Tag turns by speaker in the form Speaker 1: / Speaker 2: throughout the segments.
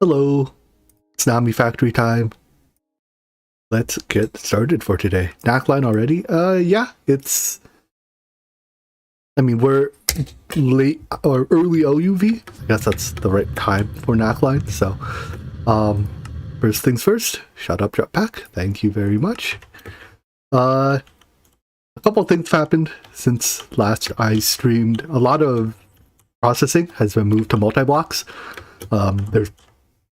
Speaker 1: Hello, it's Nomifactory time. Let's get started for today. Naqline already? Yeah, it's... I mean, we're late or early OUV. I guess that's the right time for Naqline. So, first things first, shut up, Jetpack. Thank you very much. A couple of things happened since last I streamed. A lot of processing has been moved to multi-blocks. There's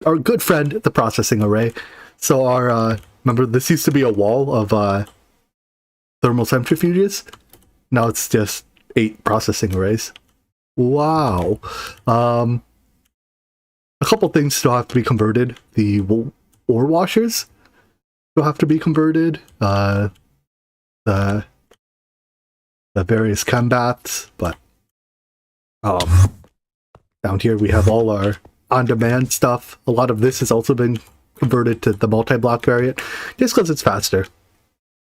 Speaker 1: our good friend, the processing array. So our, remember this used to be a wall of thermal centrifuges. Now it's just 8 processing arrays. Wow. A couple things still have to be converted. The ore washers still have to be converted. The various chem baths, but down here we have all our on-demand stuff. A lot of this has also been converted to the multi-block variant, just because it's faster.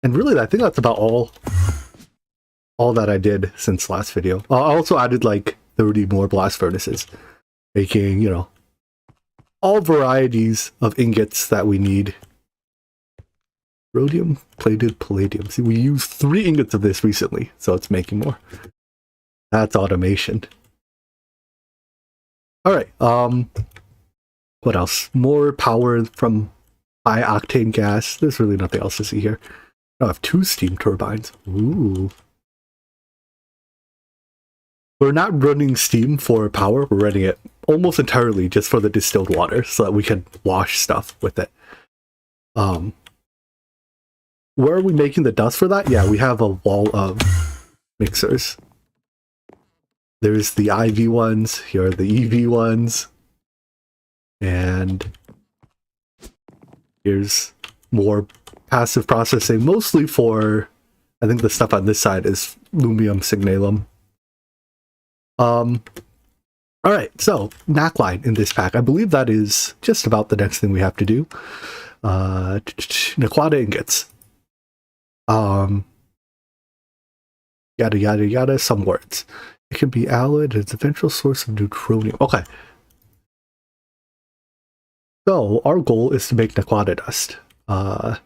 Speaker 1: And really, I think that's about all that I did since last video. I also added like 30 more blast furnaces, making, you know, all varieties of ingots that we need. Rhodium plated palladium. See, we used 3 ingots of this recently, so it's making more. That's automation. Alright, what else? More power from high octane gas. There's really nothing else to see here. I have 2 steam turbines. Ooh. We're not running steam for power, we're running it almost entirely just for the distilled water, so that we can wash stuff with it. Where are we making the dust for that? Yeah, we have a wall of mixers. There's the IV ones, here are the EV ones, and here's more passive processing, mostly for, I think the stuff on this side is lumium signalum. Alright, so Naqline in this pack. I believe that is just about the next thing we have to do. Naquata ingots. Yada yada yada, some words. It can be alloyed, it's a eventual source of neutronium. Okay. So, our goal is to make Naquata dust. I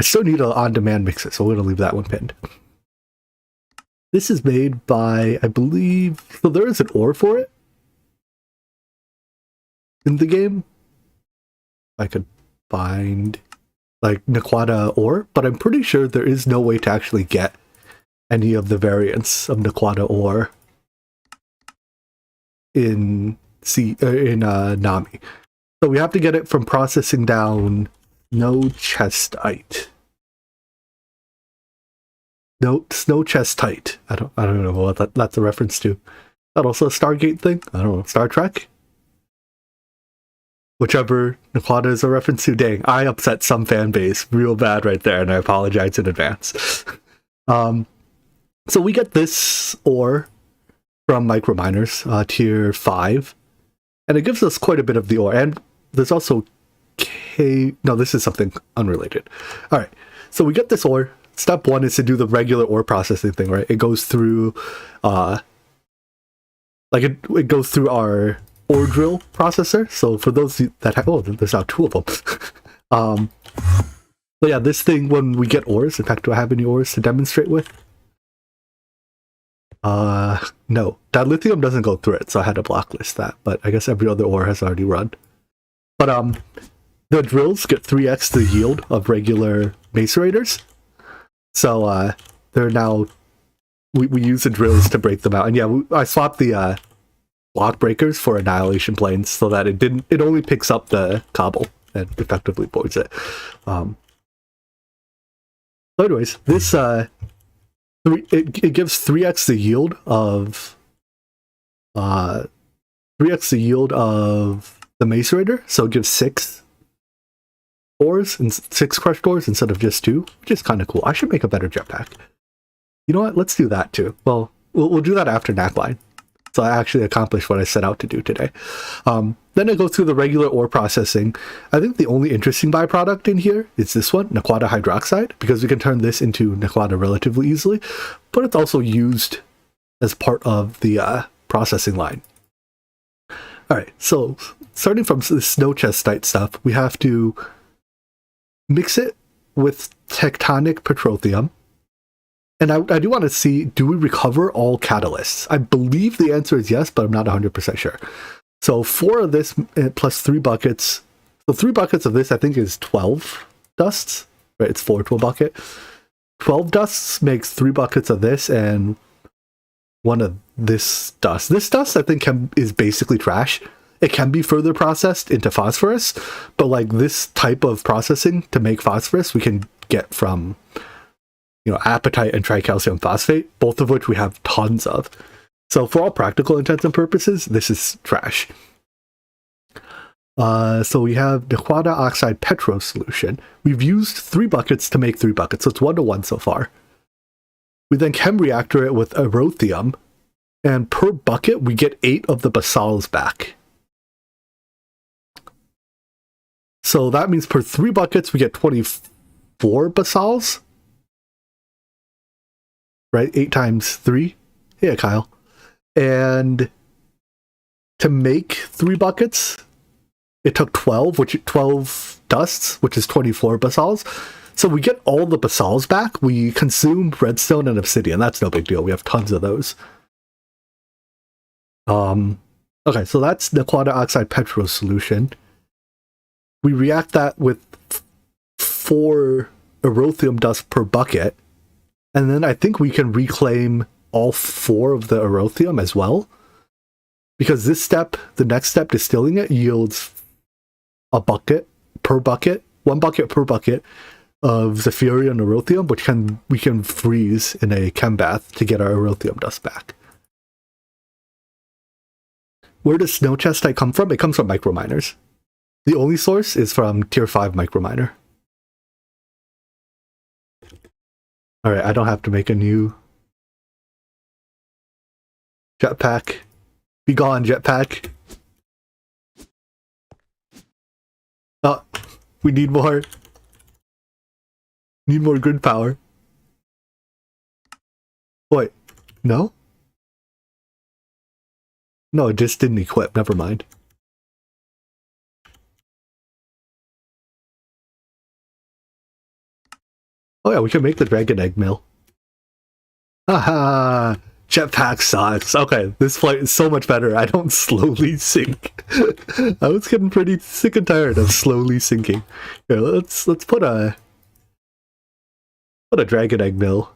Speaker 1: still need an on-demand mixer, so we're going to leave that one pinned. This is made by, I believe... So there is an ore for it in the game. I could find, like, Naquata ore, but I'm pretty sure there is no way to actually get any of the variants of Naquata ore in Nami. So we have to get it from processing down snow chestite. No, snow chestite. I don't know what that's a reference to. That also a Stargate thing? I don't know. Star Trek? Whichever Naquata is a reference to. Dang, I upset some fan base real bad right there, and I apologize in advance. So we get this ore from microminers, tier 5, and it gives us quite a bit of the ore. And there's also no, this is something unrelated. All right, so we get this ore. Step 1 is to do the regular ore processing thing, right? It goes through, it goes through our ore drill processor. So for those that have, oh, there's now 2 of them. But yeah, this thing, when we get ores, in fact, do I have any ores to demonstrate with? No, dilithium doesn't go through it, so I had to blacklist that, but I guess every other ore has already run. But the drills get 3x the yield of regular macerators, so they're now, we use the drills to break them out. And yeah, I swapped the block breakers for annihilation planes so that it only picks up the cobble and effectively voids it. So anyways, this it gives 3x the yield of 3x the yield of the macerator, so it gives 6 ores and 6 crushed ores instead of just 2, which is kind of cool. I should make a better jetpack. You know what? Let's do that too. Well, we'll do that after Naqline. So I actually accomplished what I set out to do today. Then I go through the regular ore processing. I think the only interesting byproduct in here is this one, Naquata hydroxide, because we can turn this into Naquata relatively easily, but it's also used as part of the processing line. All right, so starting from the snow chestite stuff, we have to mix it with tectonic petroleum. And I do want to see, do we recover all catalysts? I believe the answer is yes, but I'm not 100% sure. So 4 of this plus 3 buckets. So 3 buckets of this, I think, is 12 dusts. Right, it's 4 to a bucket. 12 dusts makes 3 buckets of this and 1 of this dust. This dust, I think, is basically trash. It can be further processed into phosphorus, but like this type of processing to make phosphorus, we can get from, apatite and tricalcium phosphate, both of which we have tons of. So for all practical intents and purposes, this is trash. So we have Naqline oxide petro solution. We've used 3 buckets to make 3 buckets, so it's 1-to-1 so far. We then chem reactor it with erothium, and per bucket we get 8 of the basals back. So that means per 3 buckets we get 24 basals. Right? 8 times 3. Yeah, Kyle. And to make 3 buckets, it took 12 dusts, which is 24 basals. So we get all the basals back. We consume redstone and obsidian. That's no big deal. We have tons of those. Okay, so that's the Naqline oxide petro solution. We react that with 4 erothium dust per bucket. And then I think we can reclaim all 4 of the erothium as well. Because this step, the next step, distilling it, yields a bucket per bucket, 1 bucket per bucket of Zephyria and erothium, which we can freeze in a chem bath to get our erothium dust back. Where does snow chestite come from? It comes from microminers. The only source is from tier 5 microminer. Alright, I don't have to make a new jetpack. Be gone, jetpack. Oh, we need more. Need more grid power. Wait, no? No, it just didn't equip, never mind. Oh yeah, we can make the dragon egg mill. Haha! Jetpack sucks. Okay, this flight is so much better. I don't slowly sink. I was getting pretty sick and tired of slowly sinking. Here, let's put a dragon egg mill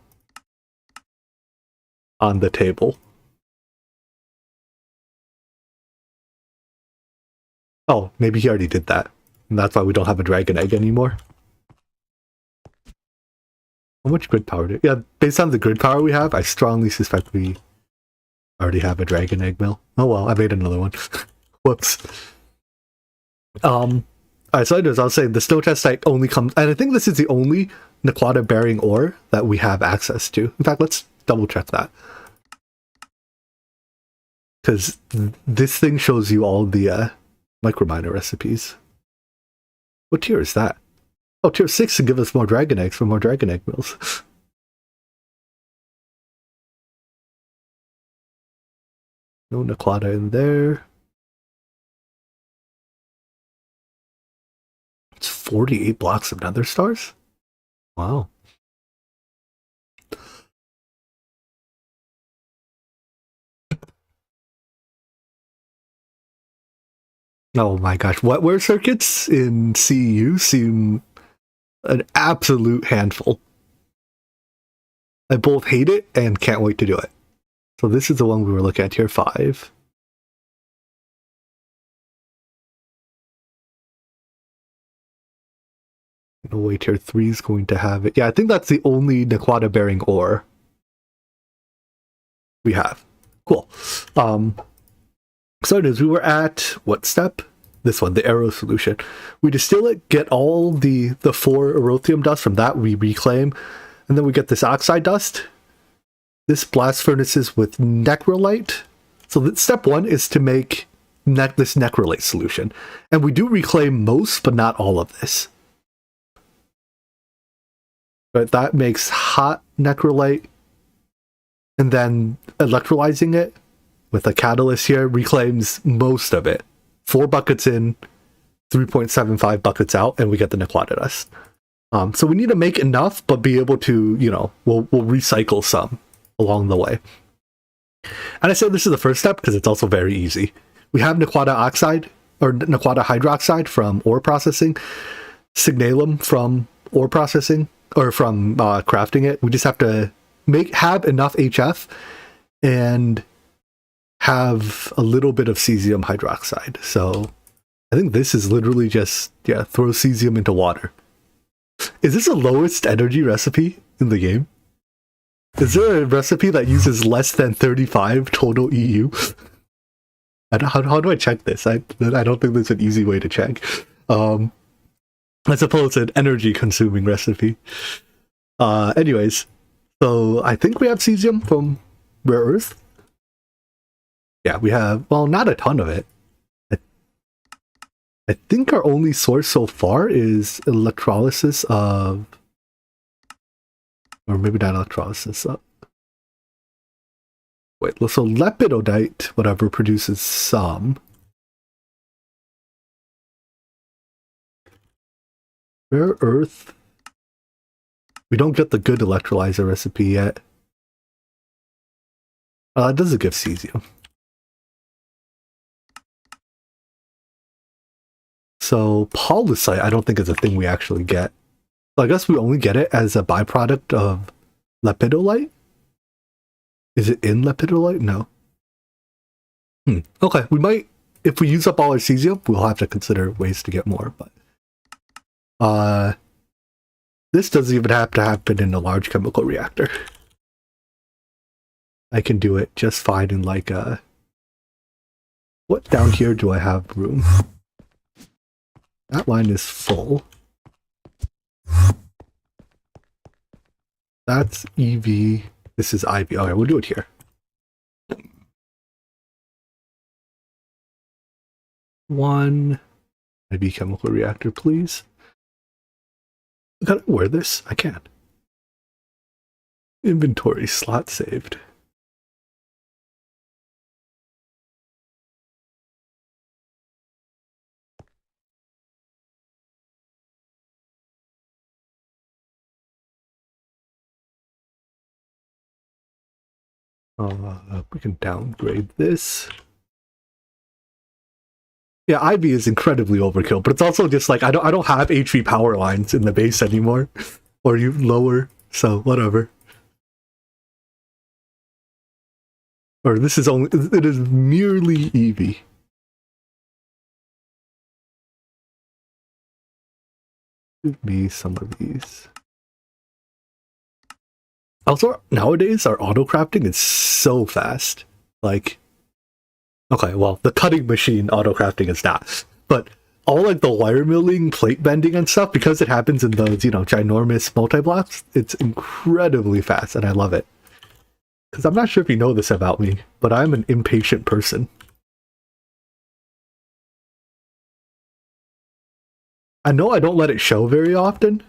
Speaker 1: on the table. Oh, maybe he already did that. And that's why we don't have a dragon egg anymore. How much grid power do? Yeah, based on the grid power we have, I strongly suspect we already have a dragon egg mill. Oh well, I made another one. Whoops. Alright, so as I was saying, the snow chestite only comes, and I think this is the only Naqline bearing ore that we have access to. In fact, let's double check that. Because this thing shows you all the microminer recipes. What tier is that? Oh, tier 6 to give us more dragon eggs for more dragon egg mills. No Naqline in there. It's 48 blocks of nether stars? Wow. Oh my gosh, wetware circuits in CEu seem an absolute handful. I both hate it and can't wait to do it. So this is the one we were looking at, tier 5. No way tier 3 is going to have it. Yeah, I think that's the only Naqline bearing ore we have. Cool. So it is, we were at what step? This one, the arrow solution. We distill it, get all the 4 erothium dust from that, we reclaim, and then we get this oxide dust. This blast furnaces with necrolite. So step 1 is to make this necrolite solution. And we do reclaim most, but not all of this. But that makes hot necrolite, and then electrolyzing it with a catalyst here reclaims most of it. 4 buckets in, 3.75 buckets out, and we get the Naqline dust. So we need to make enough, but be able to, you know, we'll recycle some along the way. And I said this is the first step because it's also very easy. We have Naqline oxide, or Naqline hydroxide from ore processing, Signalum from ore processing, or from crafting it. We just have to have enough HF and have a little bit of cesium hydroxide. So I think this is literally just, yeah, throw cesium into water. Is this the lowest energy recipe in the game? Is there a recipe that uses less than 35 total EU? How do I check this? I don't think there's an easy way to check. I suppose an energy consuming recipe. Anyways, so I think we have cesium from rare earth. Yeah, we have, well, not a ton of it. I think our only source so far is electrolysis of, or maybe not electrolysis. Wait, so lepidolite, whatever, produces some. Rare earth. We don't get the good electrolyzer recipe yet. It doesn't give cesium. So polysite, I don't think is a thing we actually get. So I guess we only get it as a byproduct of lepidolite. Is it in lepidolite? No. Okay, we might, if we use up all our cesium, we'll have to consider ways to get more. But this doesn't even have to happen in a large chemical reactor. I can do it just fine in like a. What down here do I have room? That line is full. That's EV. This is IV. Okay, we'll do it here. One IV chemical reactor, please. I gotta wear this. I can. Inventory slot saved. We can downgrade this. Yeah, IV is incredibly overkill, but it's also just like I don't have HV power lines in the base anymore, or you lower, so whatever. Or this is only, it is merely EV. Give me some of these. Also, nowadays, our auto crafting is so fast. Like, okay, well, the cutting machine auto crafting is not. But all like the wire milling, plate bending and stuff, because it happens in those, you know, ginormous multi-blocks, it's incredibly fast, and I love it. Because I'm not sure if you know this about me, but I'm an impatient person. I know I don't let it show very often,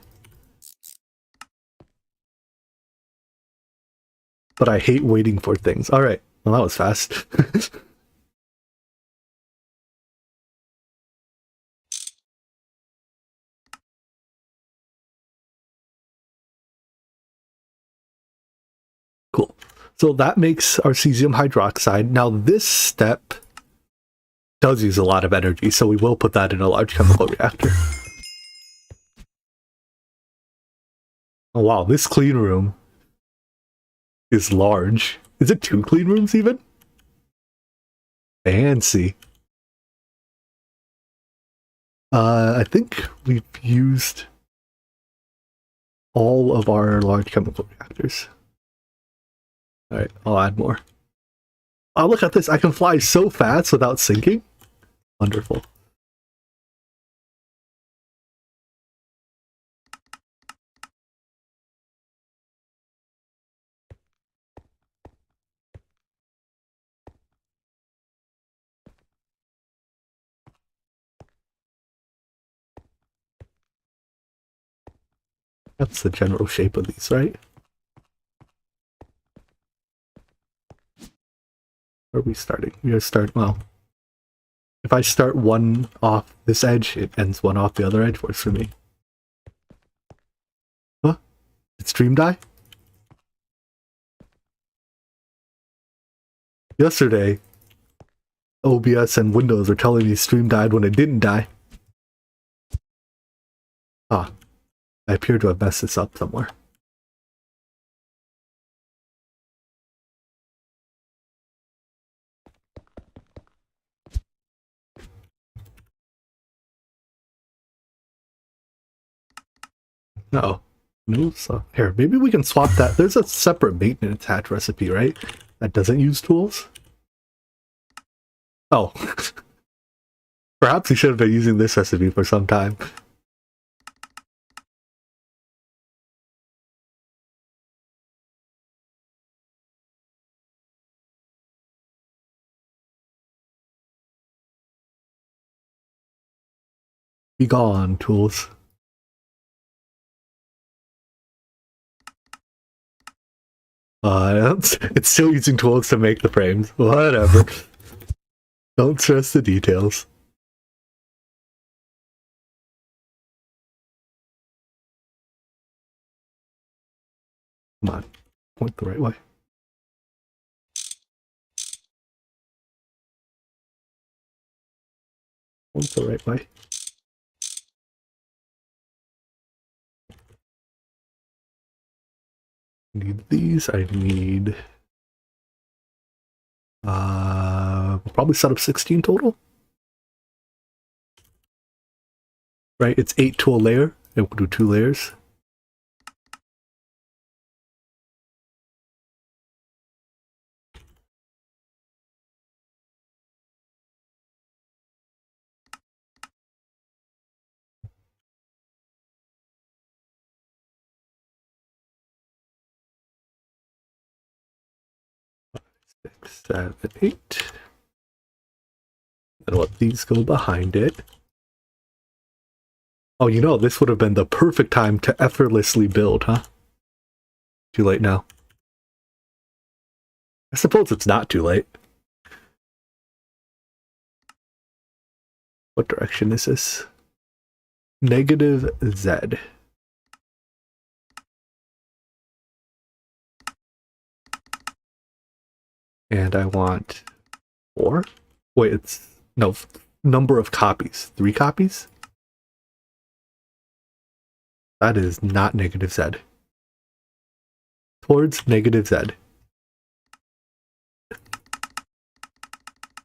Speaker 1: but I hate waiting for things. All right, well, that was fast. Cool. So that makes our cesium hydroxide. Now this step does use a lot of energy, so we will put that in a large chemical reactor. Oh wow, this clean room is large. Is it 2 clean rooms even? Fancy. I think we've used all of our large chemical reactors. Alright, I'll add more. Oh, look at this. I can fly so fast without sinking. Wonderful. That's the general shape of these, right? Where are we starting? We are starting, well, If I start one off this edge, it ends one off the other edge. Works for me. Huh? Did stream die? Yesterday, OBS and Windows were telling me stream died when it didn't die. Ah, I appear to have messed this up somewhere. Uh-oh. No, so here, maybe we can swap that. There's a separate maintenance hatch recipe, right? That doesn't use tools? Oh. Perhaps we should have been using this recipe for some time. Be gone, tools. It's still using tools to make the frames. Whatever. Don't stress the details. Come on. Point the right way. Point the right way. I need these. I need... we'll probably set up 16 total. Right, it's 8 to a layer, and we'll do 2 layers. Six, 7, 8. And let these go behind it. Oh, you know, this would have been the perfect time to effortlessly build, huh? Too late now. I suppose it's not too late. What direction is this? Negative Z. And I want 4? Wait, it's... No, number of copies. 3 copies? That is not negative Z. Towards negative Z.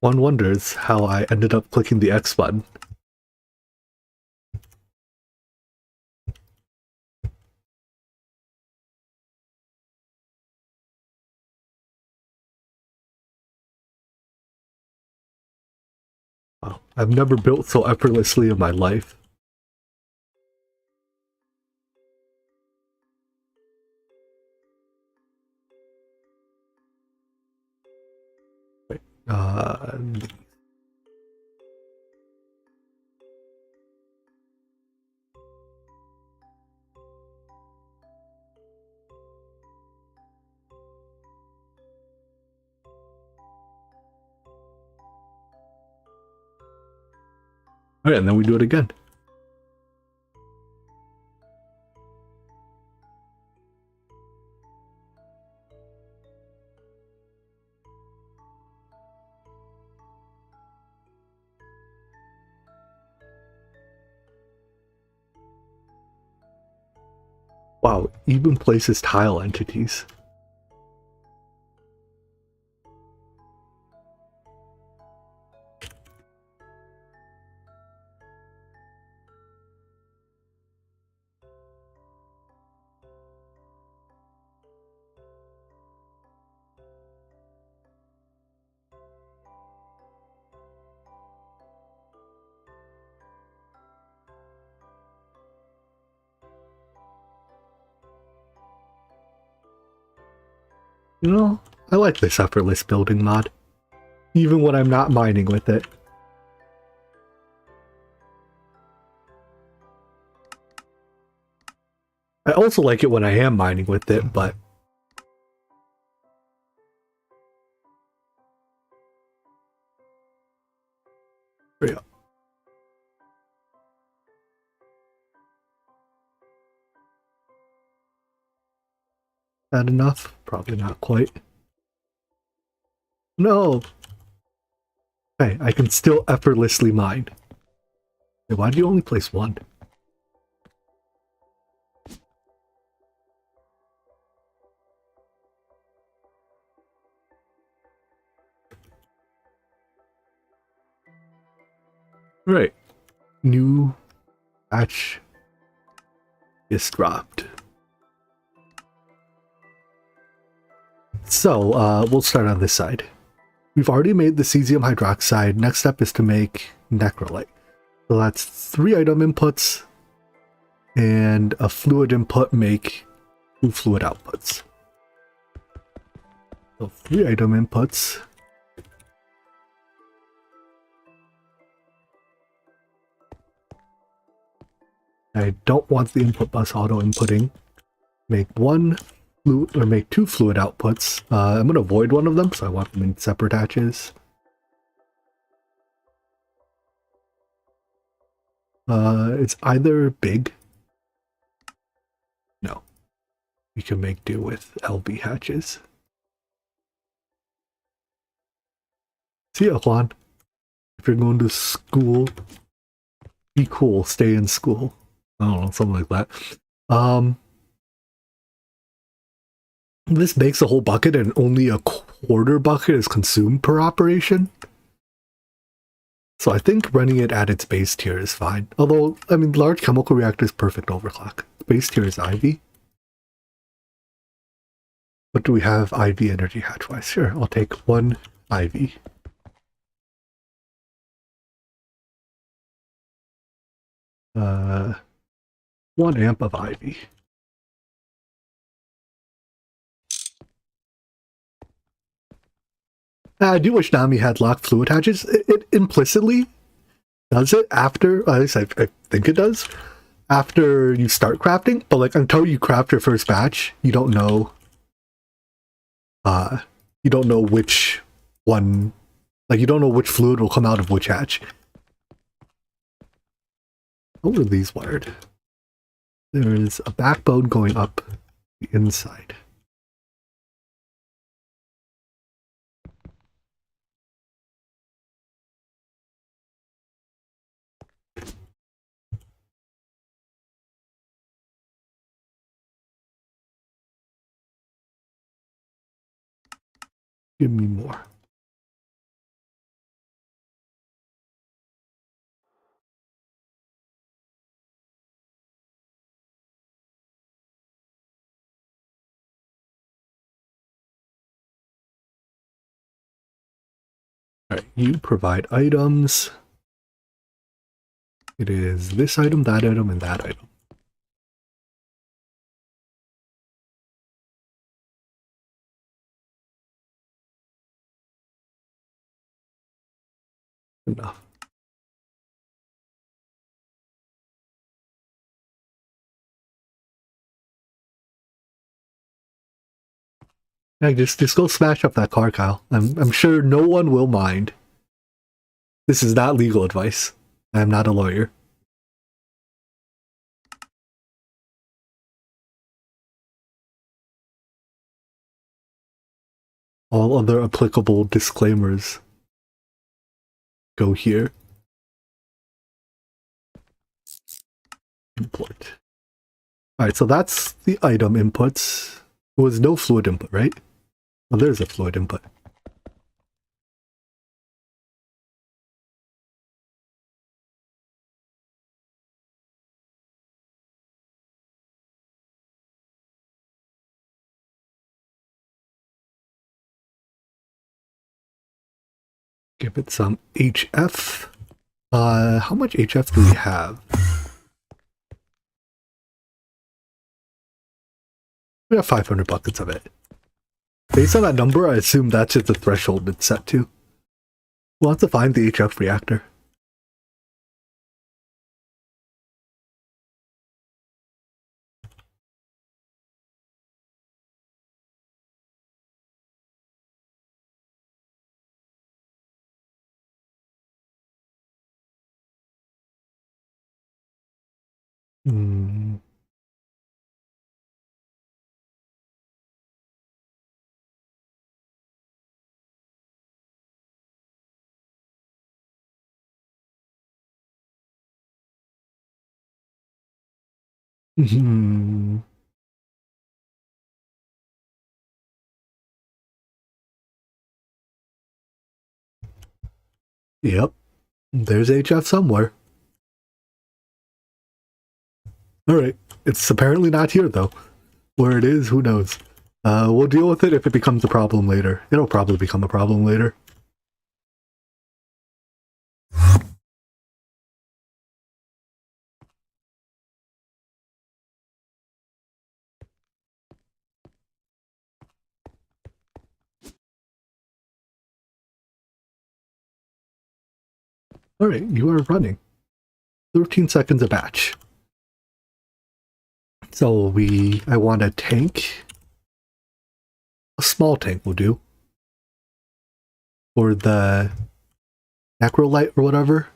Speaker 1: One wonders how I ended up clicking the X button. Wow, I've never built so effortlessly in my life. Wait, Alright, and then we do it again. Wow, even places tile entities. You know, I like this effortless building mod, even when I'm not mining with it. I also like it when I am mining with it, but Hurry up. That enough? Probably not quite. No! Hey, I can still effortlessly mine. Hey, why do you only place one? Right. New batch is dropped. So, we'll start on this side. We've already made the cesium hydroxide. Next step is to make Naqline. So that's 3 item inputs and a fluid input make 2 fluid outputs. So 3 item inputs. I don't want the input bus auto inputting. Make 1 fluid, or make 2 fluid outputs. I'm going to avoid one of them, so I want them in separate hatches. It's either big. No. We can make do with LB hatches. See ya, Juan. If you're going to school, be cool, stay in school. I don't know, something like that. This makes a whole bucket and only a quarter bucket is consumed per operation. So I think running it at its base tier is fine. Although, I mean, large chemical reactor is perfect overclock. Base tier is IV. What do we have IV energy hatch-wise? Sure, I'll take 1 IV. Uh, 1 amp of IV. I do wish Nami had locked fluid hatches. It implicitly does it after, at least I think it does, after you start crafting, but like until you craft your first batch, you don't know which one, like you don't know which fluid will come out of which hatch. How are these wired? There is a backbone going up the inside. Give me more. Alright, you provide items. It is this item, that item, and that item. Enough. Yeah, just go smash up that car, Kyle. I'm sure no one will mind. This is not legal advice. I'm not a lawyer. All other applicable disclaimers go here. Import. Alright, so that's the item inputs. There was no fluid input, right? Oh, there's a fluid input. Give it some HF. How much HF do we have? We have 500 buckets of it. Based on that number, I assume that's just the threshold it's set to. We'll have to find the HF reactor. Hmm. Hmm. Yep. There's HF somewhere. Alright. It's apparently not here, though. Where it is, who knows? We'll deal with it if it becomes a problem later. It'll probably become a problem later. Alright, you are running. 13 seconds a batch. So I want a tank. A small tank will do. Or the Necrolite or whatever.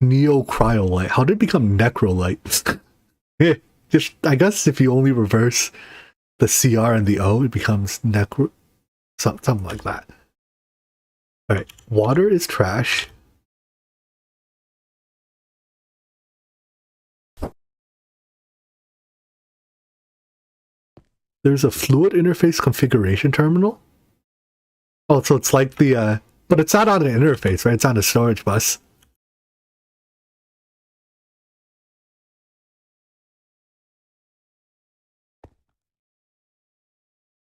Speaker 1: Neocryolite. How did it become Necrolite? Just, I guess if you only reverse the CR and the O, it becomes Necro... something like that. Alright, water is trash. There's a fluid interface configuration terminal. Oh, so it's like the, but it's not on an interface, right? It's on a storage bus.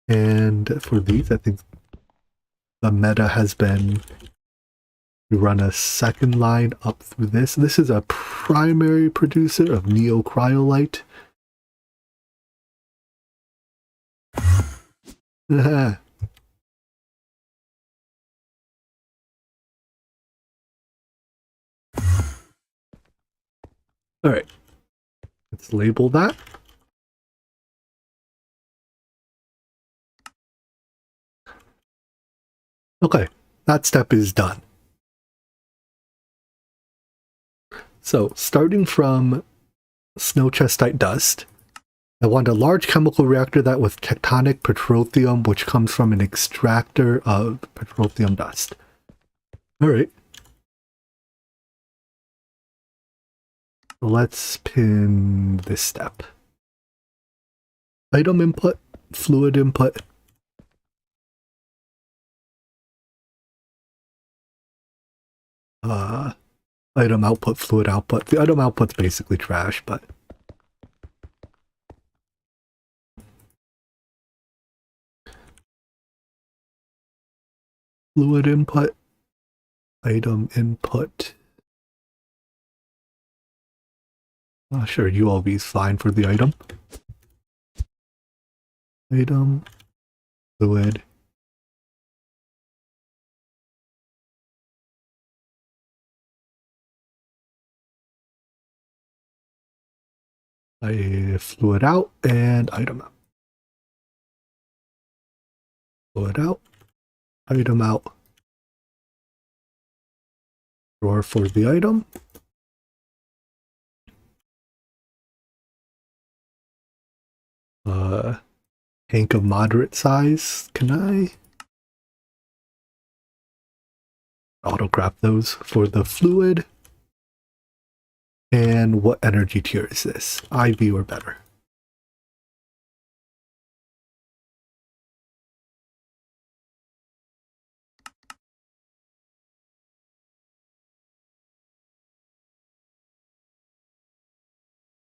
Speaker 1: And for these, I think the meta has been to run a second line up through this. This is a primary producer of neocryolite. Alright, let's label that. Okay, that step is done. So, starting from snow chestite dust, I want a large chemical reactor that with tectonic petroleum, which comes from an extractor of petroleum dust. Alright. Let's pin this step. Item input, fluid input. Item output, fluid output. The item output's basically trash, but fluid input, item input. Sure, ULV is fine for the item. Item, fluid. Fluid out and item out. Fluid out, item out. Drawer for the item. Tank of moderate size. Can I autograph those for the fluid? And what energy tier is this? IV or better?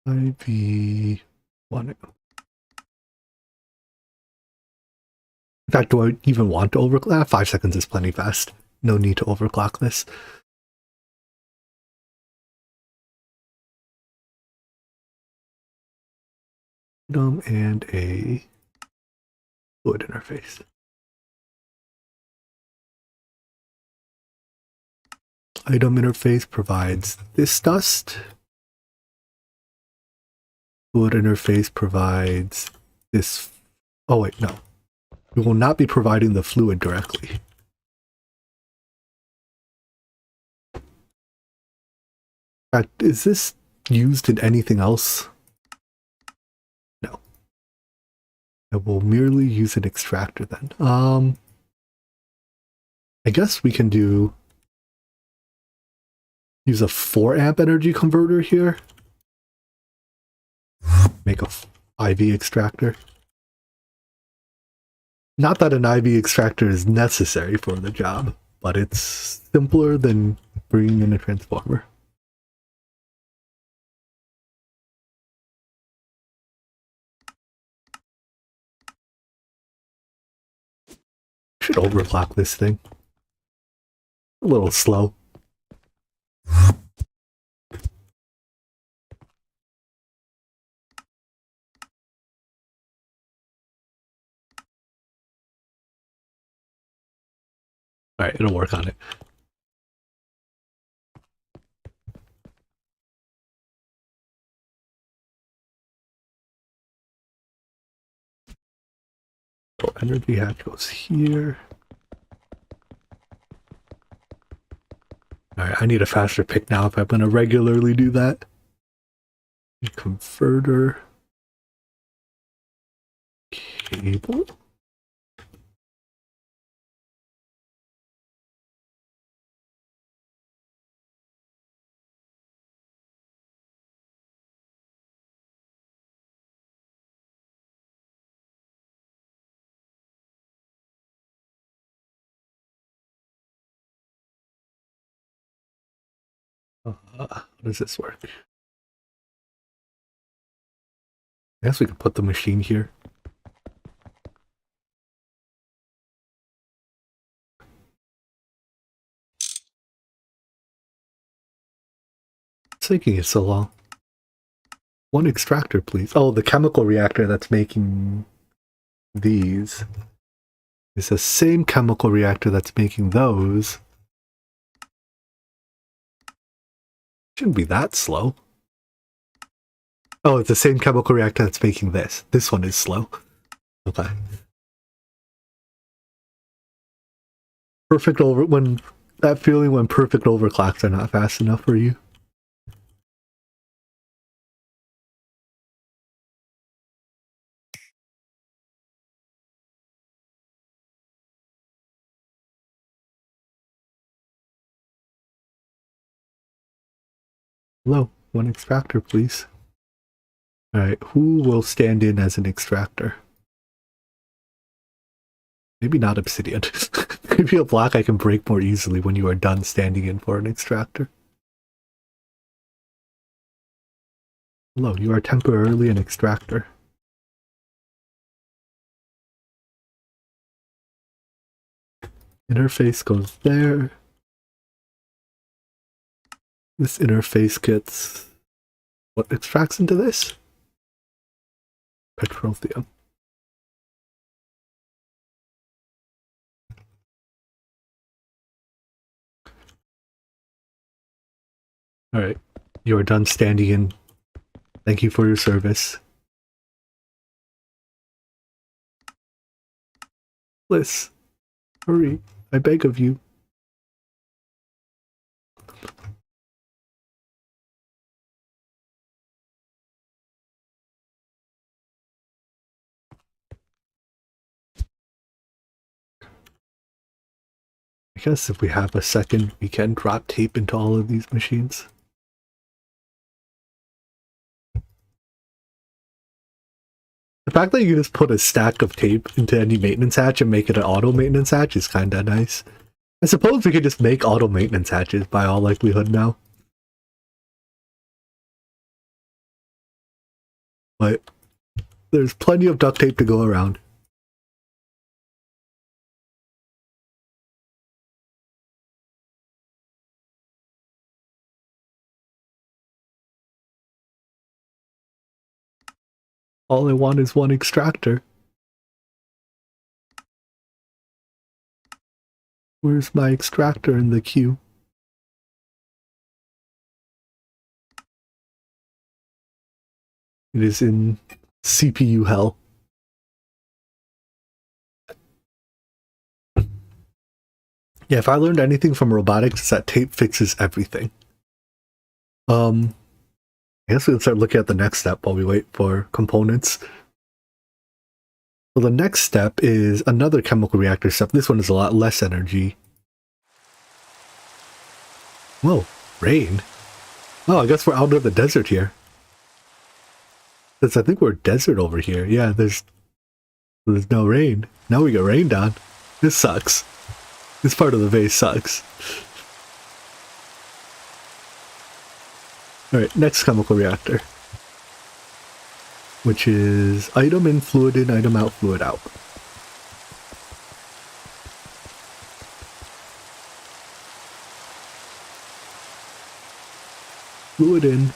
Speaker 1: IV 1. In fact, do I even want to overclock? 5 seconds is plenty fast. No need to overclock this. And a fluid interface. Item interface provides this dust. Fluid interface provides this. Oh wait, no. We will not be providing the fluid directly. In fact, is this used in anything else? No. I will merely use an extractor then. I guess we can use a 4 amp energy converter here. Make a IV extractor. Not that an IV extractor is necessary for the job, but it's simpler than bringing in a transformer. Should overclock this thing. A little slow. Alright, it'll work on it. So energy hatch goes here. Alright, I need a faster pick now if I'm going to regularly do that. Converter. Cable. How does this work? I guess we can put the machine here. It's taking it so long. One extractor, please. Oh, the chemical reactor that's making these is the same chemical reactor that's making those. Shouldn't be that slow. Oh, it's the same chemical reactor that's making this. This one is slow. Okay. Perfect over when that feeling when perfect overclocks are not fast enough for you. Hello, one extractor, please. Alright, who will stand in as an extractor? Maybe not obsidian. Maybe a block I can break more easily when you are done standing in for an extractor. Hello, you are temporarily an extractor. Interface goes there. This interface gets... what extracts into this? Petroleum. Alright, you are done standing in. Thank you for your service. Bliss, hurry, I beg of you. I guess if we have a second, we can drop tape into all of these machines. The fact that you just put a stack of tape into any maintenance hatch and make it an auto maintenance hatch is kinda nice. I suppose we could just make auto maintenance hatches by all likelihood now. But there's plenty of duct tape to go around. All I want is one extractor. Where's my extractor in the queue? It is in CPU hell. Yeah, if I learned anything from robotics, it's that tape fixes everything. I guess we can start looking at the next step while we wait for components. So the next step is another chemical reactor step. This one is a lot less energy. Whoa, rain. Oh, I guess we're out of the desert here. Because I think we're desert over here. Yeah, there's no rain. Now we get rain down. This sucks. This part of the base sucks. Alright, next chemical reactor. Which is item in, fluid in, item out, fluid out. Fluid in,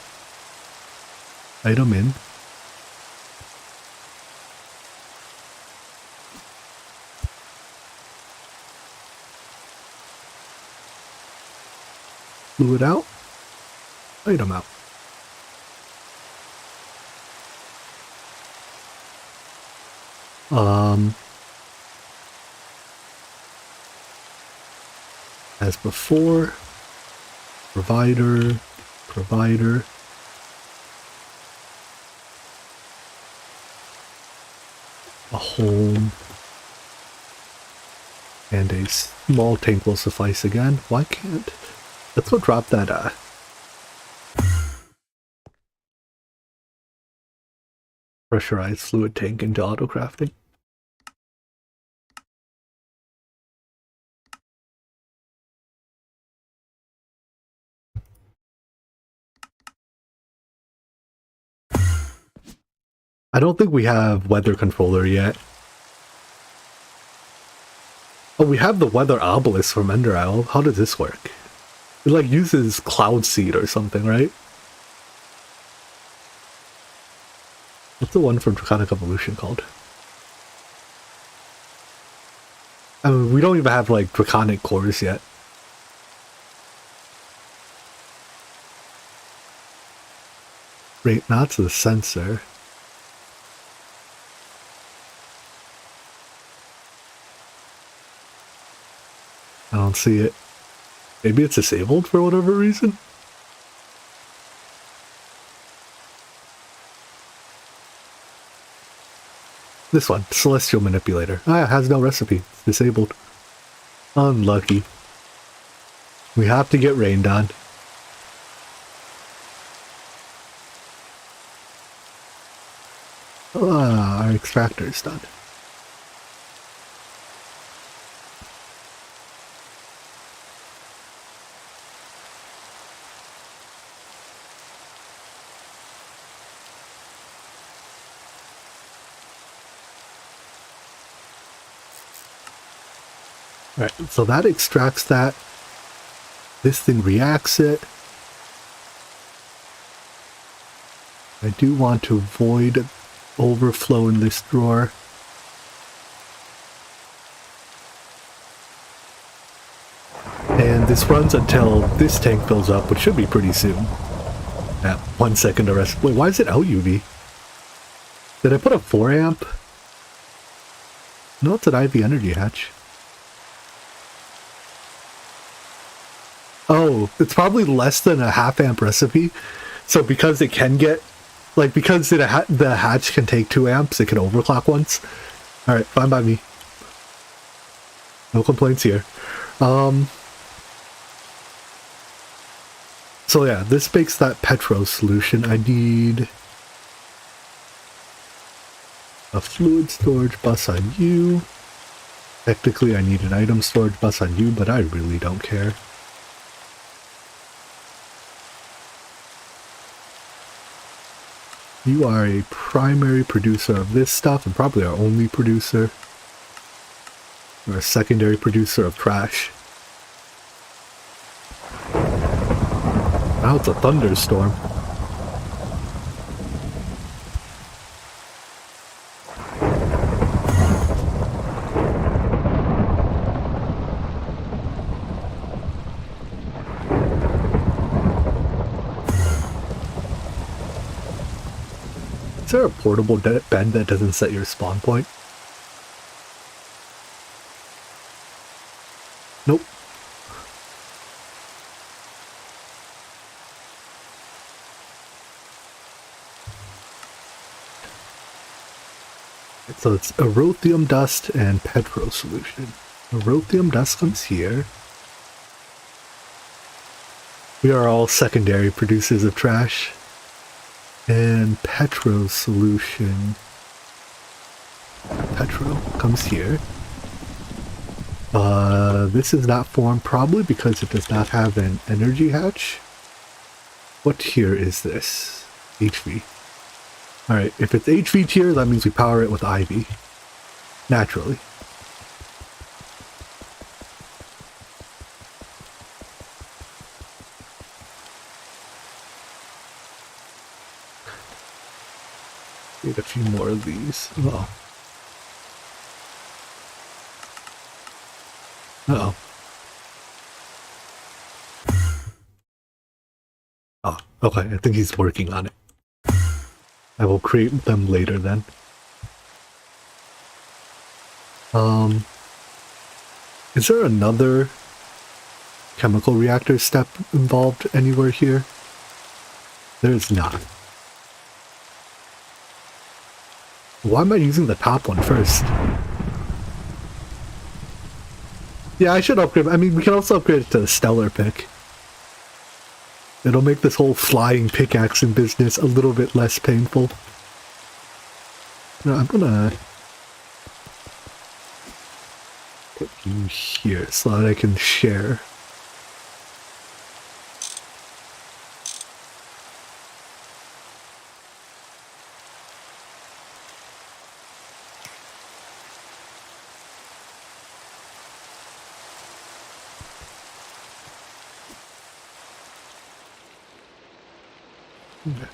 Speaker 1: item in. Fluid out, item out. As before, provider, a home, and a small tank will suffice again. Why can't... Let's go drop that, pressurized fluid tank into auto-crafting. I don't think we have weather controller yet. Oh, we have the weather obelisk from Ender Isle. How does this work? It like uses cloud seed or something, right? What's the one from Draconic Evolution called? I mean, we don't even have like draconic cores yet. Right, not to the sensor. I don't see it. Maybe it's disabled for whatever reason? This one, Celestial Manipulator. Ah, it has no recipe. It's disabled. Unlucky. We have to get rained on. Ah, our extractor is done. Alright, so that extracts that. This thing reacts it. I do want to avoid overflow in this drawer. And this runs until this tank fills up, which should be pretty soon. At 1 second to rest. Wait, why is it out UV? Did I put a 4 amp? No, it's an IV energy hatch. Oh, it's probably less than a half amp recipe. So because it can get, like, because the hatch can take 2 amps, it can overclock once. Alright, fine by me. No complaints here. So yeah, this makes that Petro solution. I need a fluid storage bus on you. Technically I need an item storage bus on you, but I really don't care. You are a primary producer of this stuff, and probably our only producer. Or a secondary producer of trash. Now it's a thunderstorm. Is there a portable bed that doesn't set your spawn point? Nope. So it's erothium dust and petro solution. Erothium dust comes here. We are all secondary producers of trash. And petro solution. Petro comes here. This is not formed probably because it does not have an energy hatch. What tier is this? HV. Alright, if it's HV tier, that means we power it with IV. Naturally. Need a few more of these. Uh-oh. Uh-oh. Oh, okay, I think he's working on it. I will create them later then. Is there another chemical reactor step involved anywhere here? There is not. Why am I using the top one first? Yeah, I should upgrade. I mean, we can also upgrade it to the stellar pick. It'll make this whole flying pickaxing business a little bit less painful. No, I'm gonna put you here so that I can share.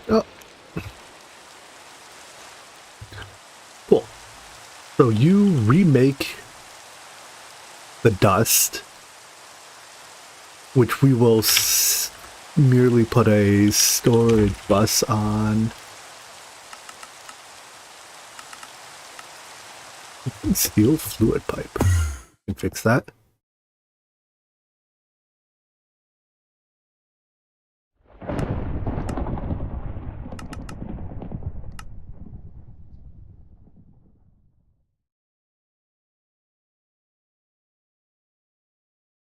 Speaker 1: Oh. Cool. So you remake the dust, which we will merely put a storage bus on. Steel fluid pipe. Can fix that.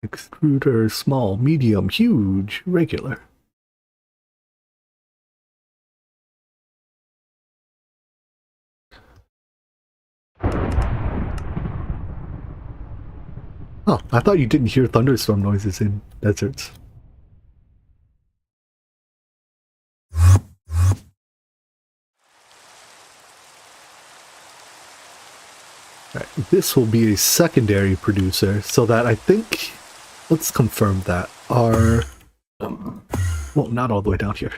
Speaker 1: Extruder, small, medium, huge, regular. Oh, I thought you didn't hear thunderstorm noises in deserts. Alright, this will be a secondary producer, so that I think, let's confirm that our, well, not all the way down here.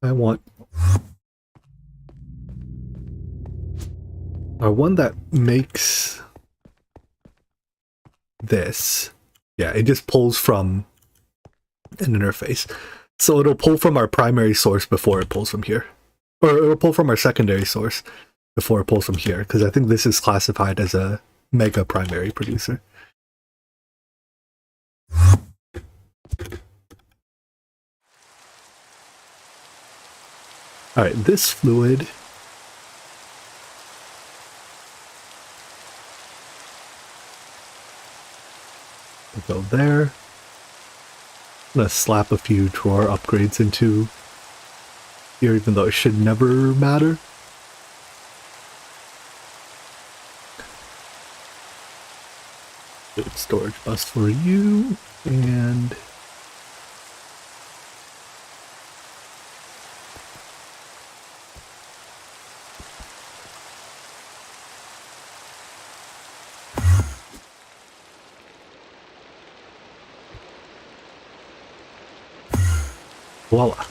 Speaker 1: I want our one that makes this. Yeah, it just pulls from an interface. So it'll pull from our primary source before it pulls from here. Or it'll pull from our secondary source before it pulls from here, because I think this is classified as a mega primary producer. Alright, this fluid will go there. I'm gonna slap a few drawer upgrades into here, even though it should never matter. Good storage bus for you, and voila.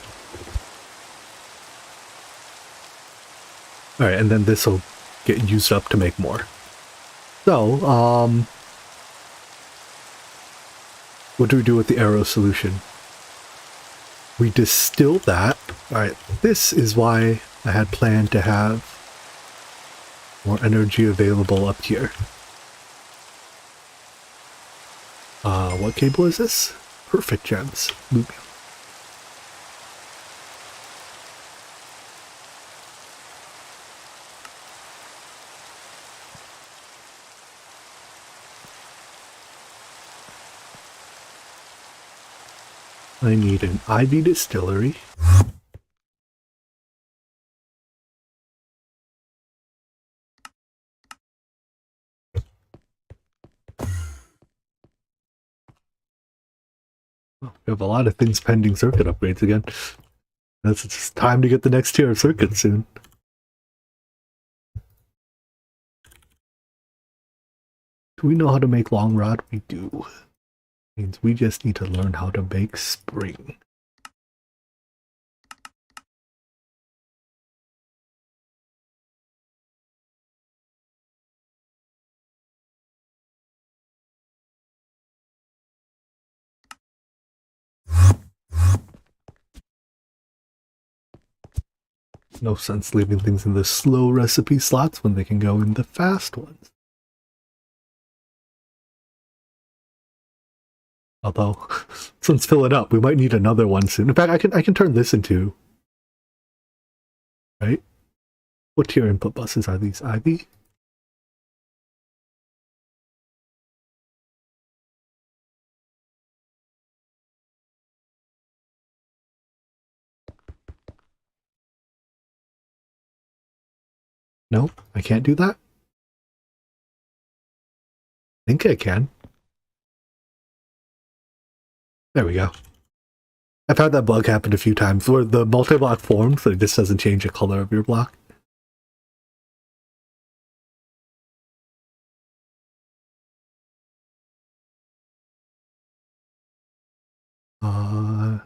Speaker 1: Alright, and then this will get used up to make more. So, what do we do with the arrow solution? We distill that. Alright, this is why I had planned to have more energy available up here. What cable is this? Perfect gems. Loop. I need an IV distillery. We have a lot of things pending circuit upgrades again. It's just time to get the next tier of circuits soon. Do we know how to make long rod? We do. Means we just need to learn how to make spring. No sense leaving things in the slow recipe slots when they can go in the fast ones. Although, since fill it up, we might need another one soon. In fact, I can turn this into, right? What tier input buses are these? IV? No, I can't do that. I think I can. There we go. I've had that bug happen a few times where the multi-block forms, but it just doesn't change the color of your block. Do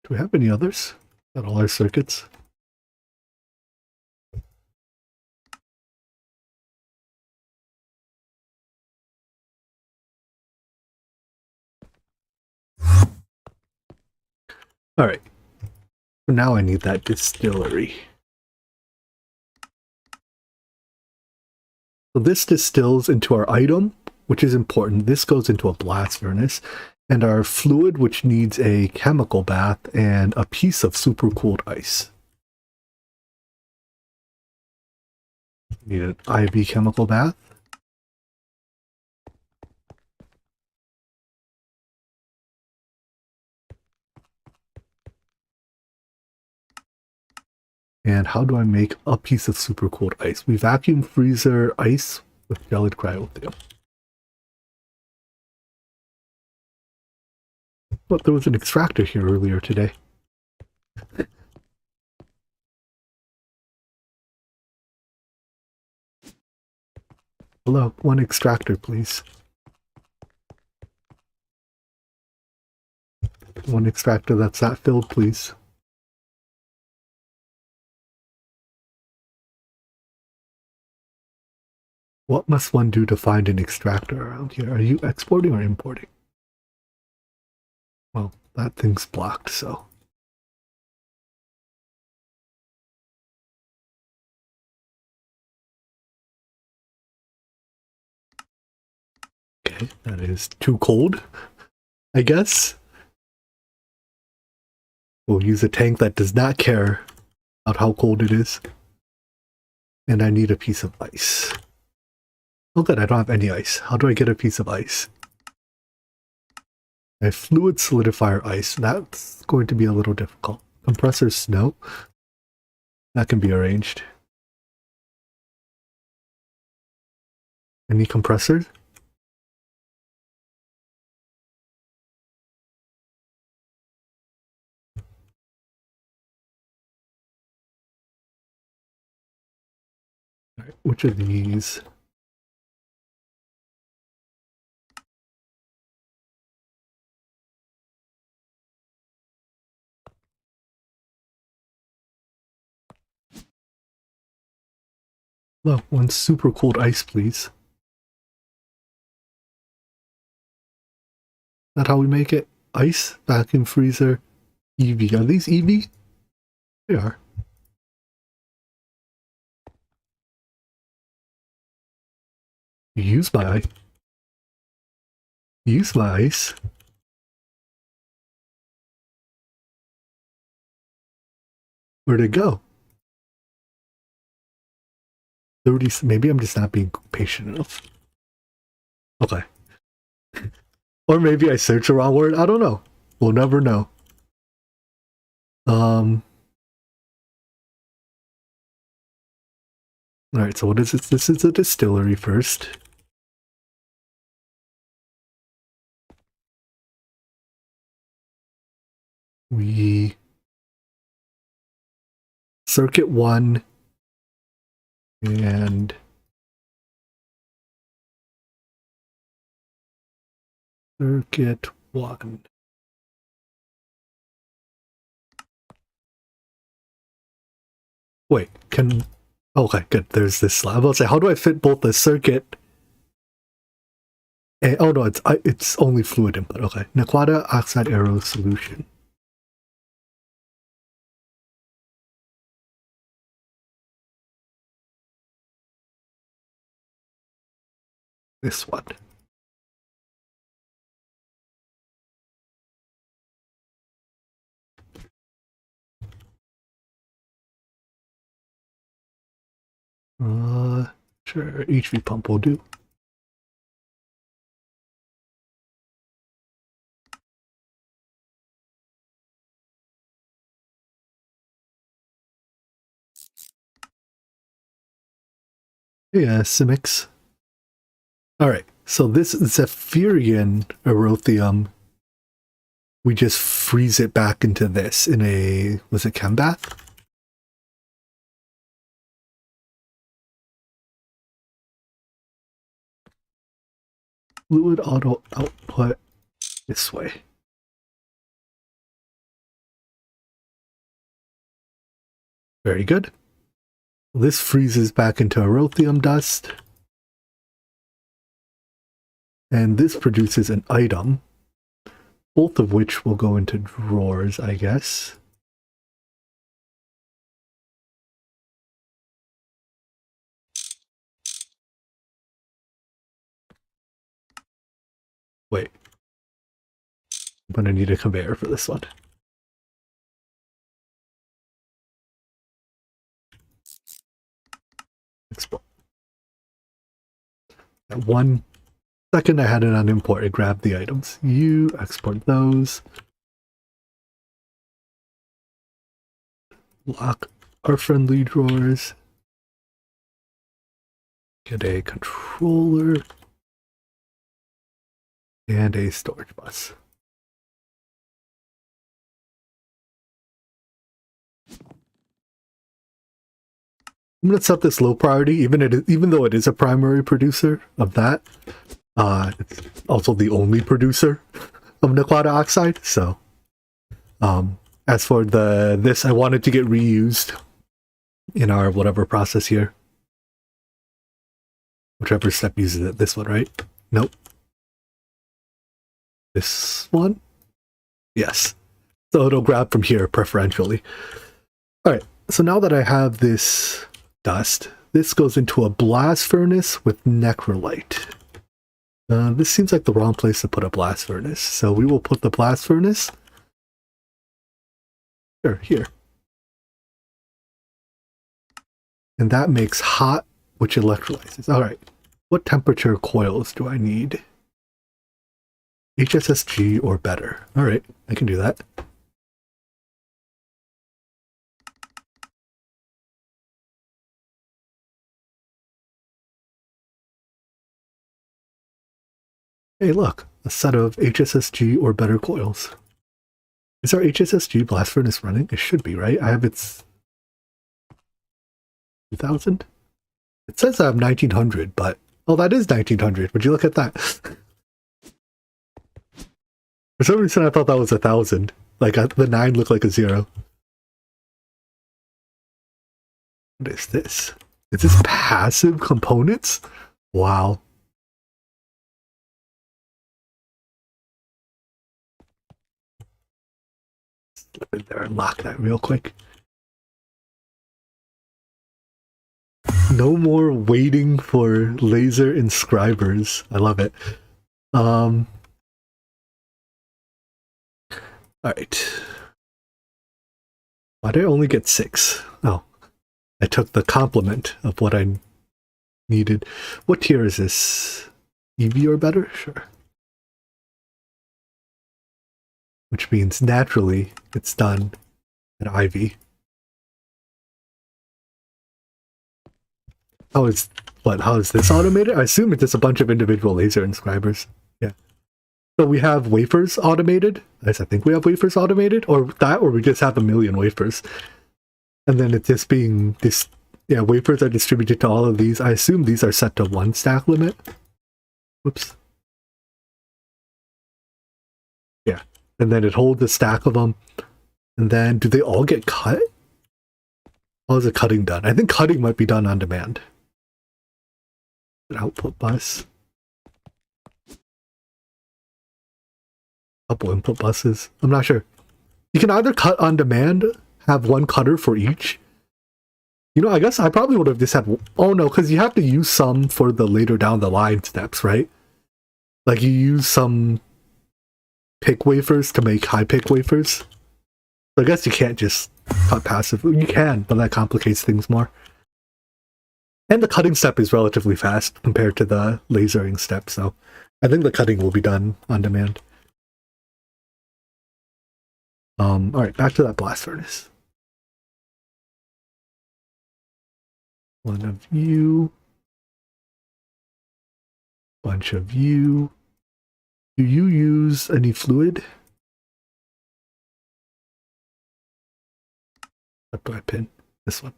Speaker 1: we have any others? Got all our circuits. All right. So now I need that distillery. So this distills into our item, which is important. This goes into a blast furnace, and our fluid, which needs a chemical bath and a piece of super cooled ice. Need an IV chemical bath. And how do I make a piece of super cooled ice? We vacuum freezer ice with gelid cryothium. But there was an extractor here earlier today. Hello, one extractor, please. One extractor that's that filled, please. What must one do to find an extractor around here? Are you exporting or importing? Well, that thing's blocked, so. Okay, that is too cold, I guess. We'll use a tank that does not care about how cold it is. And I need a piece of ice. Oh good, I don't have any ice. How do I get a piece of ice? I have fluid solidifier ice. That's going to be a little difficult. Compressor snow. That can be arranged. Any compressors? All right, which of these? Well, one super cold ice, please. Is that how we make it? Ice, vacuum freezer, EV. Are these EV? They are. Use my ice. Use my ice. Where'd it go? 30. Maybe I'm just not being patient enough. Okay. Or maybe I searched the wrong word. I don't know. We'll never know. Alright, so what is this? This is a distillery first. We circuit 1 and circuit 1. Wait, can... Okay, good. There's this slab. I'll say, how do I fit both the circuit and... Oh no, it's only fluid input. Okay. Naqline oxide arrow solution. This one. Sure, HV pump will do. Yeah, Simics. Alright, so this Zephyrian Erothium, we just freeze it back into this in a, was it chem bath? Fluid auto output this way. Very good. This freezes back into Erothium dust. And this produces an item, both of which will go into drawers, I guess. Wait. I'm gonna need a conveyor for this one. Export. At 1 second I had it on import, I grabbed the items. You export those. Lock our friendly drawers. Get a controller. And a storage bus. I'm going to set this low priority, even though it is a primary producer of that. It's also the only producer of Naqline oxide. So, as for this, I wanted to get reused in our whatever process here. Whichever step uses it. This one, right? Nope. This one? Yes. So it'll grab from here preferentially. Alright, so now that I have this dust, this goes into a blast furnace with necrolite. This seems like the wrong place to put a blast furnace, so we will put the blast furnace here. And that makes hot, which electrolyzes. Alright, what temperature coils do I need? HSSG or better. Alright, I can do that. Hey look, a set of HSSG or better coils. Is our HSSG blast furnace running? It should be, right? I have its 2000? It says I have 1900, but... Oh, that is 1900. Would you look at that? For some reason I thought that was 1000. Like, the 9 looked like a 0. What is this? Is this passive components? Wow. Slip in there and lock that real quick. No more waiting for laser inscribers. I love it. Alright. Why did I only get 6? Oh. I took the complement of what I needed. What tier is this? EV or better? Sure. which means naturally it's done at IV. How is this automated? I assume it's just a bunch of individual laser inscribers. Yeah. So we have wafers automated. I think we have wafers automated, or we just have a million wafers. And then it's just being this. Yeah, wafers are distributed to all of these. I assume these are set to 1 stack limit. Whoops. Yeah. And then it holds a stack of them. And then do they all get cut? How is the cutting done? I think cutting might be done on demand. An output bus. Couple input buses. I'm not sure. You can either cut on demand, have 1 cutter for each. You know, I guess I probably would have just had... Oh no, because you have to use some for the later down the line steps, right? Like you use some pick wafers to make high pick wafers. So I guess you can't just cut passively. You can, but that complicates things more. And the cutting step is relatively fast compared to the lasering step, so I think the cutting will be done on demand. Alright, back to that blast furnace. One of you. Bunch of you. Do you use any fluid? What do I pin? This one.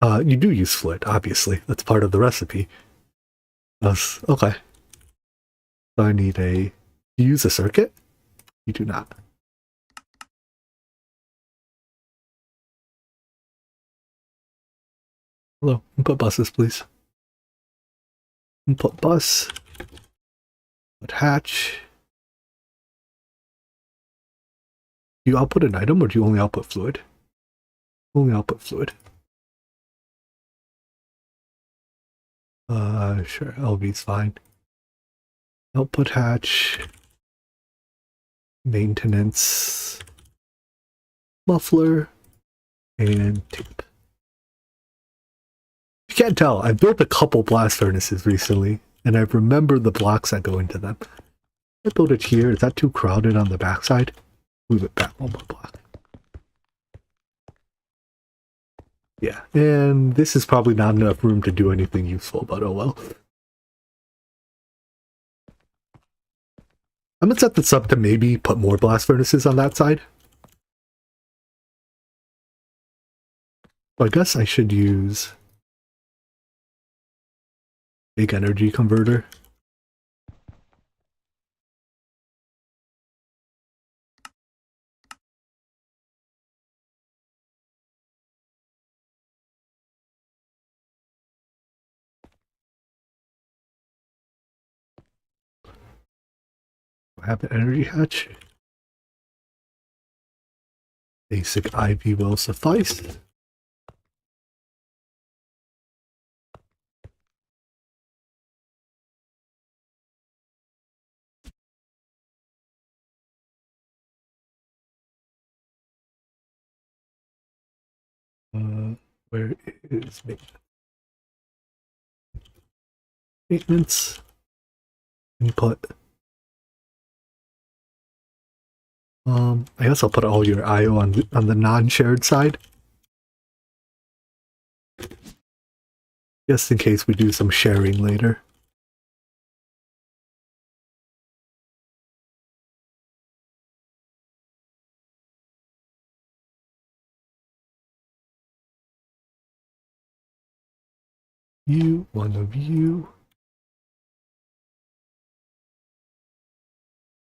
Speaker 1: You do use fluid, obviously. That's part of the recipe. Okay. So I need a... Do you use a circuit? You do not. Hello, input buses, please. Input bus. Input hatch. Do you output an item or do you only output fluid? Only output fluid. Sure, LV's fine. Output hatch. Maintenance. Muffler. And tape. You can't tell, I've built a couple blast furnaces recently, and I remember the blocks that go into them. I built it here. Is that too crowded on the backside? Move it back 1 more block. Yeah, and this is probably not enough room to do anything useful, but oh well. I'm gonna set this up to maybe put more blast furnaces on that side. So I guess I should use big energy converter. I have an energy hatch. Basic IV will suffice. Where is maintenance? Input. I guess I'll put all your IO on the non-shared side. Just in case we do some sharing later. You, one of you.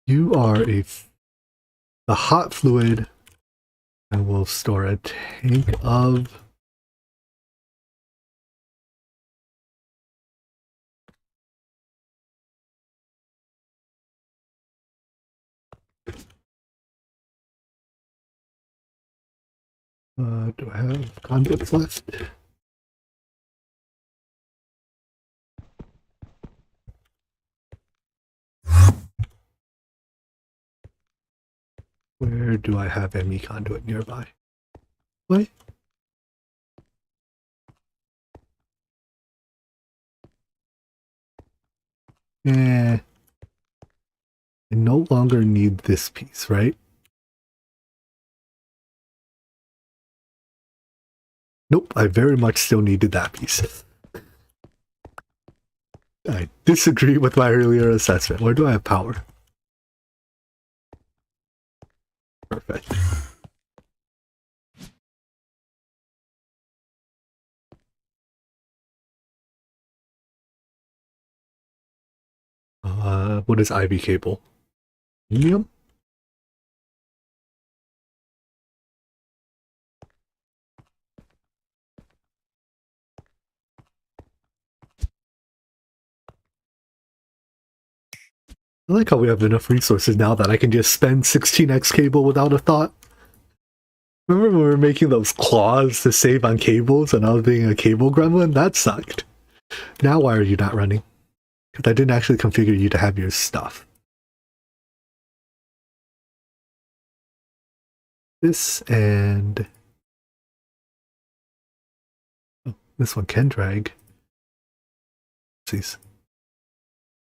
Speaker 1: You are the hot fluid, and we'll store a tank of do I have conduits left? Where do I have ME conduit nearby? What? I no longer need this piece, right? Nope, I very much still needed that piece. I disagree with my earlier assessment. Where do I have power? Perfect. What is IV cable? Medium? I like how we have enough resources now that I can just spend 16x cable without a thought. Remember when we were making those claws to save on cables and I was being a cable gremlin? That sucked. Now why are you not running? Because I didn't actually configure you to have your stuff. This and... oh, this one can drag. Oopsies.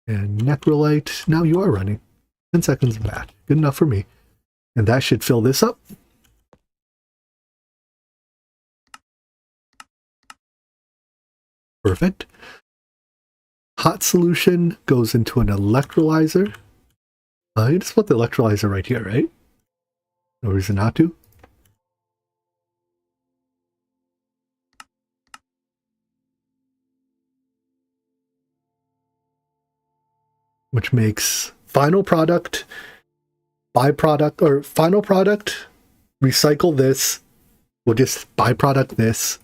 Speaker 1: And Necrolite, now you are running. 10 seconds back. Good enough for me. And that should fill this up. Perfect. Hot solution goes into an electrolyzer. You just put the electrolyzer right here, right? No reason not to. Which makes final product, byproduct, or final product, recycle this, we'll just byproduct this,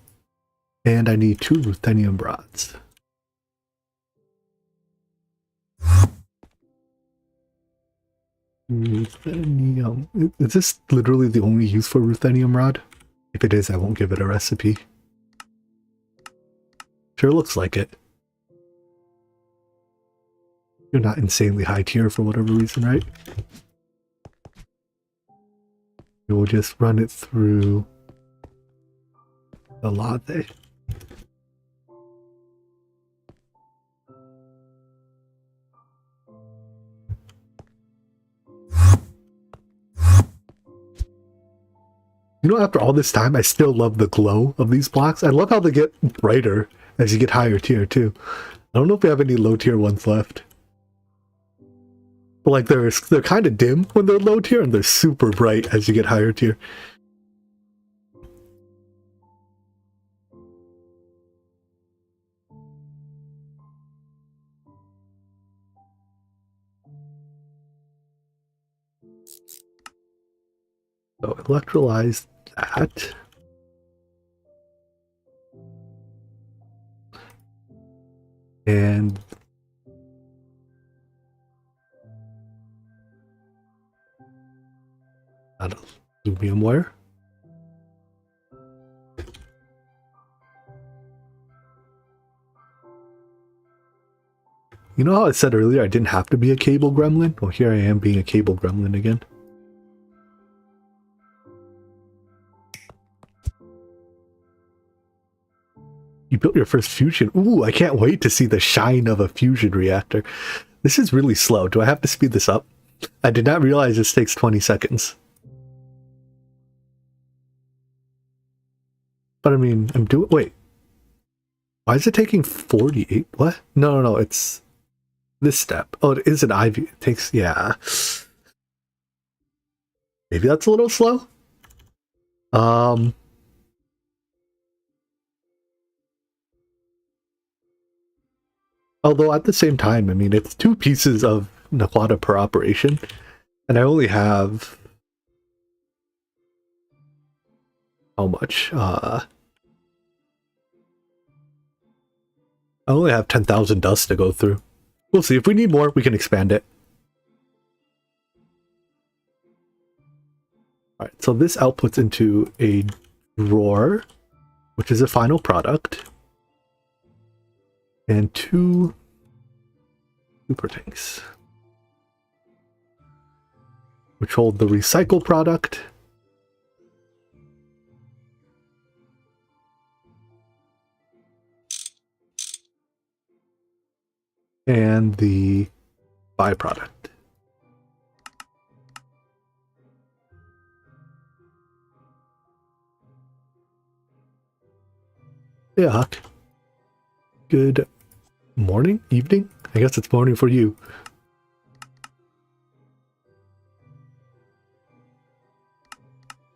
Speaker 1: and I need 2 ruthenium rods. Ruthenium. Is this literally the only use for ruthenium rod? If it is, I won't give it a recipe. Sure looks like it. You're not insanely high tier for whatever reason, right? We'll just run it through the latte. You know, after all this time, I still love the glow of these blocks. I love how they get brighter as you get higher tier, too. I don't know if we have any low tier ones left. But like, they're kind of dim when they're low tier, and they're super bright as you get higher tier. So electrolyze that. And aluminum wire. You know how I said earlier I didn't have to be a cable gremlin? Well, here I am being a cable gremlin again. You built your first fusion. Ooh, I can't wait to see the shine of a fusion reactor. This is really slow. Do I have to speed this up? I did not realize this takes 20 seconds. But I mean, I'm doing... wait. Why is it taking 48? What? No, it's this step. Oh, it is an IV. It takes... yeah. Maybe that's a little slow? Although at the same time, I mean, it's 2 pieces of Naqline per operation. And I only have... how much? I only have 10,000 dust to go through. We'll see. If we need more, we can expand it. Alright, so this outputs into a drawer, which is a final product. And 2 super tanks, which hold the recycle product. And the byproduct. Yeah, Huck. Good morning? Evening? I guess it's morning for you.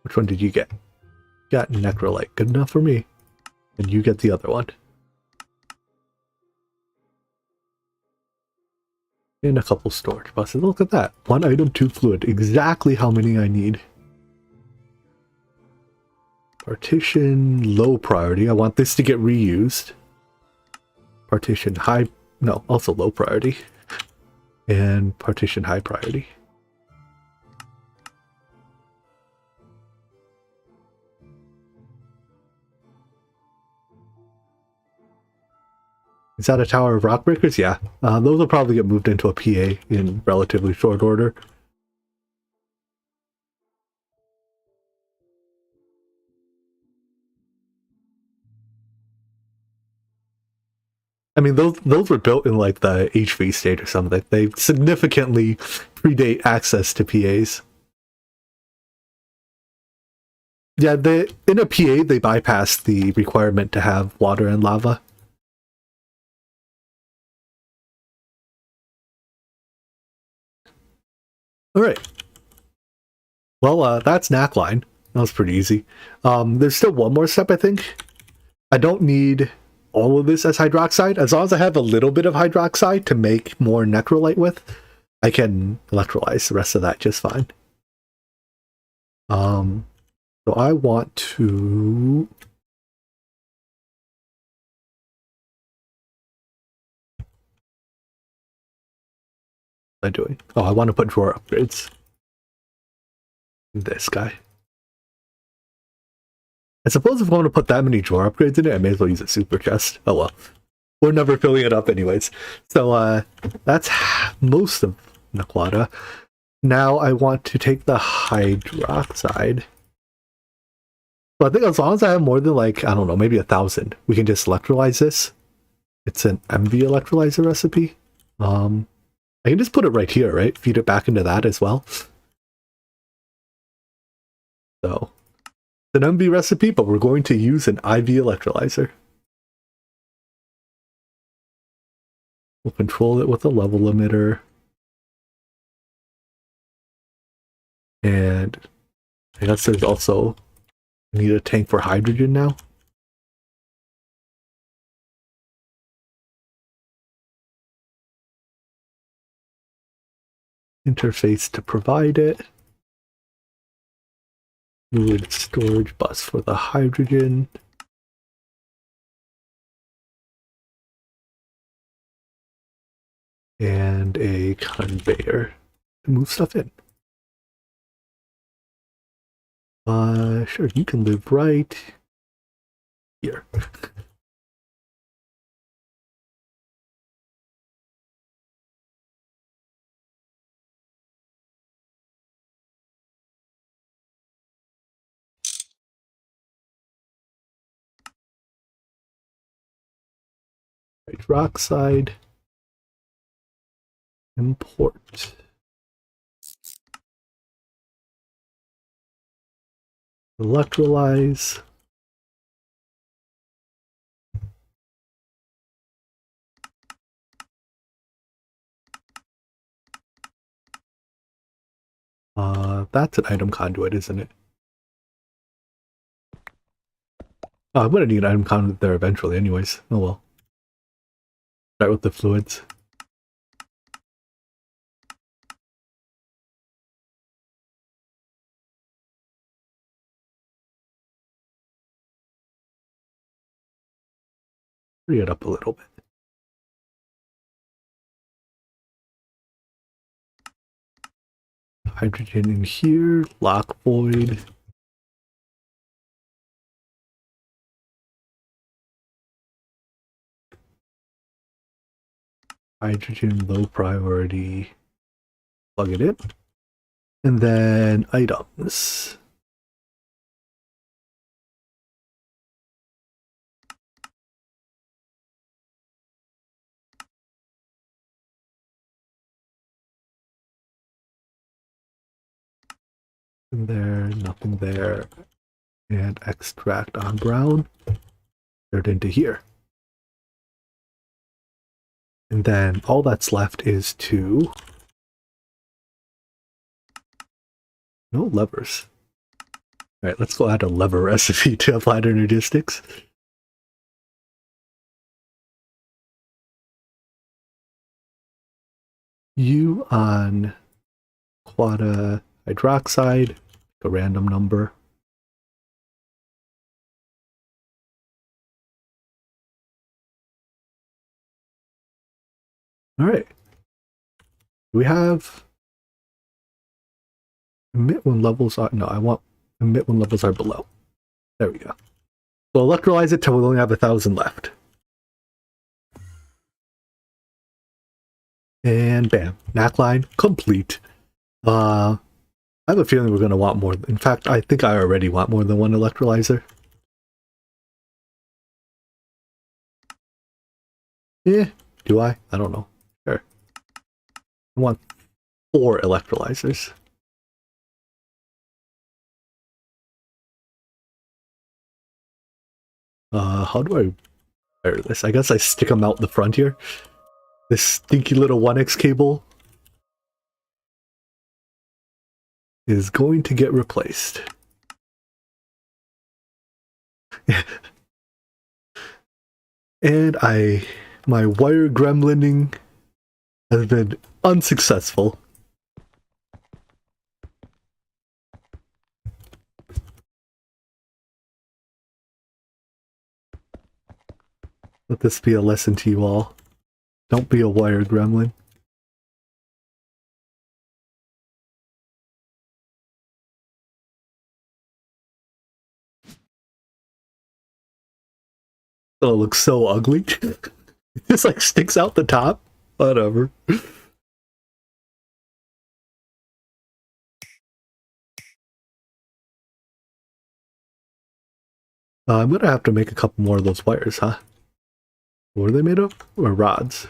Speaker 1: Which one did you get? Got Necrolite. Good enough for me. And you get the other one. And a couple storage buses. Look at that. 1 item, 2 fluid. Exactly how many I need. Partition, low priority. I want this to get reused. Partition, high... No, also low priority. And partition, high priority. Is that a tower of rock breakers? Yeah. Those will probably get moved into a PA in relatively short order. I mean, those were built in like the HV state or something. They significantly predate access to PAs. Yeah, in a PA, they bypass the requirement to have water and lava. All right. Well, that's Naqline. That was pretty easy. There's still one more step, I think. I don't need all of this as hydroxide. As long as I have a little bit of hydroxide to make more necrolite with, I can electrolyze the rest of that just fine. So I want to... What am I doing? Oh, I want to put drawer upgrades. This guy. I suppose if I want to put that many drawer upgrades in it, I may as well use a super chest. Oh well. We're never filling it up anyways. So that's most of Naqline. Now I want to take the hydroxide. So I think as long as I have more than like, I don't know, maybe 1,000, we can just electrolyze this. It's an MV electrolyzer recipe. I can just put it right here, right? Feed it back into that as well. So it's an MV recipe, but we're going to use an IV electrolyzer. We'll control it with a level limiter. And I guess there's also, I need a tank for hydrogen now. Interface to provide it. Fluid storage bus for the hydrogen. And a conveyor to move stuff in. Sure, you can live right here. Hydroxide. Import. Electrolyze. That's an item conduit, isn't it? Oh, I'm gonna need an item conduit there eventually anyways. Oh well. Start with the fluids. Hurry it up a little bit. Hydrogen in here, lock void. Hydrogen, low priority. Plug it in. And then items. There, nothing there. And extract on brown. insert into here. And then all that's left is to... No levers. All right, let's go add a lever recipe to applied energistics. U on quad hydroxide, a random number. All right. We have emit when levels are... No, I want emit when levels are below. There we go. We'll electrolyze it till we only have 1,000 left. And bam, Naqline complete. I have a feeling we're going to want more. In fact, I think I already want more than one electrolyzer. Do I? I don't know. Sure. I want 4 electrolyzers. How do I wire this? I guess I stick them out the front here. This stinky little 1x cable is going to get replaced. And my wire gremlining has been unsuccessful. Let this be a lesson to you all. Don't be a wire gremlin. Oh, it looks so ugly. It just like sticks out the top. Whatever. I'm gonna have to make a couple more of those wires, huh? What are they made of? Or rods?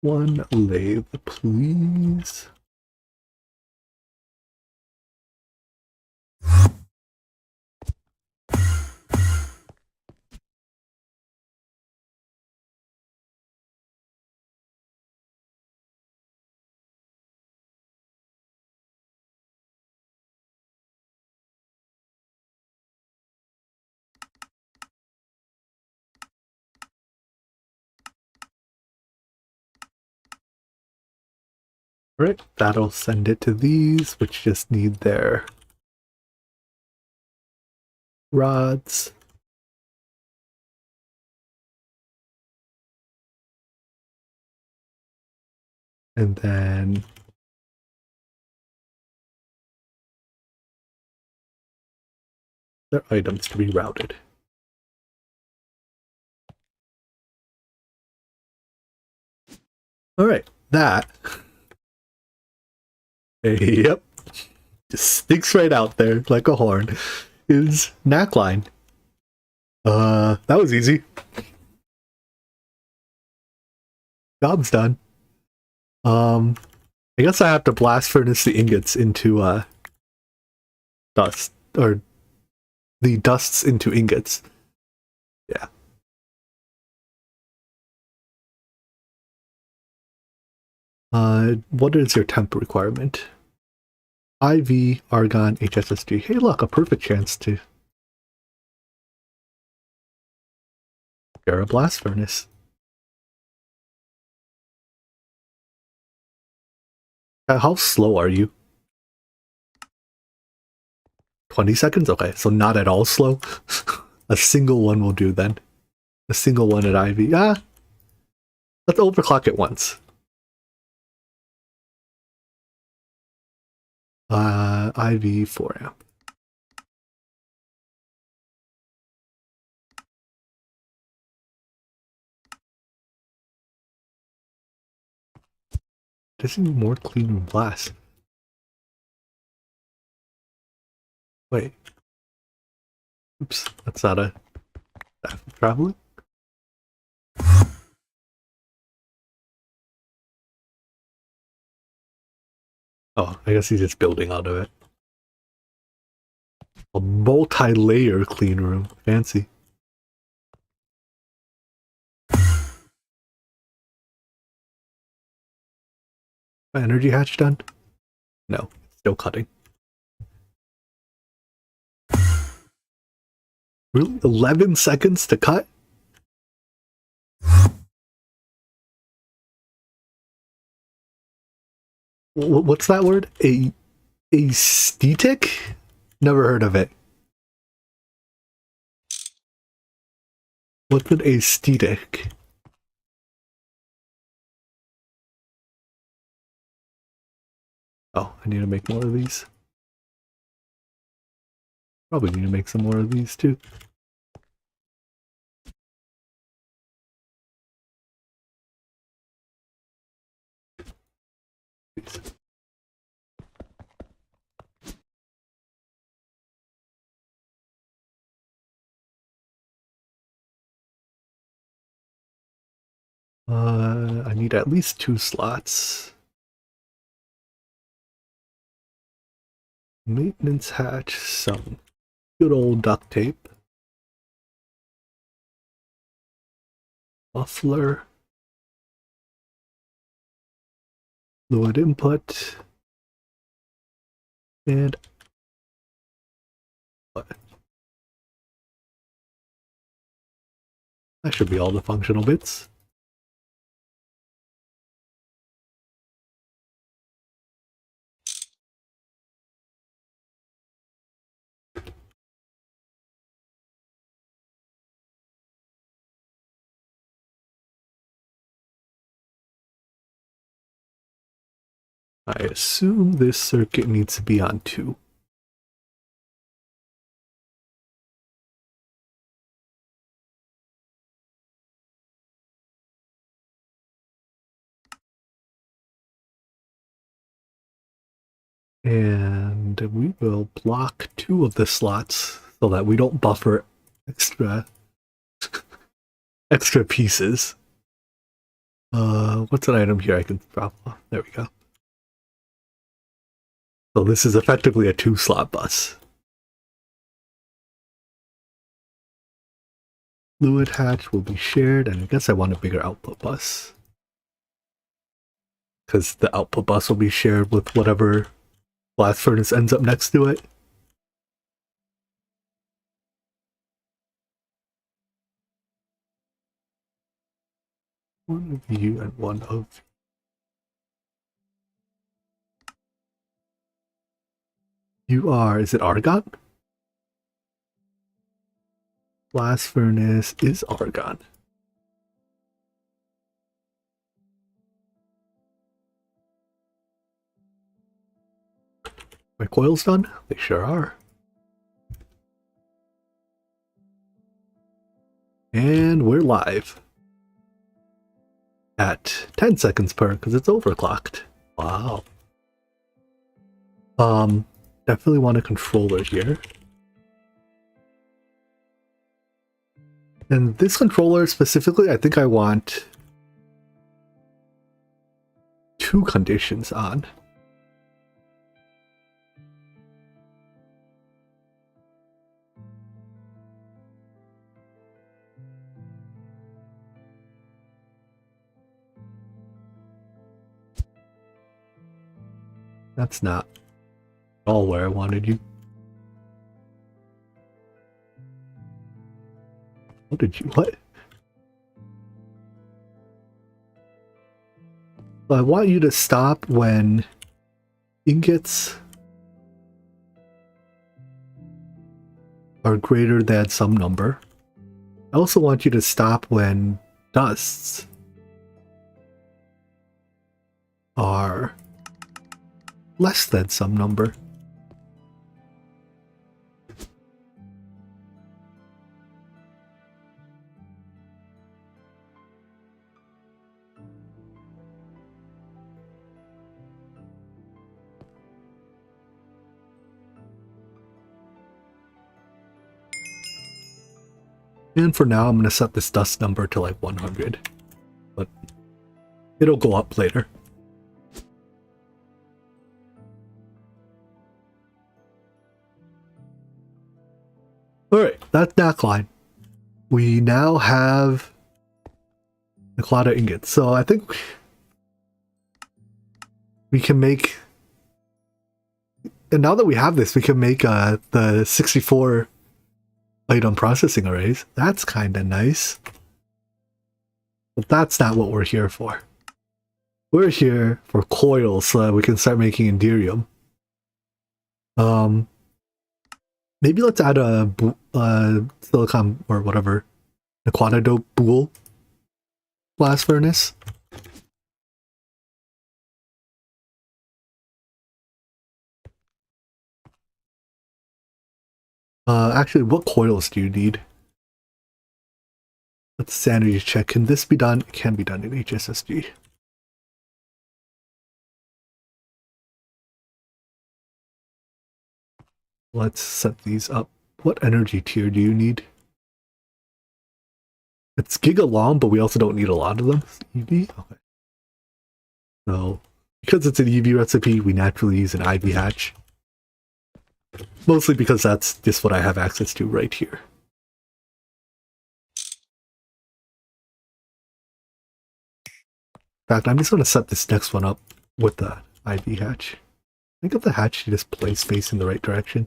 Speaker 1: One lathe, please. Alright, that'll send it to these, which just need their rods. And then their items to be routed. Alright, that. Yep. Just sticks right out there like a horn. Is Naqline. That was easy. Job's done. I guess I have to blast furnace the ingots into dust, or the dusts into ingots. Yeah. What is your temp requirement? IV, argon, HSSG. Hey look, a perfect chance to share a blast furnace. How slow are you? 20 seconds? Okay, so not at all slow. A single one will do then. A single one at IV. Let's overclock it once. IV 4 amp. Doesn't need more clean room blast. Wait. Oops, that's not a traveling. Oh, I guess he's just building out of it. A multi-layer clean room. Fancy. My energy hatch done? No, still cutting. Really? 11 seconds to cut? What's that word? Aesthetic? Never heard of it. What's an aesthetic? Oh, I need to make more of these. Probably need to make some more of these too. I need at least 2 slots. Maintenance hatch, some good old duct tape. Muffler. Fluid input. And what? That should be all the functional bits. I assume this circuit needs to be on 2. And we will block 2 of the slots so that we don't buffer extra pieces. What's an item here I can drop off? There we go. So this is effectively a 2-slot bus. Fluid hatch will be shared, and I guess I want a bigger output bus. Because the output bus will be shared with whatever blast furnace ends up next to it. One of you and one of you are, is it argon? Blast furnace is argon. My coils done? They sure are. And we're live. At 10 seconds per, because it's overclocked. Wow. Definitely want a controller here. And this controller specifically, I think I want 2 conditions on. That's not all where I wanted you. What did you, what? I want you to stop when ingots are greater than some number. I also want you to stop when dusts are less than some number. And for now, I'm going to set this dust number to like 100, but it'll go up later. Alright, that's Naqline. We now have Naqline ingots. So I think we can make... And now that we have this, we can make the 64 item processing arrays. That's kind of nice. But that's not what we're here for. We're here for coils so that we can start making Enderium. Maybe let's add a silicon or whatever, a quadadope boule blast furnace. Actually, what coils do you need? Let's sanity check. Can this be done? It can be done in HSSG. Let's set these up. What energy tier do you need? It's giga long, but we also don't need a lot of them. EV? Okay. So, because it's an EV recipe, we naturally use an IV hatch. Mostly because that's just what I have access to right here. In fact, I'm just going to set this next one up with the IV hatch. I think if the hatch just place facing the right direction,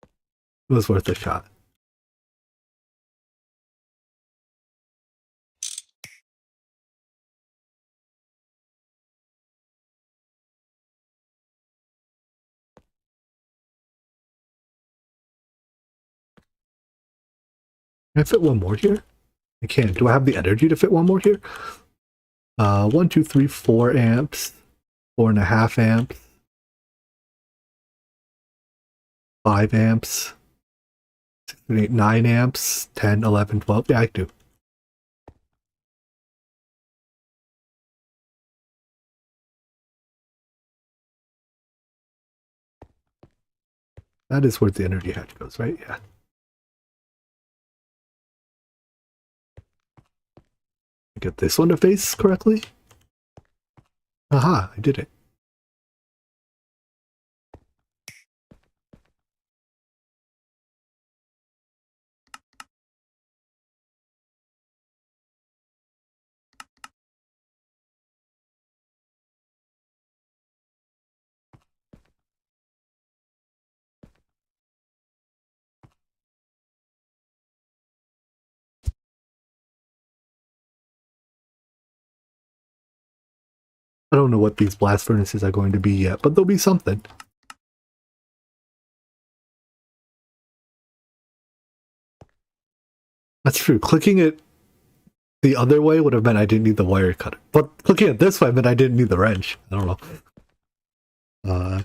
Speaker 1: it was worth a shot. Can I fit one more here? I can. Do I have the energy to fit one more here? 1, 2, 3, 4 amps, 4.5 amps, 5 amps, 6, 7, 8, 9 amps, 10, 11, 12. Yeah, I do. That is where the energy hatch goes, right? Yeah. Get this one to face correctly. Aha, I did it. I don't know what these blast furnaces are going to be yet, but they'll be something. That's true. Clicking it the other way would have meant I didn't need the wire cutter. But clicking it this way meant I didn't need the wrench. I don't know.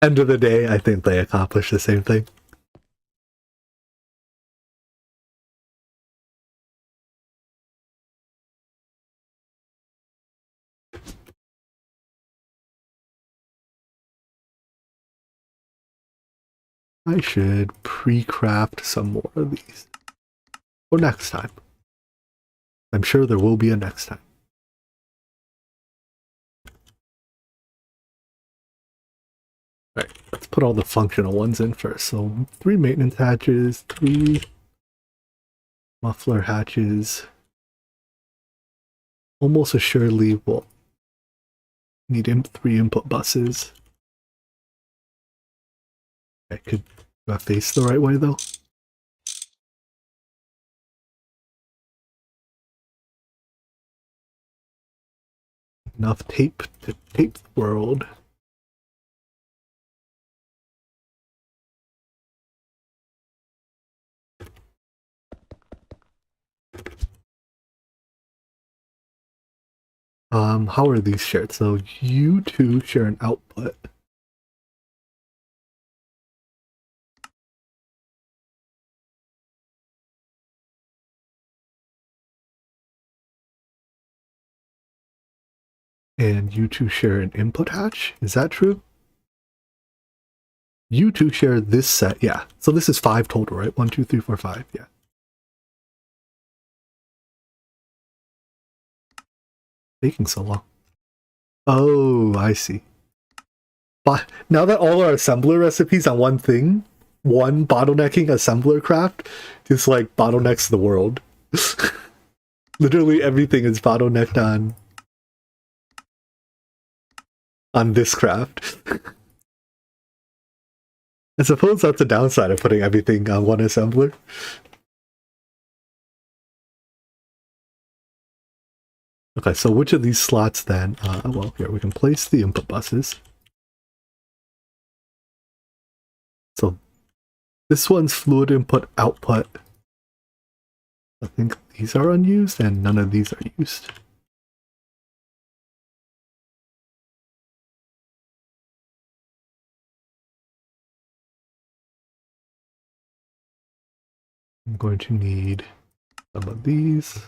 Speaker 1: End of the day, I think they accomplished the same thing. I should pre-craft some more of these. For next time. I'm sure there will be a next time. Alright, let's put all the functional ones in first. So 3 maintenance hatches, 3 muffler hatches. Almost assuredly we'll need 3 input buses. I could face the right way though. Enough tape to tape the world. How are these shared? So you two share an output. And you two share an input hatch? Is that true? You two share this set, yeah. So this is 5 total, right? 1, 2, 3, 4, 5, yeah. Taking so long. Oh, I see. But now that all our assembler recipes on one thing, one bottlenecking assembler craft just like bottlenecks the world. Literally everything is bottlenecked on this craft. I suppose that's the downside of putting everything on one assembler. Okay, so which of these slots then? Well, here we can place the input buses. So this one's fluid input output. I think these are unused and none of these are used. I'm going to need some of these.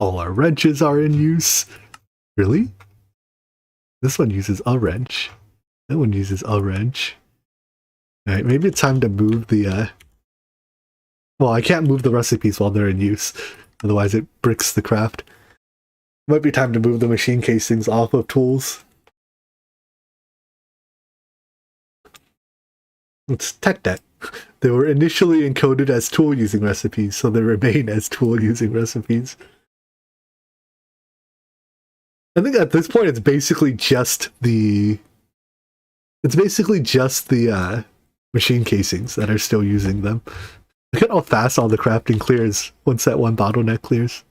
Speaker 1: All our wrenches are in use. Really? This one uses a wrench. That one uses a wrench. Alright, maybe it's time to move the, well, I can't move the recipes while they're in use. Otherwise it bricks the craft. Might be time to move the machine casings off of tools. It's tech debt. They were initially encoded as tool using recipes, so they remain as tool using recipes. I think at this point it's basically just the machine casings that are still using them. Look at how fast all the crafting clears once that one bottleneck clears.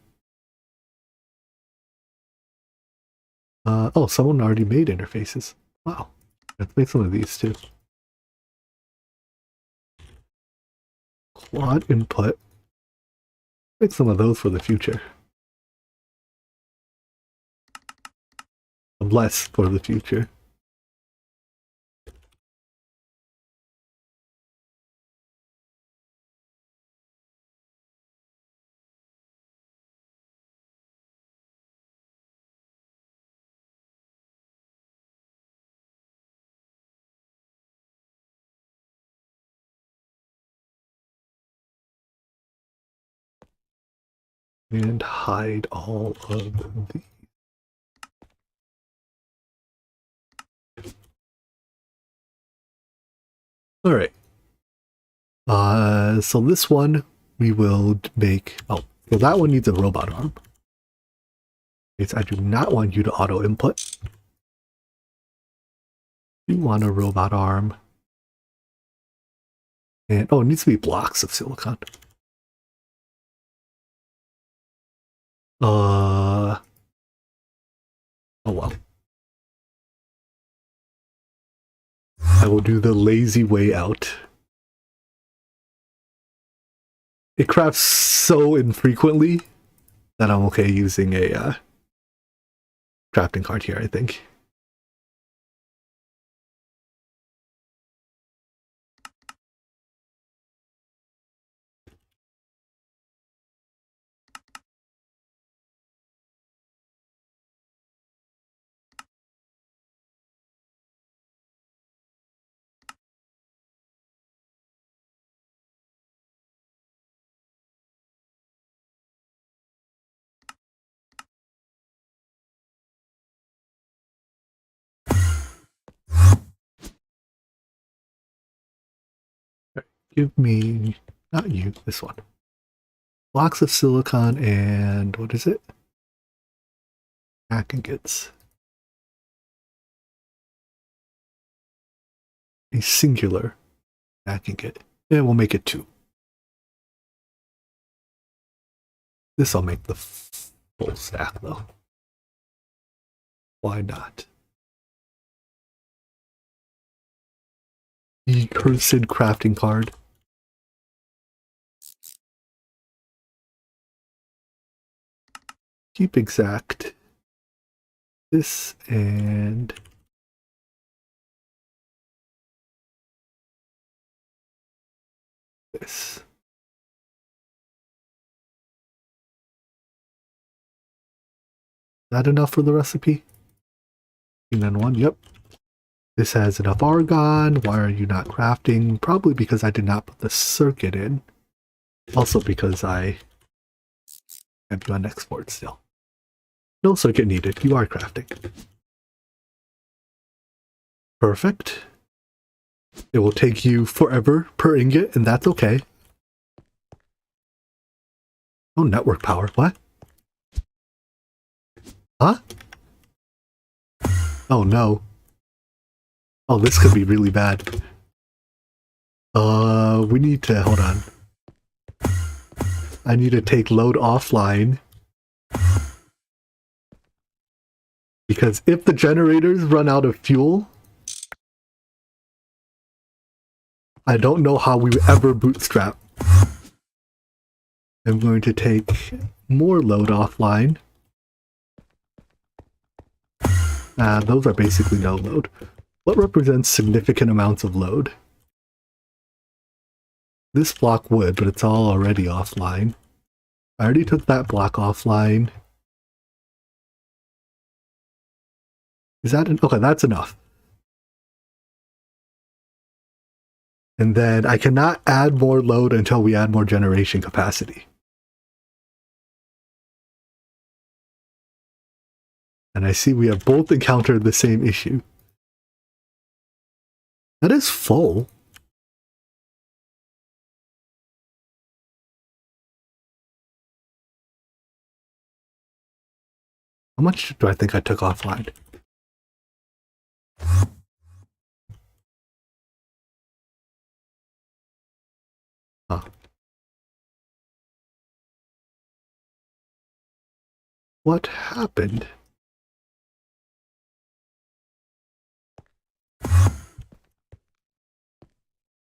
Speaker 1: Oh, someone already made interfaces. Wow. Let's make some of these too. Quad input. Make some of those for the future. Less for the future. And hide all of the. All right. So this one we will make. Oh, well, that one needs a robot arm. Okay, I do not want you to auto input. You want a robot arm. And oh, it needs to be blocks of silicon. Oh well. I will do the lazy way out. It crafts so infrequently that I'm okay using a crafting card here, I think. Give me, not you, this one. Blocks of silicon and what is it? Aggregates. A singular aggregate. And we'll make it 2. This I'll make the full stack though. Why not? The cursed crafting card. Keep exact. This and this. That enough for the recipe? And then 1, yep. This has enough argon. Why are you not crafting? Probably because I did not put the circuit in. Also because I have you on export still. No circuit needed. You are crafting. Perfect. It will take you forever per ingot, and that's okay. Oh, network power. What? Huh? Oh, no. Oh, this could be really bad. We need to... Hold on. I need to take load offline. Because if the generators run out of fuel, I don't know how we ever bootstrap. I'm going to take more load offline. Those are basically no load. What represents significant amounts of load? This block would, but it's all already offline. I already took that block offline. Is that okay, that's enough. And then I cannot add more load until we add more generation capacity. And I see we have both encountered the same issue. That is full. How much do I think I took offline? Huh. What happened?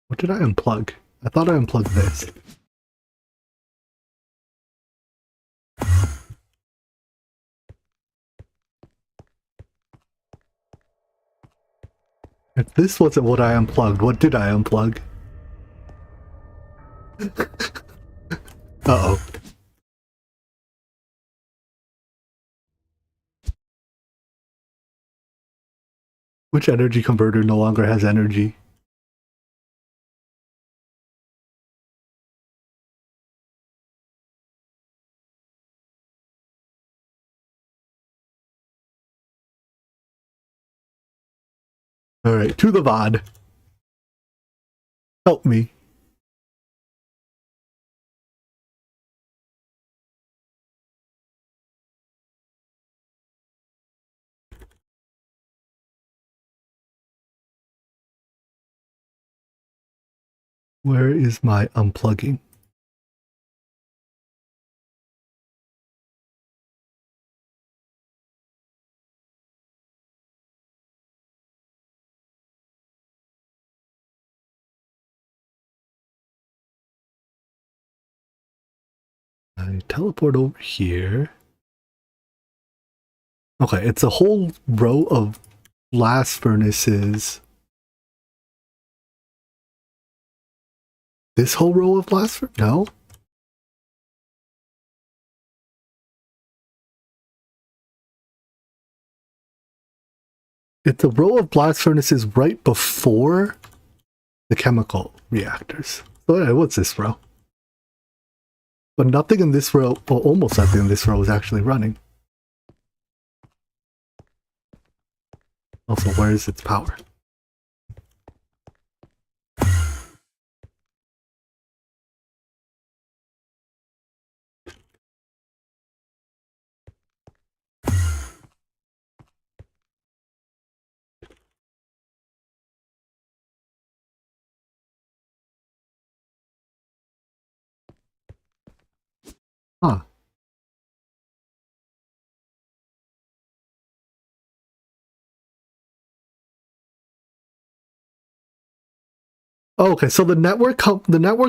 Speaker 1: What did I unplug? I thought I unplugged this. If this wasn't what I unplugged, what did I unplug? Uh-oh. Which energy converter no longer has energy? Alright, to the VOD. Help me. Where is my unplugging? I teleport over here. Okay, it's a whole row of blast furnaces. This whole row of blast furnaces? No? It's a row of blast furnaces right before the chemical reactors. So what's this row? But nothing in this row, well, almost nothing in this row is actually running. Also, where is its power? Huh. Oh, okay, so the network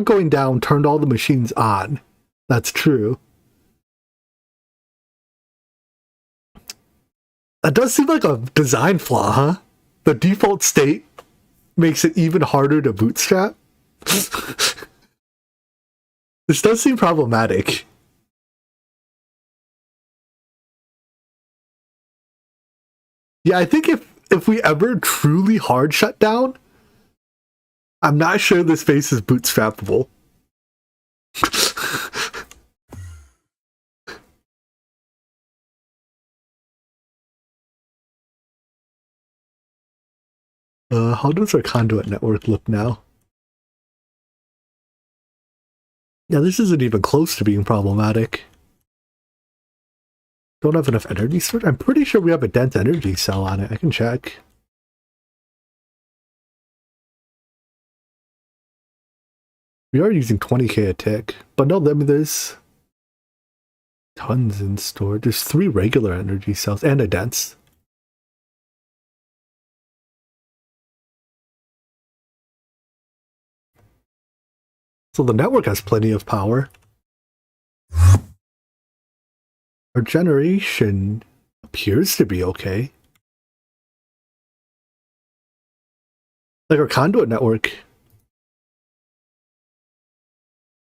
Speaker 1: going down turned all the machines on. That's true. That does seem like a design flaw, huh? The default state makes it even harder to bootstrap. This does seem problematic. Yeah, I think if we ever truly hard shut down, I'm not sure this space is bootstrappable. How does our conduit network look now? Yeah, this isn't even close to being problematic. Don't have enough energy storage? I'm pretty sure we have a dense energy cell on it. I can check. We are using 20k a tick. But no, I mean, there's tons in storage. There's 3 regular energy cells and a dense. So the network has plenty of power. Our generation appears to be okay. Like our conduit network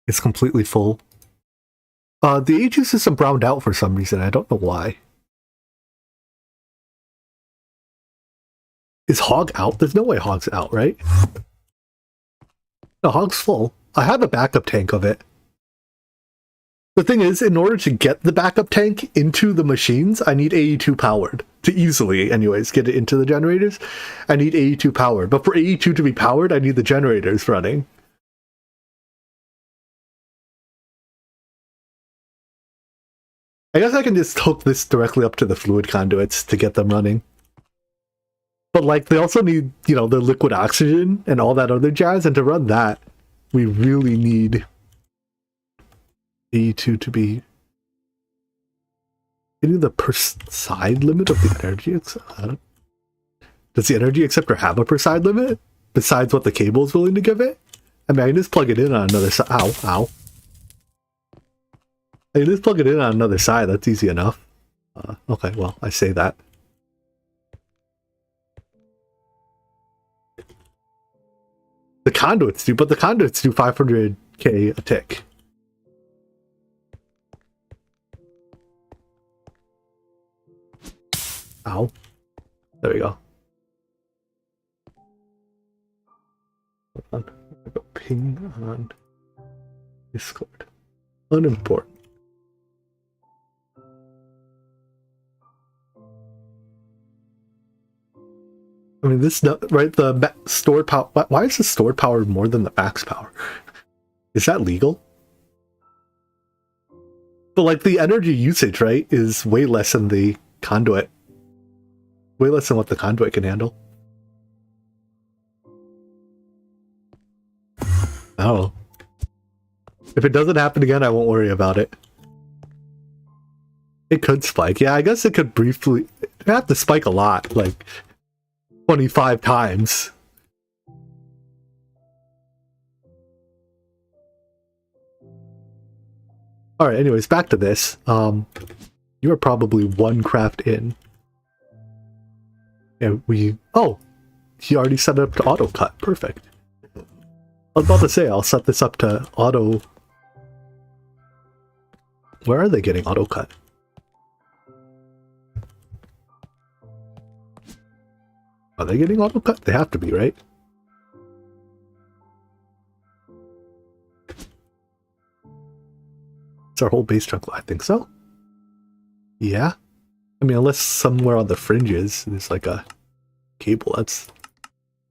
Speaker 1: is completely full. The AG system browned out for some reason. I don't know why. Is Hog out? There's no way Hog's out, right? No, Hog's full. I have a backup tank of it. The thing is, in order to get the backup tank into the machines, I need AE2 powered. To easily, anyways, get it into the generators, I need AE2 powered. But for AE2 to be powered, I need the generators running. I guess I can just hook this directly up to the fluid conduits to get them running. But, like, they also need, you know, the liquid oxygen and all that other jazz, and to run that, we really need AE2 to be hitting the per side limit of the energy acceptor. Does the energy acceptor have a per side limit besides what the cable is willing to give it? I mean, I can just plug it in on another side. Ow, ow. I can just plug it in on another side. That's easy enough. Okay, well, I say that. The conduits do, but the conduits do 500k a tick. Ow. There we go. Hold on. Go ping on Discord. Unimportant. I mean, this, right, the stored power, why is the stored power more than the max power? Is that legal? But, like, the energy usage, right, is way less than the conduit. Way less than what the conduit can handle. Oh. If it doesn't happen again, I won't worry about it. It could spike. Yeah, I guess it could briefly... It have to spike a lot, like 25 times. Alright, anyways, back to this. You are probably 1 craft in. And we... Oh! He already set it up to auto cut. Perfect. I was about to say, I'll set this up to auto... Where are they getting auto cut? Are they getting auto cut? They have to be, right? It's our whole base chunk. I think so. Yeah. I mean, unless somewhere on the fringes there's like a cable that's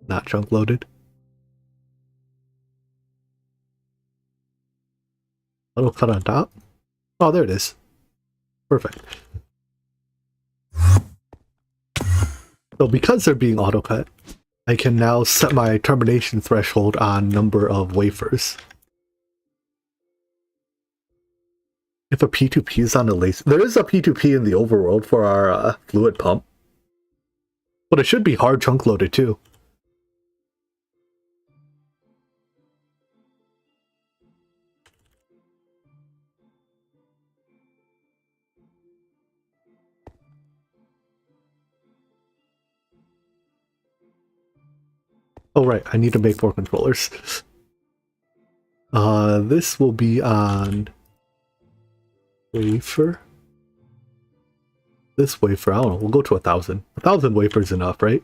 Speaker 1: not chunk loaded. Auto cut on top. Oh, there it is. Perfect. So because they're being auto cut, I can now set my termination threshold on number of wafers. If a P2P is on a laser, there is a P2P in the overworld for our fluid pump, but it should be hard chunk loaded too. Oh right, I need to make 4 controllers. This will be on wafer. This wafer, I don't know, we'll go to 1,000. 1,000 wafers enough, right?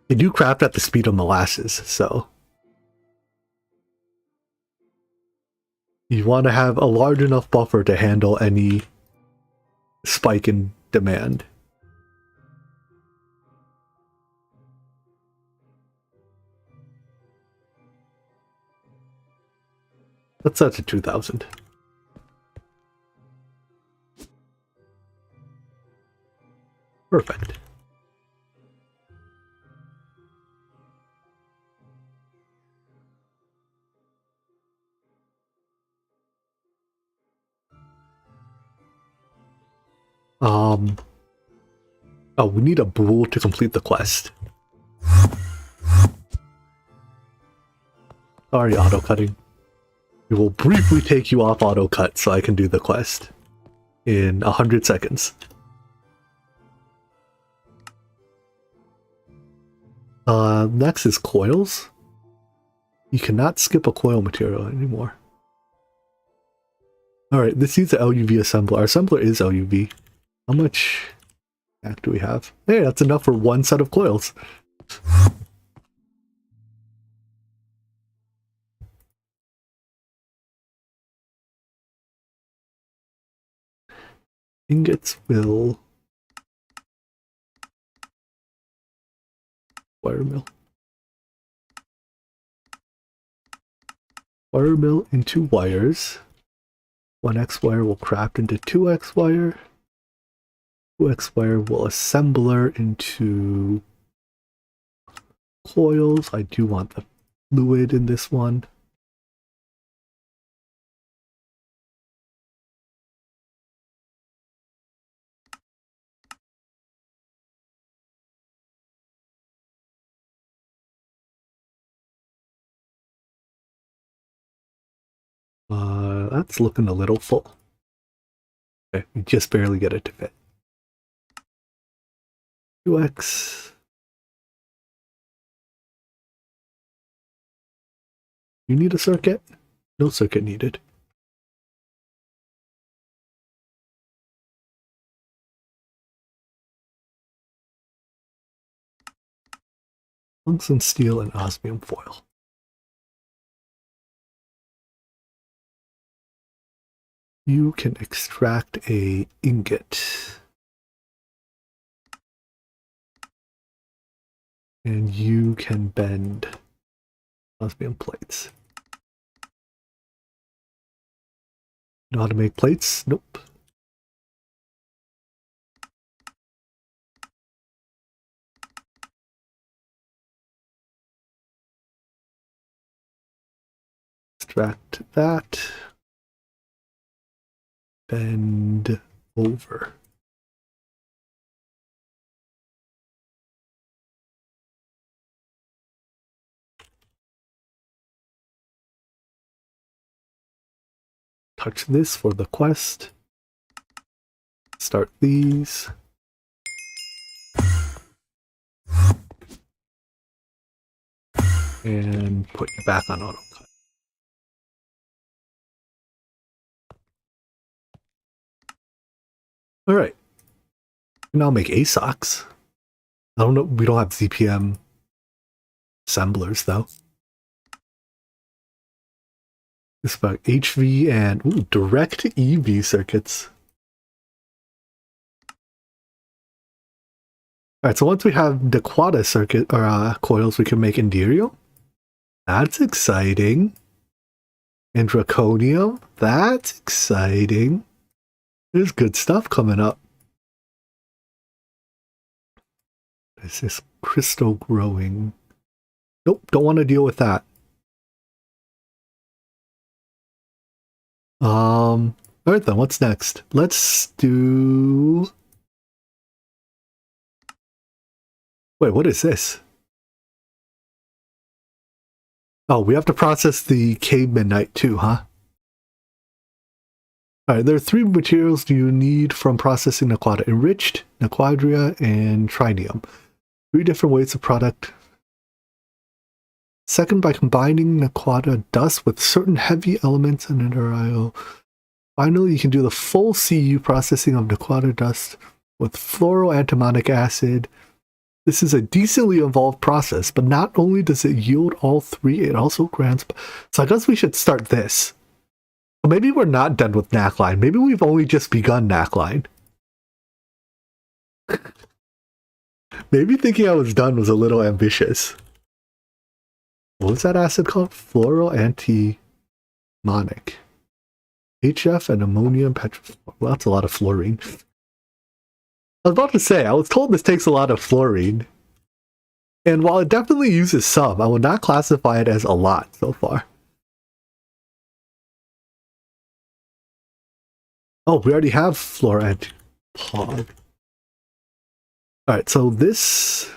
Speaker 1: They do craft at the speed of molasses, so you want to have a large enough buffer to handle any spike in demand. Let's set to 2000. Perfect. Oh, we need a bool to complete the quest. Sorry, auto-cutting. We will briefly take you off auto-cut so I can do the quest in 100 seconds. Next is coils. You cannot skip a coil material anymore. Alright, this needs an LUV assembler. Our assembler is LUV. How much back do we have? Hey, that's enough for one set of coils. Ingots will... wire mill. Wire mill into wires. 1x wire will craft into 2x wire. 2x wire will assembler into coils. I do want the fluid in this one. That's looking a little full. Okay, we just barely get it to fit. 2x. You need a circuit? No circuit needed. Tungsten steel and osmium foil. You can extract a ingot. And you can bend osmium plates. Know how to make plates? Nope. Extract that. Bend over. Touch this for the quest. Start these. And put you back on auto cut. All right. Now make ASOCs. I don't know. We don't have ZPM assemblers though. It's about HV and direct EV circuits. All right. So once we have the Quada circuit or coils, we can make Enderium. That's exciting. And Draconium. That's exciting. There's good stuff coming up. Is this crystal growing? Nope, don't want to deal with that. Alright then, what's next? Let's do... Wait, what is this? Oh, we have to process the cave midnight too, huh? Alright, there are 3 materials you need from processing Naquada: enriched, Naquadria, and trinium. 3 different ways of product. Second, by combining Naquada dust with certain heavy elements in an RIO. Finally, you can do the full CEu processing of Naquada dust with fluoroantimonic acid. This is a decently involved process, but not only does it yield all 3, it also grants... So I guess we should start this. Maybe we're not done with Naqline. Maybe we've only just begun Naqline. Maybe thinking I was done was a little ambitious. What was that acid called? Fluoroanti... Monic. HF and ammonium petrofluoride. Well, that's a lot of fluorine. I was about to say, I was told this takes a lot of fluorine. And while it definitely uses some, I would not classify it as a lot so far. Oh, we already have fluoride pod. Alright, so this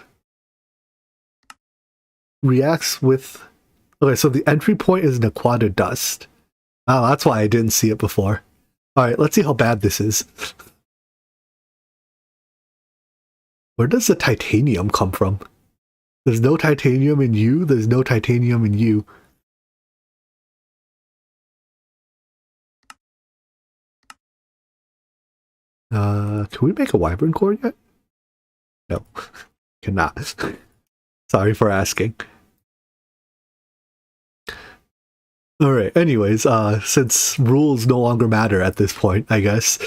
Speaker 1: reacts with... Okay, so the entry point is Naquata dust. Oh, that's why I didn't see it before. Alright, let's see how bad this is. Where does the titanium come from? There's no titanium in you, there's no titanium in you. Can we make a wyvern core yet? No, cannot. Sorry for asking. Alright, anyways, since rules no longer matter at this point, I guess.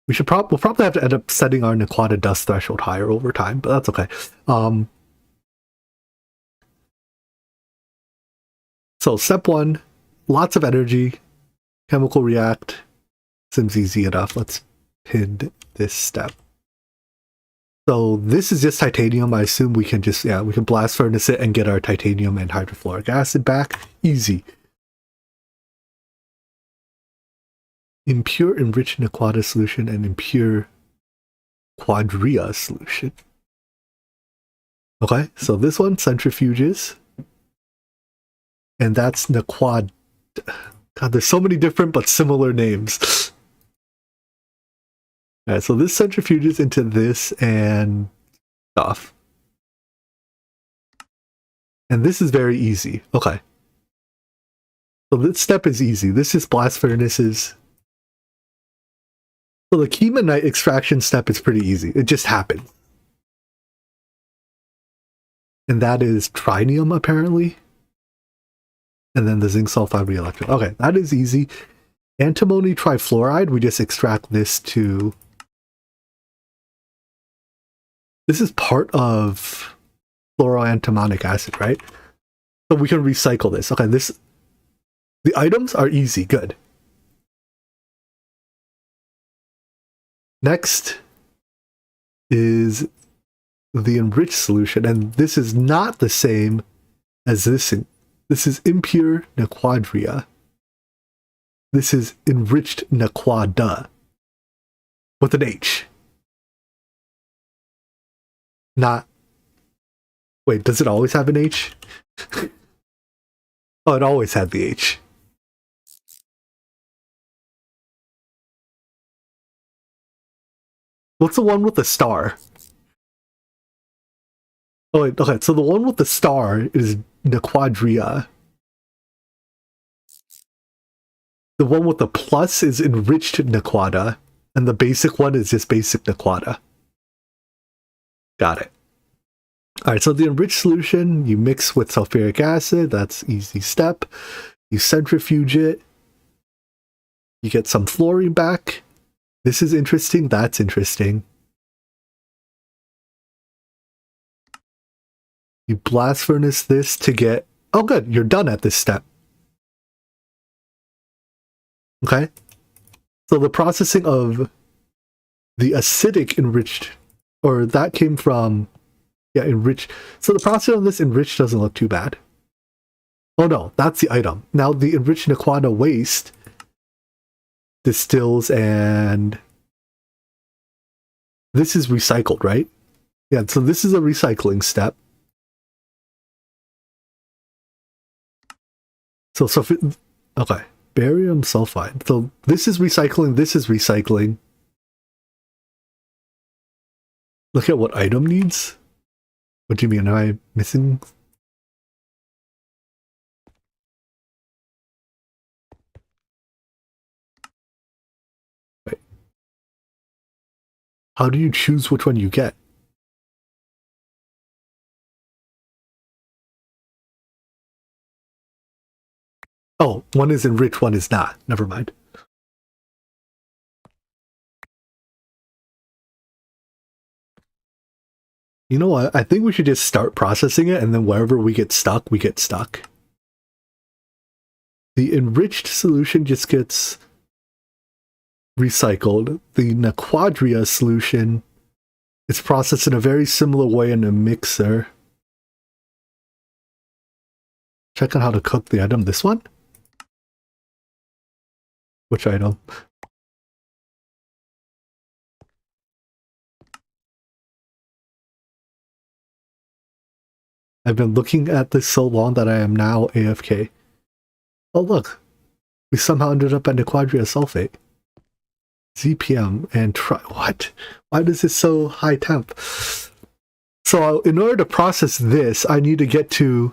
Speaker 1: We'll probably have to end up setting our Naquata dust threshold higher over time, but that's okay. So step 1, lots of energy, chemical react. Seems easy enough. Let's pin this step. So this is just titanium. I assume we can just, we can blast furnace it and get our titanium and hydrofluoric acid back. Easy. Impure enriched Naquata solution and impure quadria solution. Okay, so this one, centrifuges. And that's Naquad. God, there's so many different but similar names. Alright, so this centrifuges into this and stuff. And this is very easy. Okay. So this step is easy. This is blast furnaces. So the chemonite extraction step is pretty easy. It just happens. And that is trinium, apparently. And then the zinc sulfide reelectric. Okay, that is easy. Antimony trifluoride, we just extract this to... This is part of fluoroantimonic acid, right? So we can recycle this. Okay, the items are easy, good. Next is the enriched solution, and this is not the same as this. This is impure Naquadria. This is enriched Naquada with an H. Not... Wait, does it always have an H? Oh, it always had the H. What's the one with the star? Oh, wait, okay, so the one with the star is Naquadria. The one with the plus is enriched Naquada, and the basic one is just basic Naquada. Got it. Alright, so the enriched solution, you mix with sulfuric acid, that's easy step. You centrifuge it. You get some fluorine back. This is interesting, that's interesting. You blast furnace this to get... Oh good, you're done at this step. Okay. So the processing of the acidic enriched, or that came from, enriched. So the process of this enriched doesn't look too bad. Oh no, that's the item. Now the enriched Naquada waste distills, and this is recycled, right? Yeah, so this is a recycling step. Okay, barium sulfide. So this is recycling, this is recycling. Look at what item needs. What do you mean? Am I missing? Wait. How do you choose which one you get? Oh, one is enriched, one is not. Never mind. You know what? I think we should just start processing it, and then wherever we get stuck, we get stuck. The enriched solution just gets recycled. The Naqline solution is processed in a very similar way in a mixer. Check on how to cook the item. This one? Which item? I've been looking at this so long that I am now AFK. Oh look, we somehow ended up at Naqline sulfate. ZPM and try what? Why is this so high temp? So in order to process this, I need to get to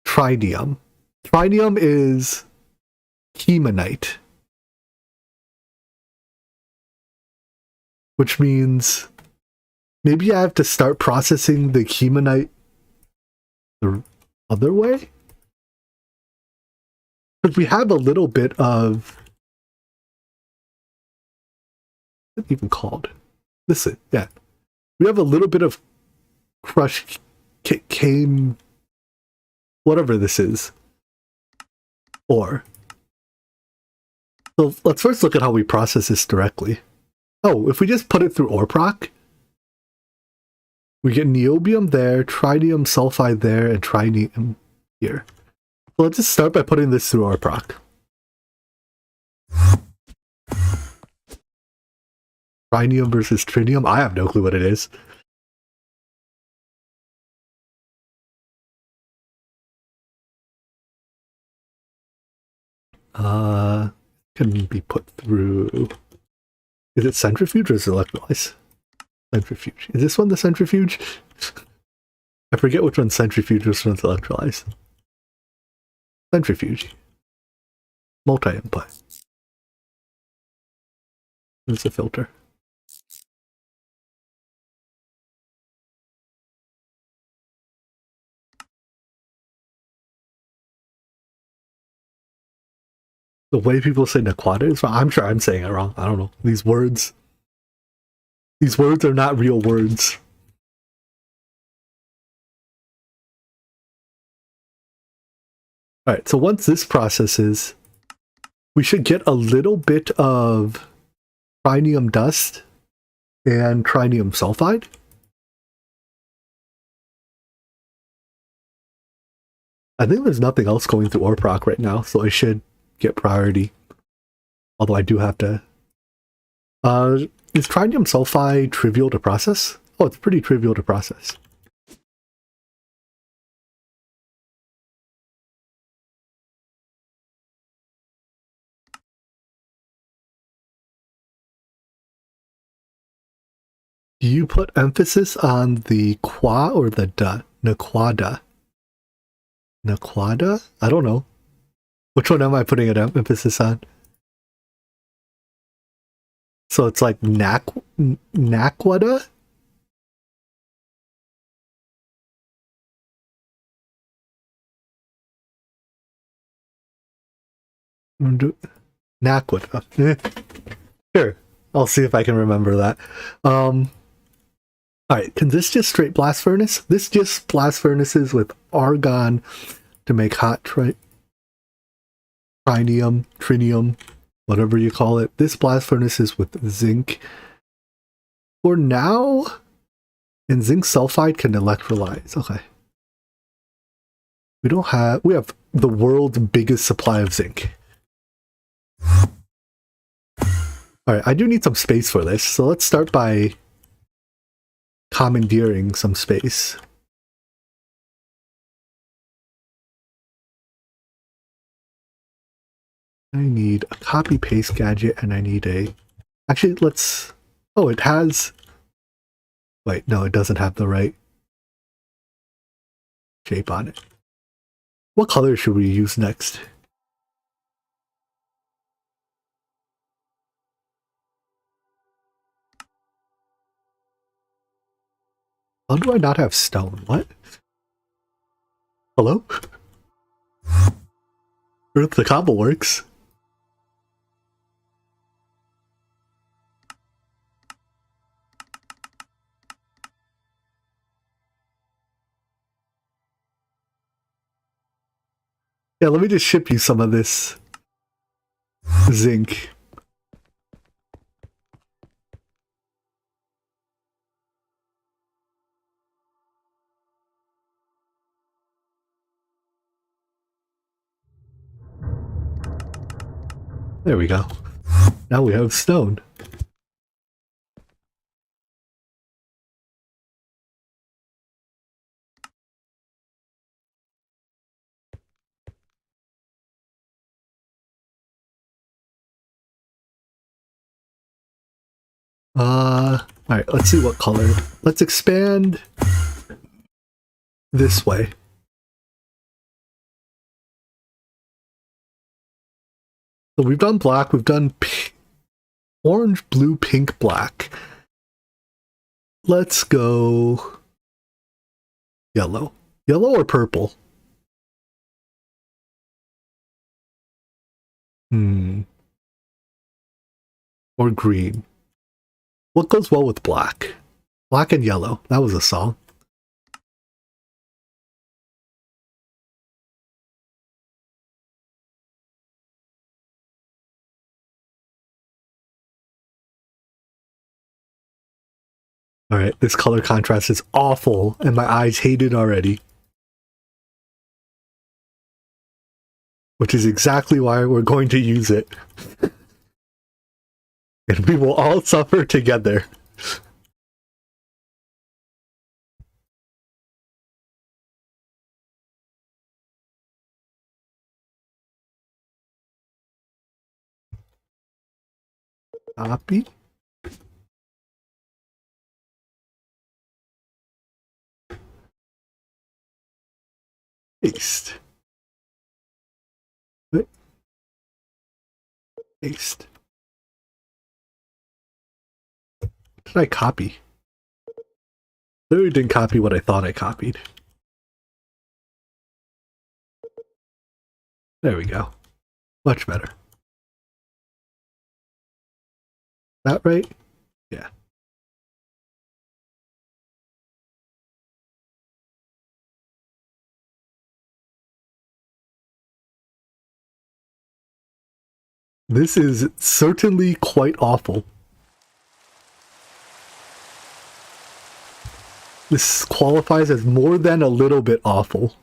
Speaker 1: trinium. Trinium is chemonite, which means maybe I have to start processing the chemonite the other way? Because we have a little bit of... What's it even called? This is, yeah. We have a little bit of crushed cane... whatever this is. Ore. So let's first look at how we process this directly. Oh, if we just put it through ore proc, we get niobium there, trinium sulfide there, and trinium here. So let's just start by putting this through ore proc. Trinium versus trinium? I have no clue what it is. Can be put through... Is it centrifuge or is it electrolyze? Centrifuge. Is this one the centrifuge? I forget which one's centrifuge, which one's electrolyze. Centrifuge. Multi-input. There's a filter. The way people say Naqline is wrong. I'm sure I'm saying it wrong. I don't know. These words are not real words. Alright, so once this processes, we should get a little bit of trinium dust and trinium sulfide. I think there's nothing else going through ore proc right now, so I should get priority. Although I do have to... is trinium sulfide trivial to process? Oh, it's pretty trivial to process. Do you put emphasis on the qua or the da? Naqline? Naqline? I don't know. Which one am I putting an emphasis on? So it's like Naqline? Naqline. Sure. I'll see if I can remember that. Alright, can this just straight blast furnace? This just blast furnaces with argon to make hot trinium, whatever you call it. This blast furnace is with zinc. For now, and zinc sulfide can electrolyze. Okay. We have the world's biggest supply of zinc. Alright, I do need some space for this, so let's start by commandeering some space. I need a copy paste gadget and I need a... Actually, let's... Oh, it has... Wait, no, it doesn't have the right shape on it. What color should we use next? How do I not have stone? What? Hello? Earth the cobble works. Yeah, let me just ship you some of this zinc. There we go. Now we have stone. Alright, let's see what color. Let's expand this way. So we've done black, we've done orange, blue, pink, black. Let's go yellow. Yellow or purple? Or green. What goes well with black? Black and yellow. That was a song. Alright, this color contrast is awful, and my eyes hate it already. Which is exactly why we're going to use it. And we will all suffer together. Copy. Paste. Paste. What did I copy? Literally didn't copy what I thought I copied. There we go. Much better. That right? Yeah. This is certainly quite awful. This qualifies as more than a little bit awful.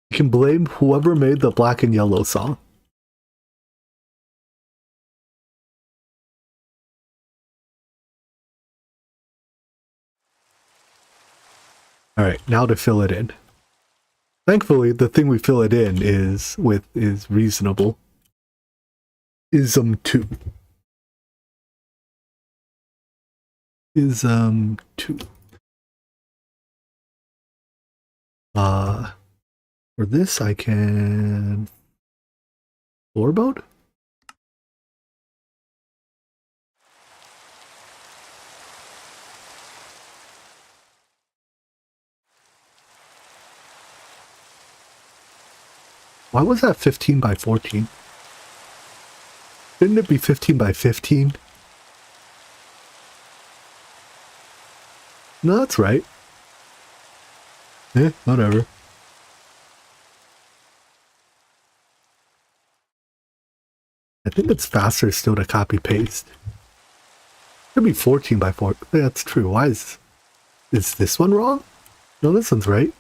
Speaker 1: You can blame whoever made the black and yellow song. Alright, now to fill it in. Thankfully, the thing we fill it in is reasonable. Ism 2. Ism 2. For this I can floorboard? Why was that 15 by 14? Didn't it be 15 by 15? No, that's right. Whatever. I think it's faster still to copy paste. Could be 14 by 4. That's true. Why is this one wrong? No, this one's right.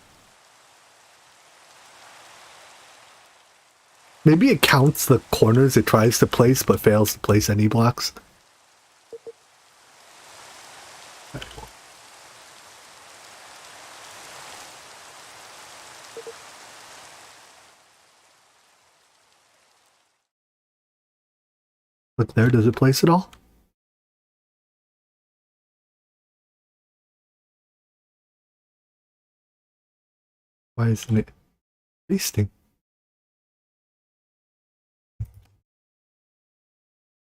Speaker 1: Maybe it counts the corners it tries to place but fails to place any blocks. Look there, does it place it all? Why isn't it pasting?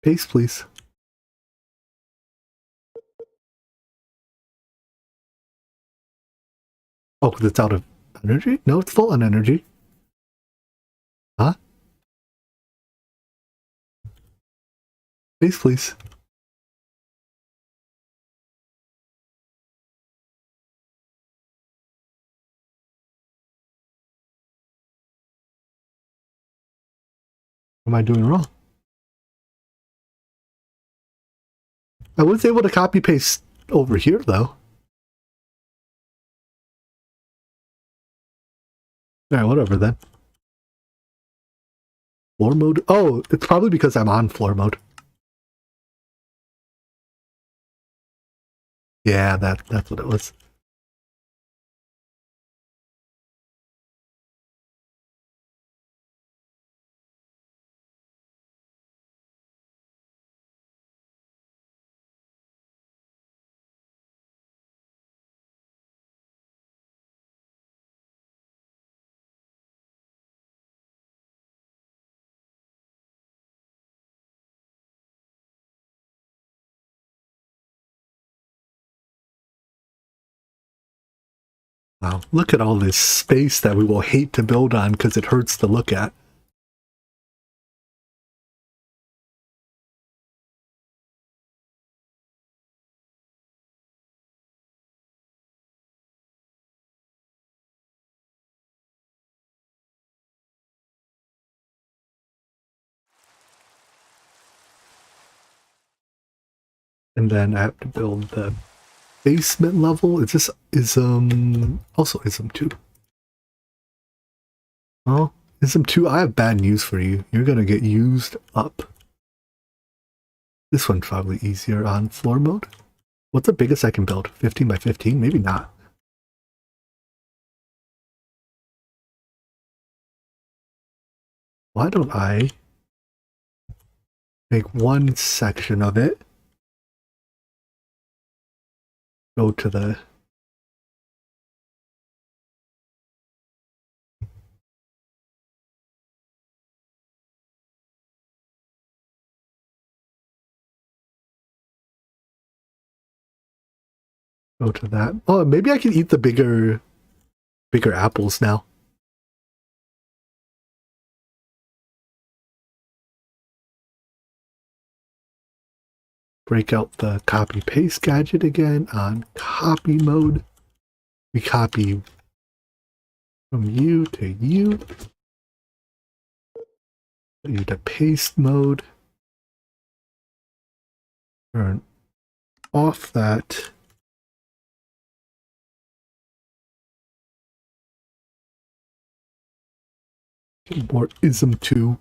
Speaker 1: Paste, please. Oh, because it's out of energy? No, it's full on energy. Huh? Please. What am I doing wrong? I was able to copy paste over here though. Alright, whatever then. Floor mode? Oh, it's probably because I'm on floor mode. Yeah, that's what it was. Wow, look at all this space that we will hate to build on because it hurts to look at. And then I have to build the basement level. Is this also ism 2? Oh, ism 2, I have bad news for you. You're gonna get used up. This one's probably easier on floor mode. What's the biggest I can build? 15 by 15? Maybe not. Why don't I make one section of it go to the that. Oh, maybe I can eat the bigger apples now. Break out the copy paste gadget again on copy mode. We copy from you to you. You to paste mode. Turn off that. Import ism 2.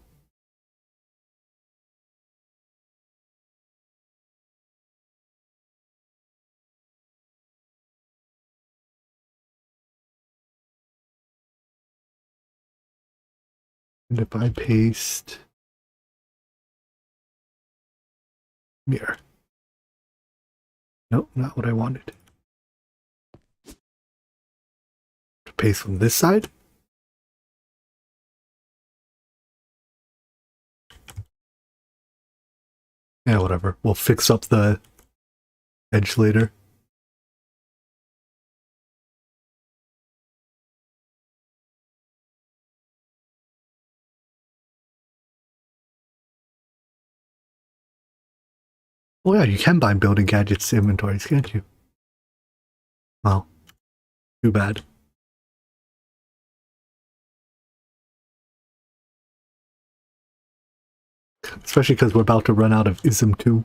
Speaker 1: And if I paste mirror. Nope, not what I wanted. To paste from this side. Yeah, whatever. We'll fix up the edge later. Oh yeah, you can bind building gadgets to inventories, can't you? Well, too bad. Especially because we're about to run out of ism 2.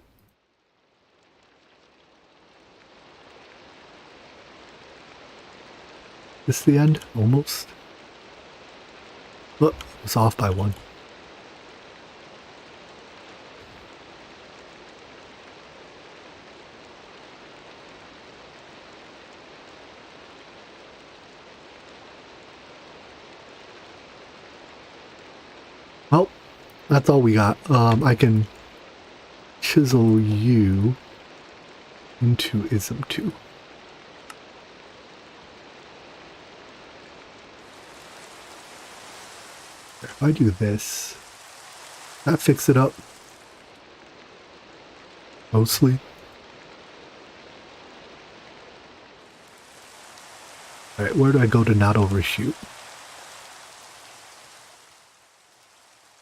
Speaker 1: This the end? Almost. Look, it's off by 1. Well, that's all we got. I can chisel you into ism 2. If I do this, that fix it up. Mostly. Alright, where do I go to not overshoot?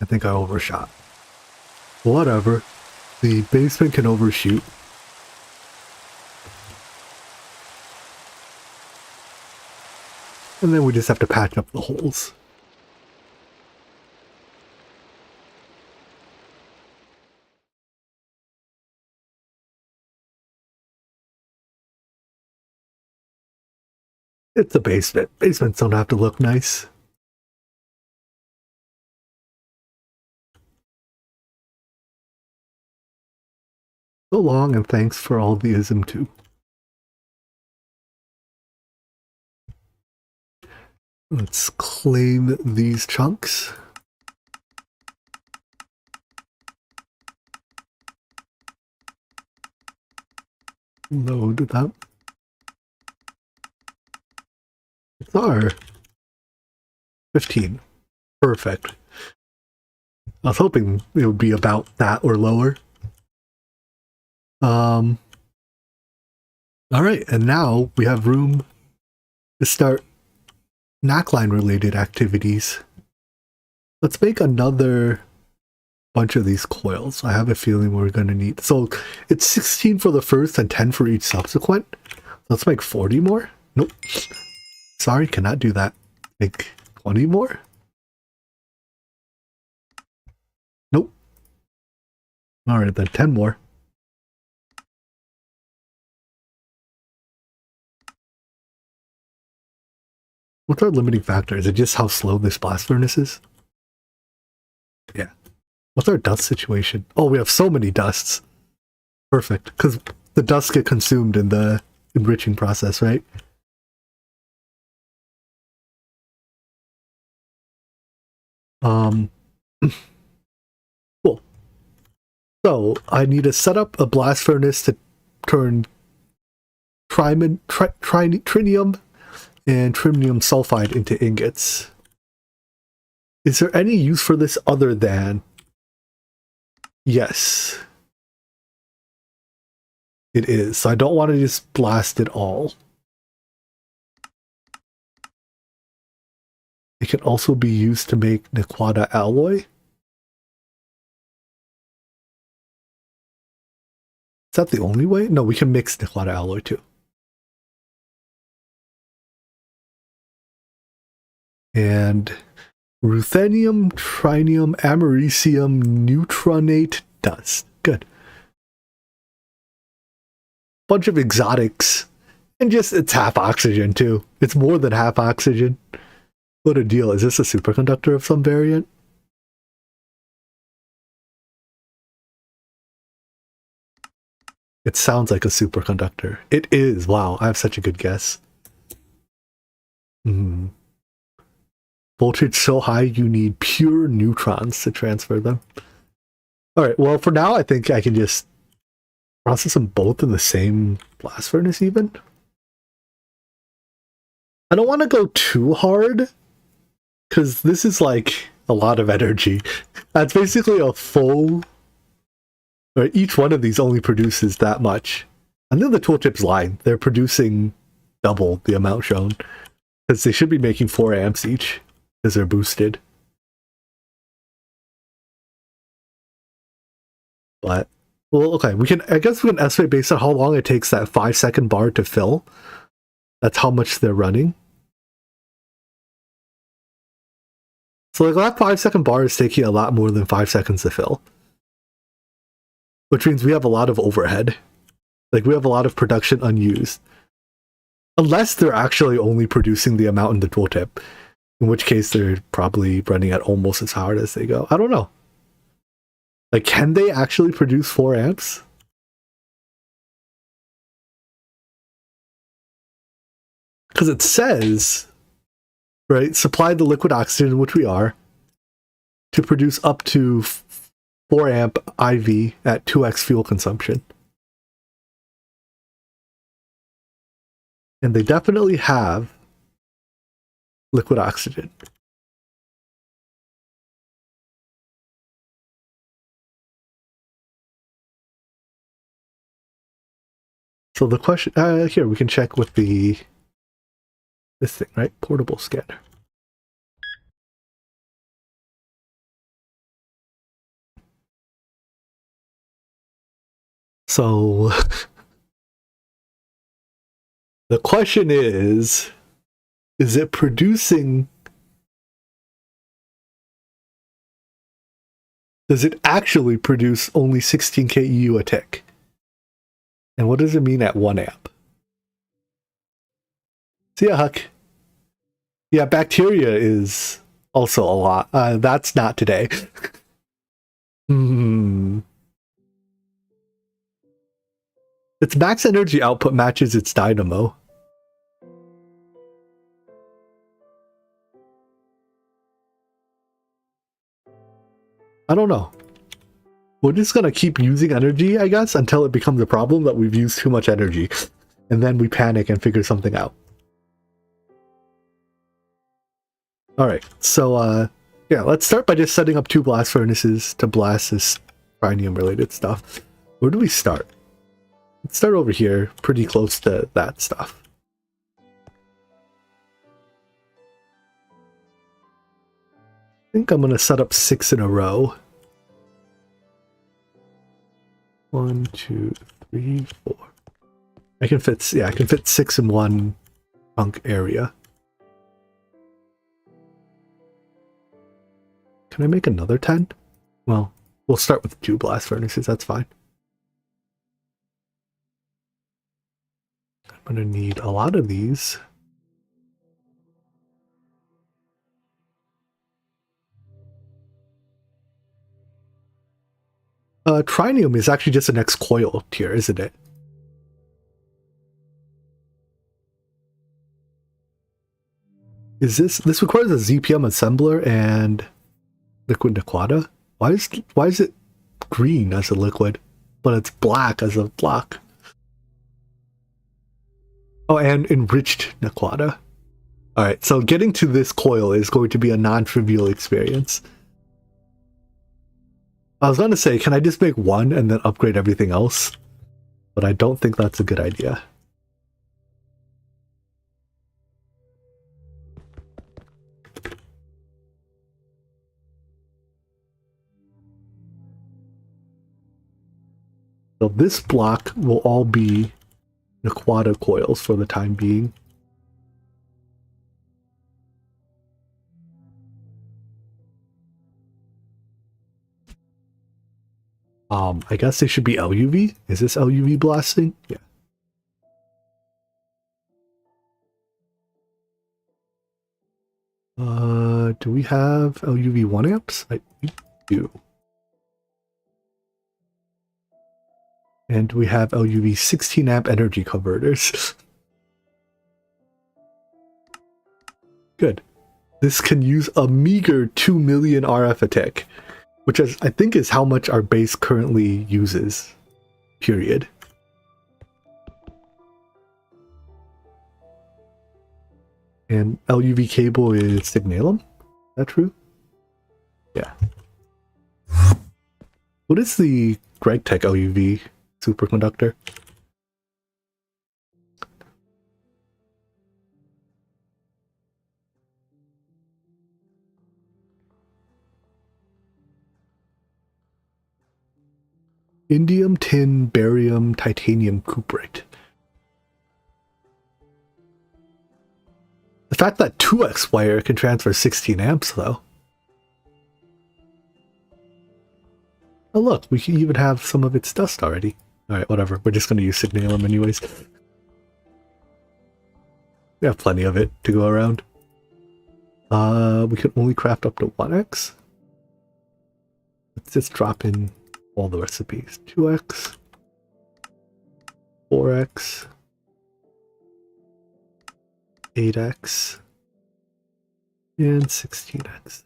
Speaker 1: I think I overshot. Whatever. The basement can overshoot. And then we just have to patch up the holes. It's a basement. Basements don't have to look nice. So long, and thanks for all the ism too. Let's claim these chunks. Load them. It's our 15. Perfect. I was hoping it would be about that or lower. Alright, and now we have room to start Naqline related activities. Let's make another bunch of these coils. I have a feeling we're going to need... So it's 16 for the first and 10 for each subsequent. Let's make 40 more? Nope. Sorry, cannot do that. Make 20 more? Nope. Alright, then 10 more. What's our limiting factor? Is it just how slow this blast furnace is? Yeah. What's our dust situation? Oh, we have so many dusts. Perfect. Because the dusts get consumed in the enriching process, right? Cool. So, I need to set up a blast furnace to turn trinium and trinium sulfide into ingots. Is there any use for this other than... Yes. It is. So I don't want to just blast it all. It can also be used to make Naqline alloy. Is that the only way? No, we can mix Naqline alloy too. And ruthenium, trinium, americium, neutronate dust. Good. Bunch of exotics. And just, it's half oxygen too. It's more than half oxygen. What a deal. Is this a superconductor of some variant? It sounds like a superconductor. It is. Wow, I have such a good guess. Voltage so high you need pure neutrons to transfer them. Alright, well for now I think I can just process them both in the same blast furnace even. I don't want to go too hard, because this is like a lot of energy. That's basically a full... Right, each one of these only produces that much. And then the tooltip's lying. They're producing double the amount shown. Because they should be making 4 amps each. Because they're boosted. But, well, okay, I guess we can estimate based on how long it takes that 5-second bar to fill. That's how much they're running. So like that 5-second bar is taking a lot more than 5 seconds to fill. Which means we have a lot of overhead. Like we have a lot of production unused. Unless they're actually only producing the amount in the tooltip. In which case they're probably running at almost as hard as they go. I don't know. Like, can they actually produce 4 amps? Because it says, right, supply the liquid oxygen, which we are, to produce up to 4 amp IV at 2x fuel consumption. And they definitely have liquid oxygen. So the question, here we can check with the this thing, right? Portable scanner. So the question is it producing, does it actually produce only 16 KEU a tick? And what does it mean at 1 amp? See ya, Huck. Yeah, bacteria is also a lot. That's not today. Its max energy output matches its dynamo. I don't know. We're just gonna keep using energy, I guess, until it becomes a problem that we've used too much energy. And then we panic and figure something out. Alright, so yeah, let's start by just setting up 2 blast furnaces to blast this trinium related stuff. Where do we start? Let's start over here, pretty close to that stuff. I think I'm gonna set up 6 in a row. 1, 2, 3, 4. I can fit 6 in one chunk area. Can I make another 10? Well, we'll start with 2 blast furnaces, that's fine. I'm gonna need a lot of these. Trinium is actually just the next coil tier, isn't it? Is this requires a ZPM assembler and liquid Naqline? Why is it green as a liquid, but it's black as a block? Oh, and enriched Naqline. Alright, so getting to this coil is going to be a non-trivial experience. I was gonna say, can I just make 1 and then upgrade everything else? But I don't think that's a good idea. So this block will all be Naqline coils for the time being. I guess they should be LUV. Is this LUV blasting? Yeah. Do we have LUV 1 amps? We do. And we have LUV 16 amp energy converters. Good. This can use a meager 2 million RF a tick, which is, I think, is how much our base currently uses. Period. And LUV cable is signalum. Is that true? Yeah. What is the GregTech LUV superconductor? Indium, tin, barium, titanium, cuprate. The fact that 2x wire can transfer 16 amps, though. Oh look, we can even have some of its dust already. Alright, whatever. We're just going to use signalum anyways. We have plenty of it to go around. We can only craft up to 1x. Let's just drop in all the recipes. 2x, 4x, 8x, and 16x.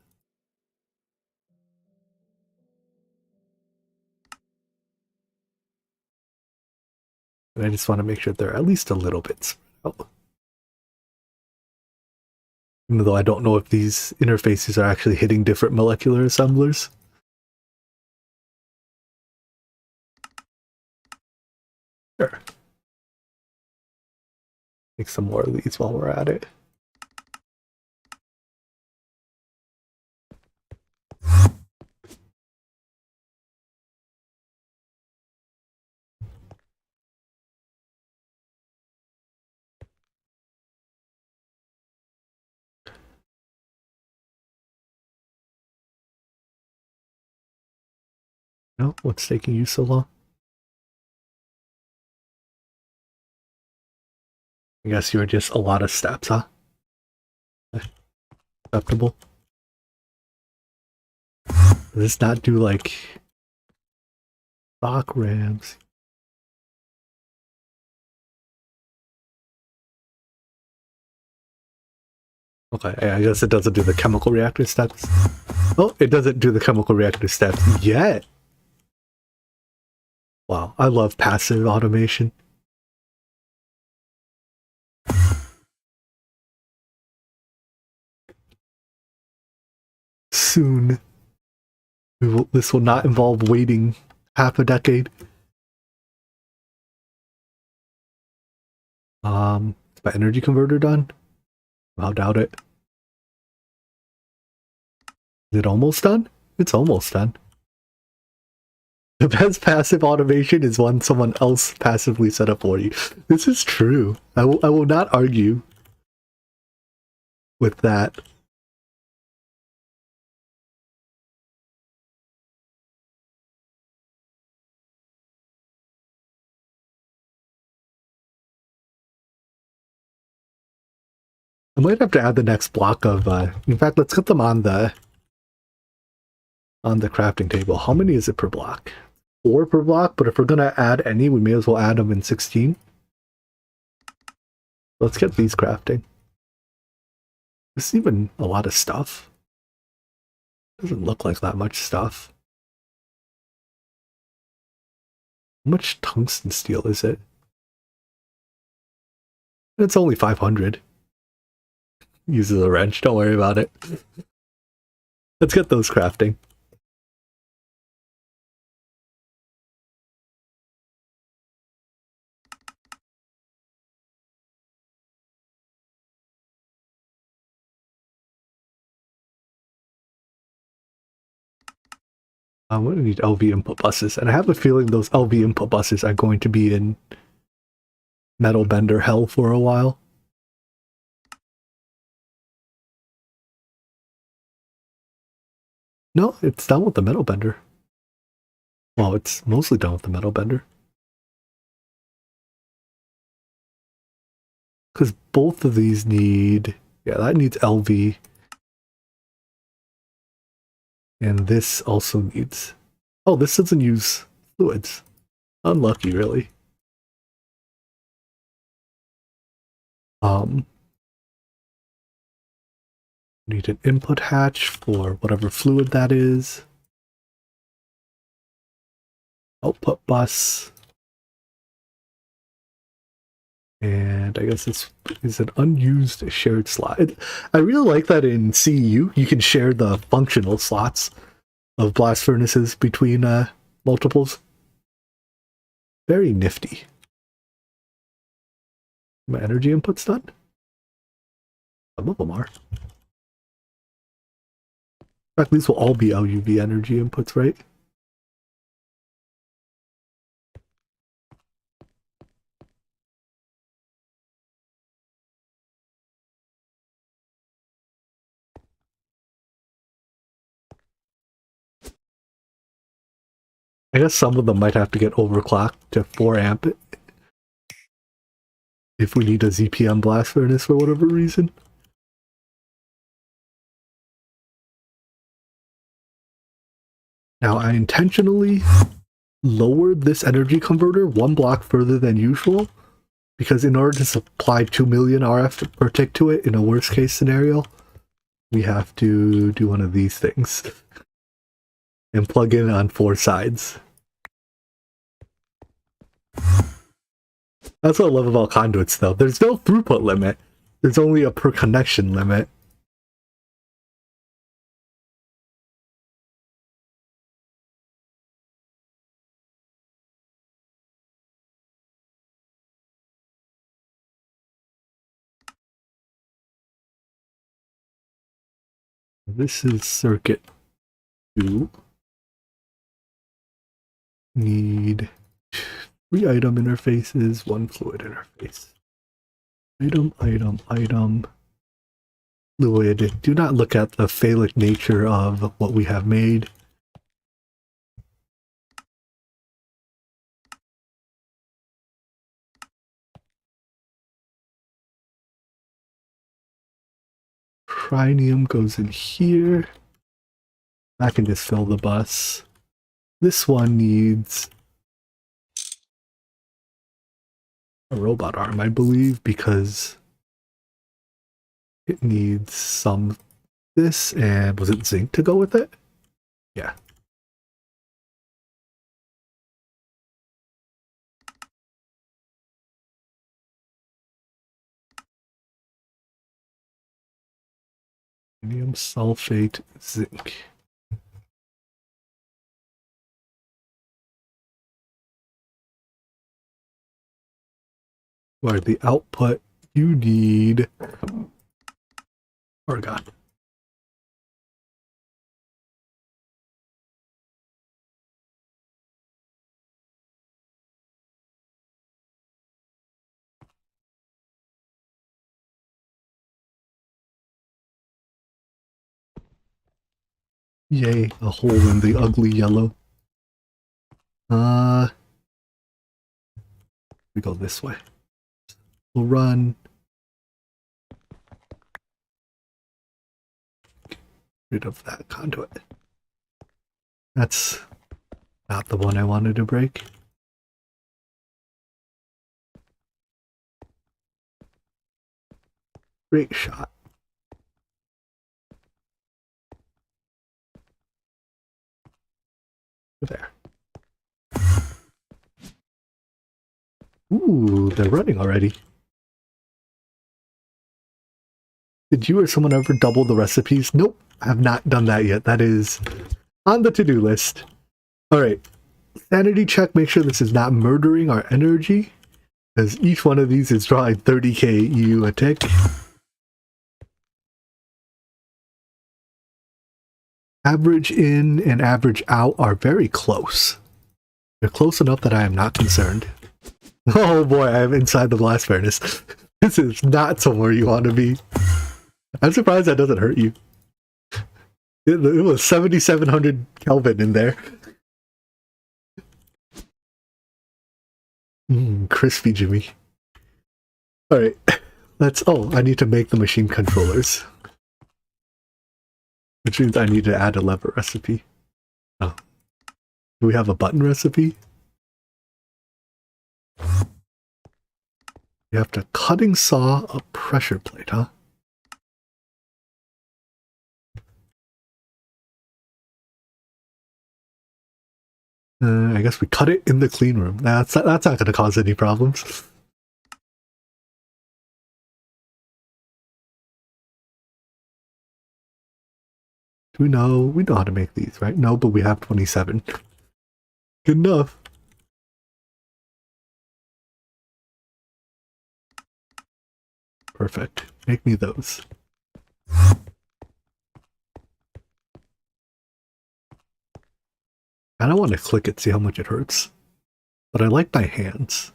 Speaker 1: And I just want to make sure they're at least a little bit spread out. Even though I don't know if these interfaces are actually hitting different molecular assemblers. Sure. Make some more of these while we're at it. No, what's taking you so long? I guess you're just a lot of steps, huh? Acceptable. Does this not do like stock rams? Okay, I guess it doesn't do the chemical reactor steps. Oh, it doesn't do the chemical reactor steps yet. Wow, I love passive automation. Soon, this will not involve waiting half a decade. Is my energy converter done? I doubt it. Is it almost done? It's almost done. The best passive automation is one someone else passively set up for you. This is true. I will not argue with that. I might have to add the next block of in fact, let's get them on the crafting table. How many is it per block? 4 per block, but if we're gonna add any, we may as well add them in 16. Let's get these crafting. This is even a lot of stuff. Doesn't look like that much stuff. How much tungsten steel is it? It's only 500. Uses a wrench, don't worry about it. Let's get those crafting. I'm going to need LV input buses, and I have a feeling those LV input buses are going to be in metal bender hell for a while. No, it's done with the metal bender. Well, it's mostly done with the metal bender. Because both of these need... Yeah, that needs LV. And this also needs... Oh, this doesn't use fluids. Unlucky, really. Need an input hatch for whatever fluid that is. Output bus. And I guess this is an unused shared slot. I really like that in CEu, you can share the functional slots of blast furnaces between multiples. Very nifty. My energy input's done? Some of them are. In fact, these will all be LUV energy inputs, right? I guess some of them might have to get overclocked to 4 amp if we need a ZPM blast furnace for whatever reason. Now, I intentionally lowered this energy converter 1 block further than usual, because in order to supply 2 million RF per tick to it in a worst case scenario, we have to do one of these things and plug in on 4 sides. That's what I love about conduits, though. There's no throughput limit. There's only a per connection limit. This is circuit 2. Need 3 item interfaces, 1 fluid interface. Item, item, item. Fluid. Do not look at the phallic nature of what we have made. trinium goes in here. I can just fill the bus. This one needs a robot arm, I believe, because it needs some this, and was it zinc to go with it? Yeah. Ammonium sulfate, zinc. Where the output you need argon. Yay, a hole in the ugly yellow. We go this way. We'll run. Get rid of that conduit. That's not the one I wanted to break. Great shot. There. Ooh, they're running already. Did you or someone ever double the recipes? Nope, I have not done that yet. That is on the to-do list. Alright, sanity check, make sure this is not murdering our energy, because each one of these is drawing 30k EU a tick. Average in and average out are very close. They're close enough that I am not concerned. Oh boy, I am inside the blast furnace. This is not somewhere you want to be. I'm surprised that doesn't hurt you. It was 7,700 Kelvin in there. Crispy Jimmy. Alright, let's... Oh, I need to make the machine controllers. Which means I need to add a lever recipe. Oh. Do we have a button recipe? You have to cutting saw a pressure plate, huh? I guess we cut it in the clean room. That's not going to cause any problems. Do we know? We know how to make these, right? No, but we have 27. Good enough. Perfect. Make me those. I don't want to click it, see how much it hurts. But I like my hands.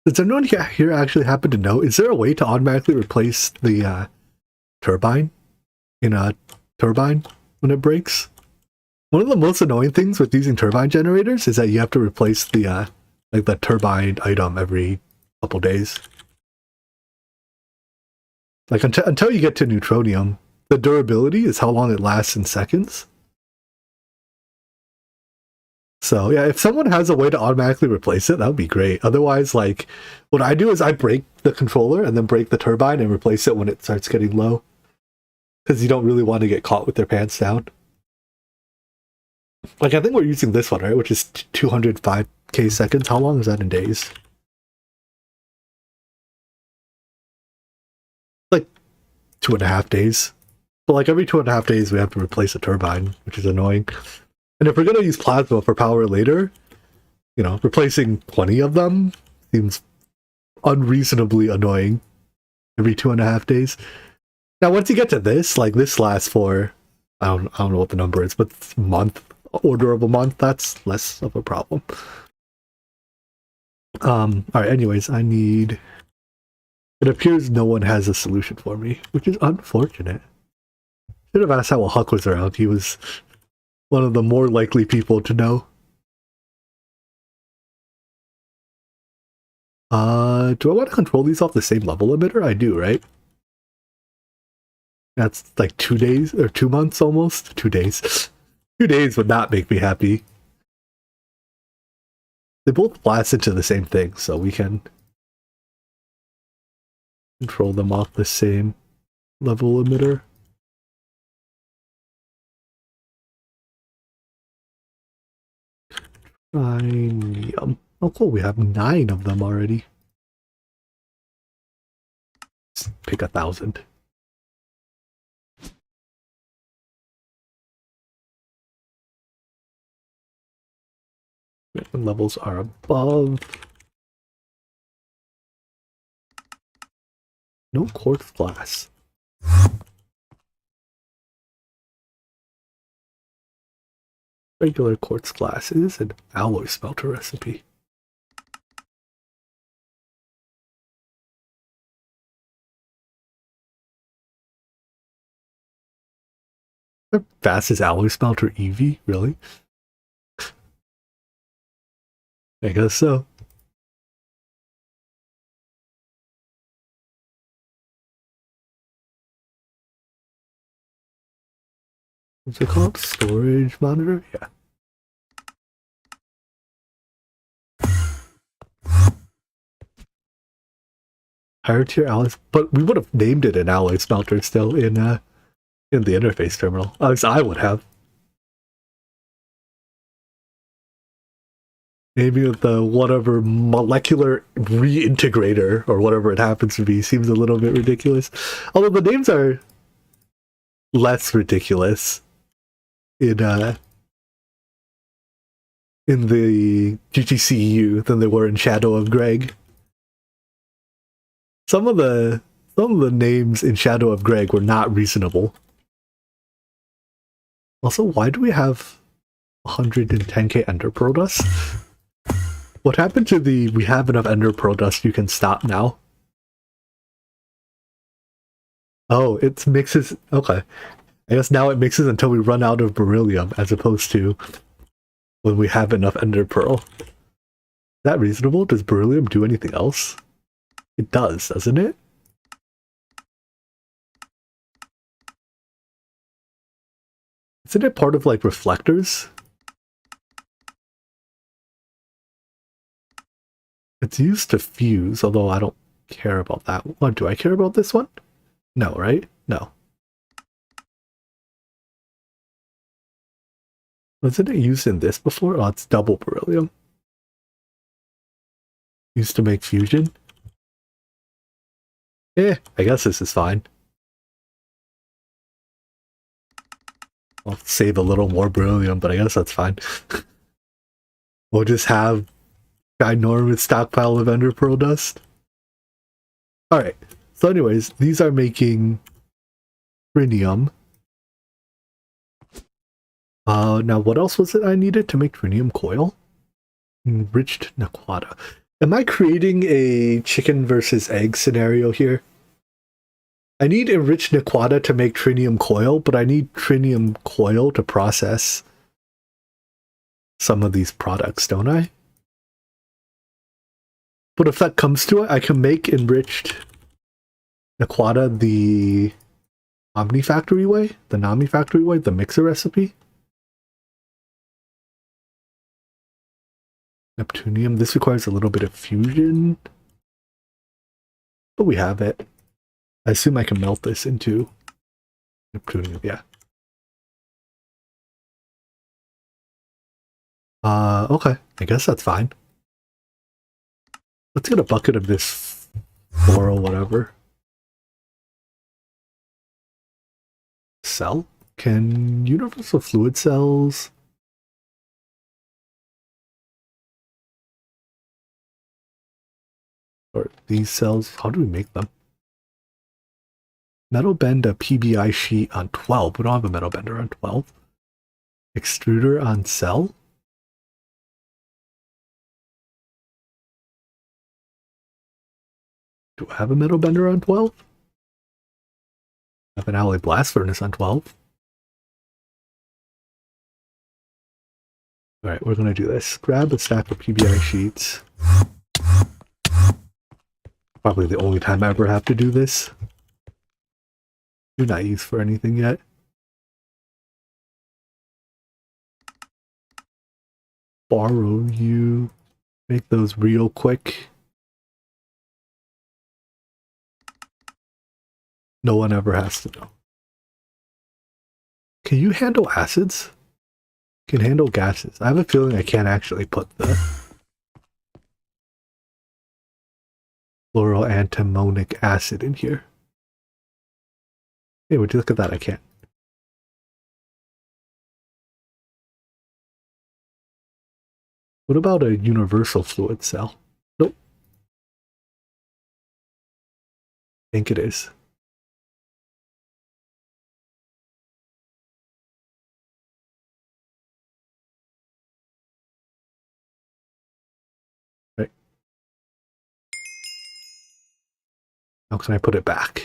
Speaker 1: Does anyone here actually happen to know, is there a way to automatically replace the turbine in a turbine when it breaks? One of the most annoying things with using turbine generators is that you have to replace the like the turbine item every couple days. Like until you get to neutronium, the durability is how long it lasts in seconds. So yeah, if someone has a way to automatically replace it, that would be great. Otherwise, like, what I do is I break the controller and then break the turbine and replace it when it starts getting low. Because you don't really want to get caught with their pants down. Like, I think we're using this one, right? Which is 205k seconds. How long is that in days? Like 2.5 days. But like every 2.5 days we have to replace a turbine, which is annoying. And if we're going to use plasma for power later, you know, replacing 20 of them seems unreasonably annoying every 2.5 days. Now, once you get to this, like this lasts for, I don't know what the number is, but month, order of a month, that's less of a problem. Alright, anyways, I need... It appears no one has a solution for me, which is unfortunate. Should have asked how Huck was around. He was one of the more likely people to know. Do I want to control these off the same level emitter? I do, right? That's like 2 days or 2 months almost. 2 days. 2 days would not make me happy. They both blast into the same thing, so we can control them off the same level emitter. Yum. Oh, cool. We have 9 of them already. Let's pick 1,000. When levels are above. No quartz glass. Regular quartz glass is an alloy smelter recipe. The fastest alloy smelter EV, really? I guess so. What's it called? Storage monitor? Yeah. Higher tier alloys, but we would have named it an alloy smelter still in the interface terminal. At least I would have. Maybe the whatever molecular reintegrator or whatever it happens to be seems a little bit ridiculous. Although the names are less ridiculous in the GTCEu than they were in Shadow of Greg. Some of the names in Shadow of Greg were not reasonable. Also, why do we have 110k Ender Pearl Dust? What happened to the we have enough Ender Pearl Dust, you can stop now? Oh, it mixes. Okay. I guess now it mixes until we run out of beryllium, as opposed to when we have enough Ender Pearl. Is that reasonable? Does beryllium do anything else? It does, doesn't it? Isn't it part of like reflectors? It's used to fuse, although I don't care about that one. Do I care about this one? No, right? No. Wasn't it used in this before? Oh, it's double beryllium. Used to make fusion. I guess this is fine. I'll save a little more beryllium, but I guess that's fine. We'll just have ginormous stockpile of Ender Pearl Dust. Alright, so anyways, these are making trinium. Now what else was it I needed to make trinium coil? Enriched Naqline. Am I creating a chicken versus egg scenario here? I need enriched Naqline to make trinium coil, but I need trinium coil to process some of these products, don't I? But if that comes to it, I can make enriched Naqline the Nomifactory way, the mixer recipe. Neptunium, this requires a little bit of fusion, but we have it. I assume I can melt this into Neptunium, yeah. Okay, I guess that's fine. Let's get a bucket of this floral whatever. Cell? Can universal fluid cells... or these cells, how do we make them? Metal bend a PBI sheet on 12. We don't have a metal bender on 12. Extruder on cell? Do I have a metal bender on 12? I have an alloy blast furnace on 12. Alright, we're gonna do this. Grab a stack of PBI sheets. Probably the only time I ever have to do this. Do not use for anything yet. Borrow you. Make those real quick. No one ever has to know. Can you handle acids? Can handle gases. I have a feeling I can't actually put the fluoroantimonic acid in here. Hey, would you look at that? I can't. What about a universal fluid cell? Nope. I think it is. Right. How can I put it back?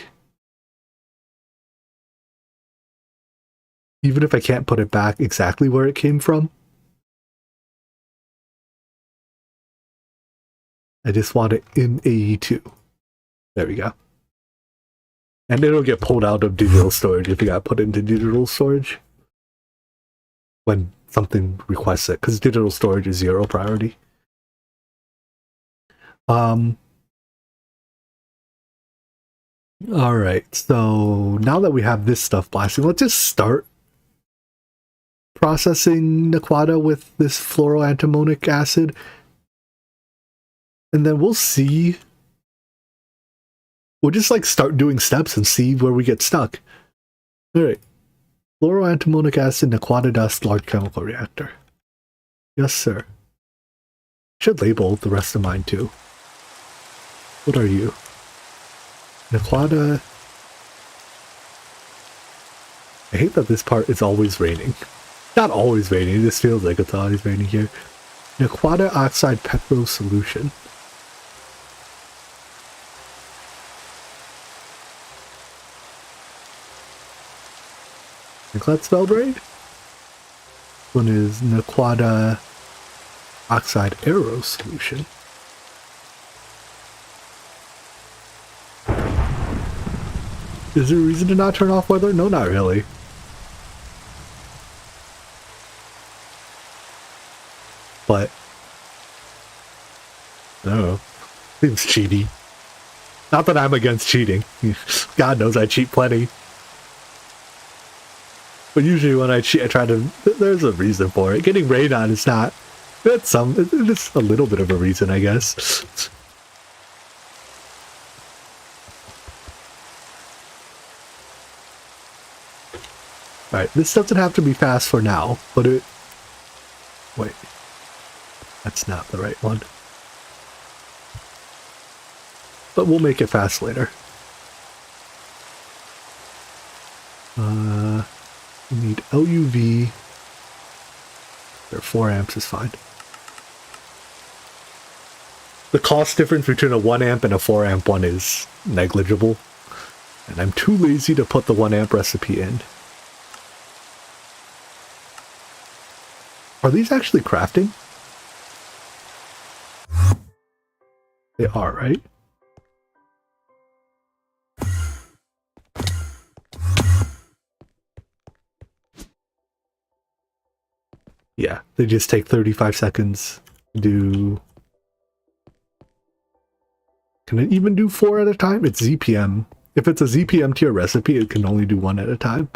Speaker 1: Even if I can't put it back exactly where it came from, I just want it in AE2. There we go. And it'll get pulled out of digital storage if you got put into digital storage when something requests it, because digital storage is 0 priority. Alright, so now that we have this stuff blasting, let's just start processing Naqline with this fluoroantimonic acid. And then we'll see. We'll just like start doing steps and see where we get stuck. Alright. Fluoroantimonic acid, Naqline dust, large chemical reactor. Yes, sir. Should label the rest of mine too. What are you? Naqline. I hate that this part is always raining. Not always raining, it just feels like it's always raining here. Naqline oxide petro solution. I think that's spelled right. One is Naqline oxide aero solution. Is there a reason to not turn off weather? No, not really. But I don't know. Seems cheaty. Not that I'm against cheating. God knows I cheat plenty. But usually when I cheat, I try to. There's a reason for it. Getting rain on is not. It's a little bit of a reason, I guess. Alright, this doesn't have to be fast for now, but it. Wait. That's not the right one. But we'll make it fast later. We need LUV. There, 4 amps is fine. The cost difference between a 1 amp and a 4 amp one is negligible. And I'm too lazy to put the 1 amp recipe in. Are these actually crafting? They are, right? Yeah, they just take 35 seconds to do. Can it even do 4 at a time? It's ZPM. If it's a ZPM tier recipe, it can only do 1 at a time.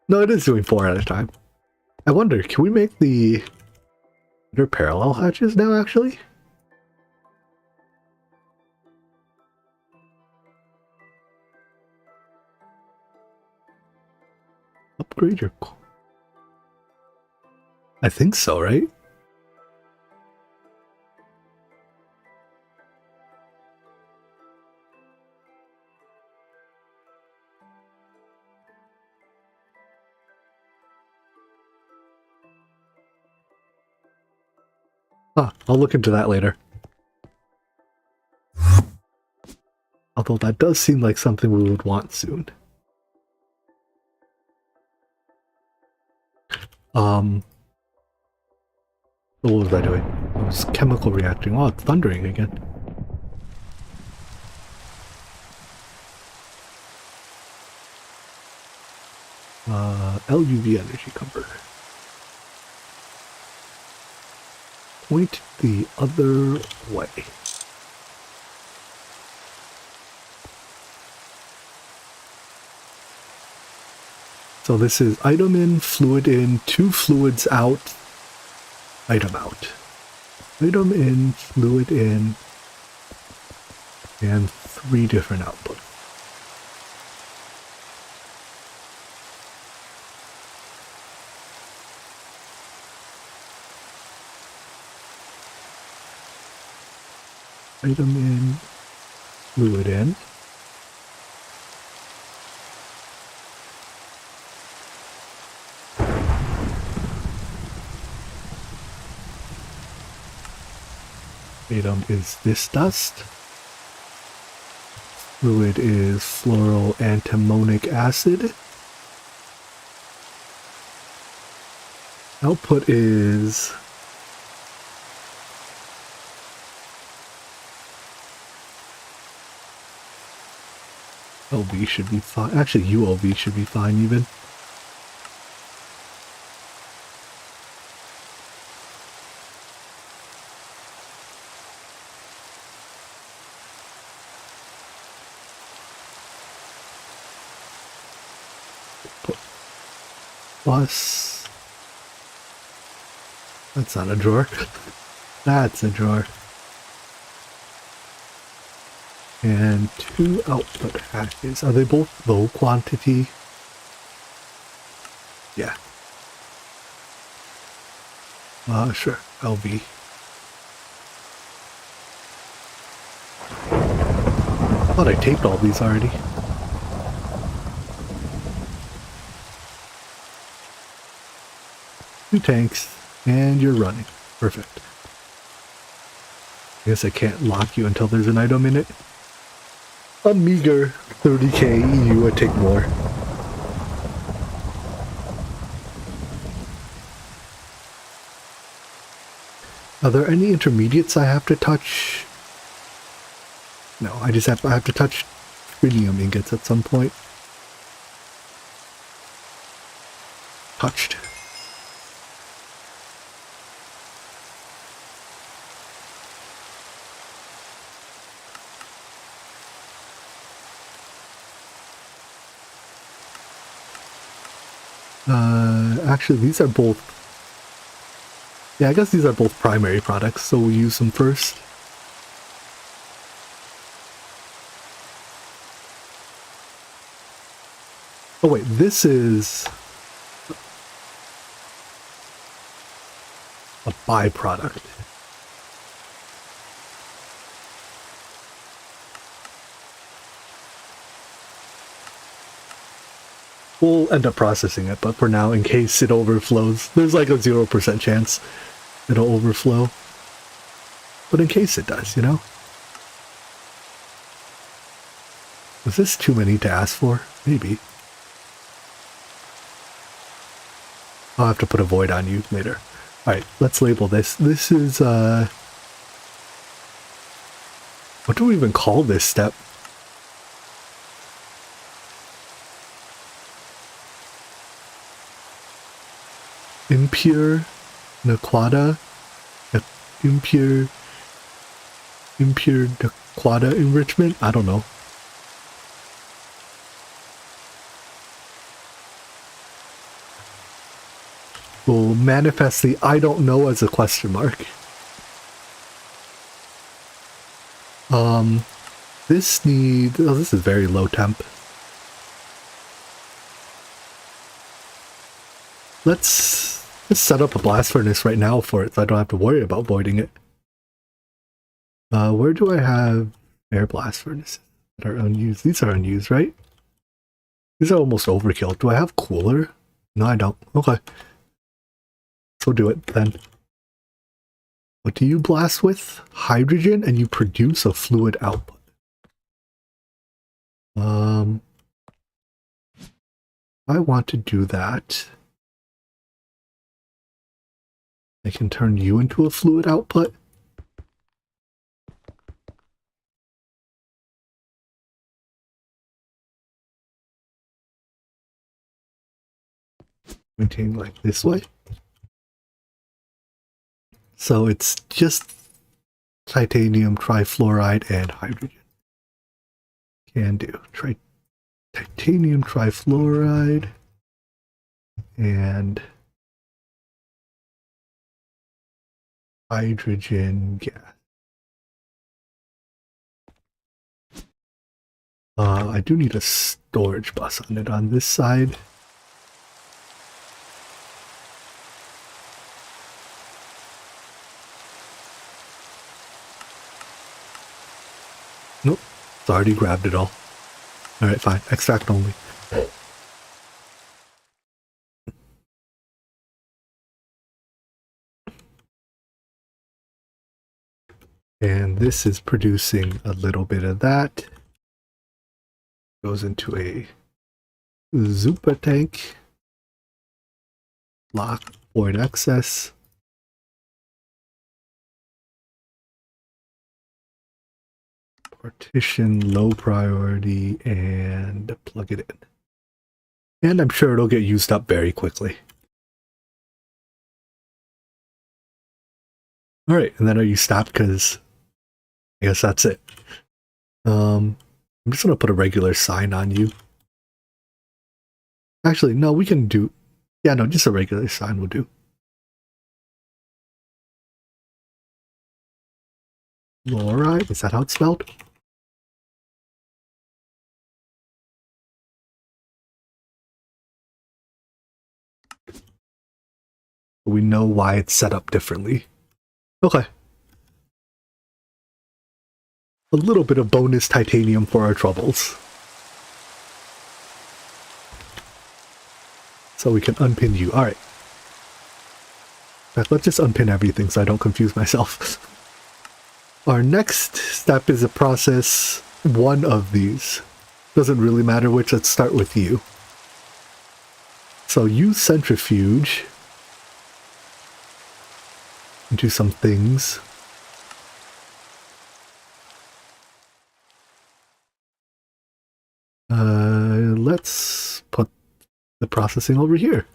Speaker 1: No, it is doing 4 at a time. I wonder, can we make the... They're parallel hatches now, actually? Upgrade your... I think so, right? Huh, I'll look into that later. Although that does seem like something we would want soon. What was I doing? I was chemical reacting. Oh, it's thundering again. LUV energy converter. Point the other way. So this is item in, fluid in, 2 fluids out, item out. Item in, fluid in, and 3 different outputs. Item in, fluid in. Item is this dust. Fluid is fluoroantimonic acid. Output is LV should be fine. Actually, ULV should be fine even. Plus, that's not a drawer. That's a drawer. And 2 output hatches. Are they both low quantity? Yeah. Sure. LV. I thought I taped all these already. Two tanks, and you're running. Perfect. I guess I can't lock you until there's an item in it. A meager 30k EU would take more. Are there any intermediates I have to touch? No, I have to touch tritium ingots at some point. Touched. Actually, these are both... Yeah, I guess these are both primary products, so we'll use them first. Oh wait, this is a byproduct. We'll end up processing it, but for now, in case it overflows, there's like a 0% chance it'll overflow. But in case it does, you know? Was this too many to ask for? Maybe. I'll have to put a void on you later. Alright, let's label this. This is, what do we even call this step? Impure Naqline, impure Naqline enrichment? I don't know. We'll manifest the I don't know as a question mark. This needs... Oh, this is very low temp. Let's set up a blast furnace right now for it so I don't have to worry about voiding it. Where do I have air blast furnaces that are unused? These are unused, right? These are almost overkill. Do I have cooler? No, I don't. Okay. So do it then. What do you blast with? Hydrogen, and you produce a fluid output. I want to do that. I can turn you into a fluid output. pointing like this way. So it's just titanium trifluoride and hydrogen. Can do. Titanium trifluoride and hydrogen gas. I do need a storage bus on it on this side. Nope, it's already grabbed it all. Alright, fine. Extract only. And this is producing a little bit of that. Goes into a Zupa tank. Lock void excess. Partition low priority and plug it in. And I'm sure it'll get used up very quickly. Alright, and then are you stopped? Because I guess that's it. I'm just gonna put a regular sign on you. Actually, no, we can do... Yeah, no, just a regular sign will do. Fluoride, is that how it's spelled? We know why it's set up differently. Okay. A little bit of bonus titanium for our troubles. So we can unpin you. Alright. Let's just unpin everything so I don't confuse myself. Our next step is to process one of these. Doesn't really matter which, let's start with you. So use centrifuge. Do some things. Let's put the processing over here.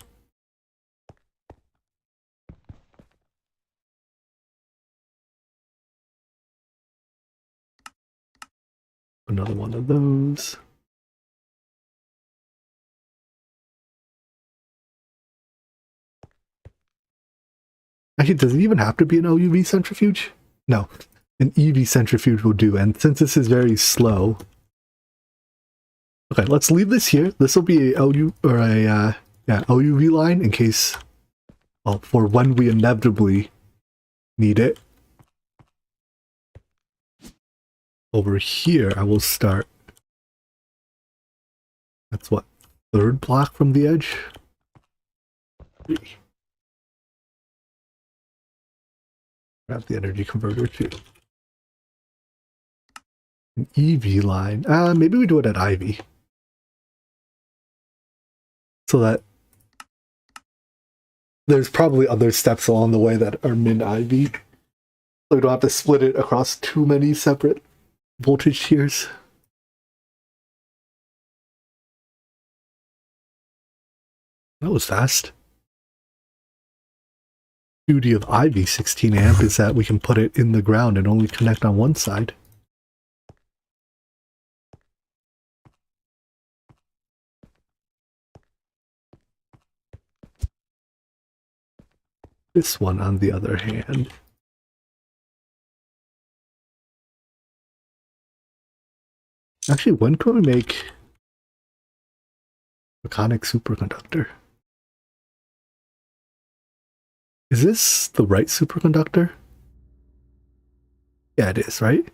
Speaker 1: Another one of those. Actually, does it even have to be an OUV centrifuge? No, an EV centrifuge will do. And since this is very slow, okay, let's leave this here. This will be a OUV line in case, well, for when we inevitably need it. Over here, I will start. That's what, third block from the edge. 3. Grab the energy converter too. An EV line. Maybe we do it at IV. So that there's probably other steps along the way that are min IV. So we don't have to split it across too many separate voltage tiers. That was fast. Beauty of IV 16 amp is that we can put it in the ground and only connect on one side. This one, on the other hand, actually, when can we make Iconic superconductor? Is this the right superconductor? Yeah, it is, right?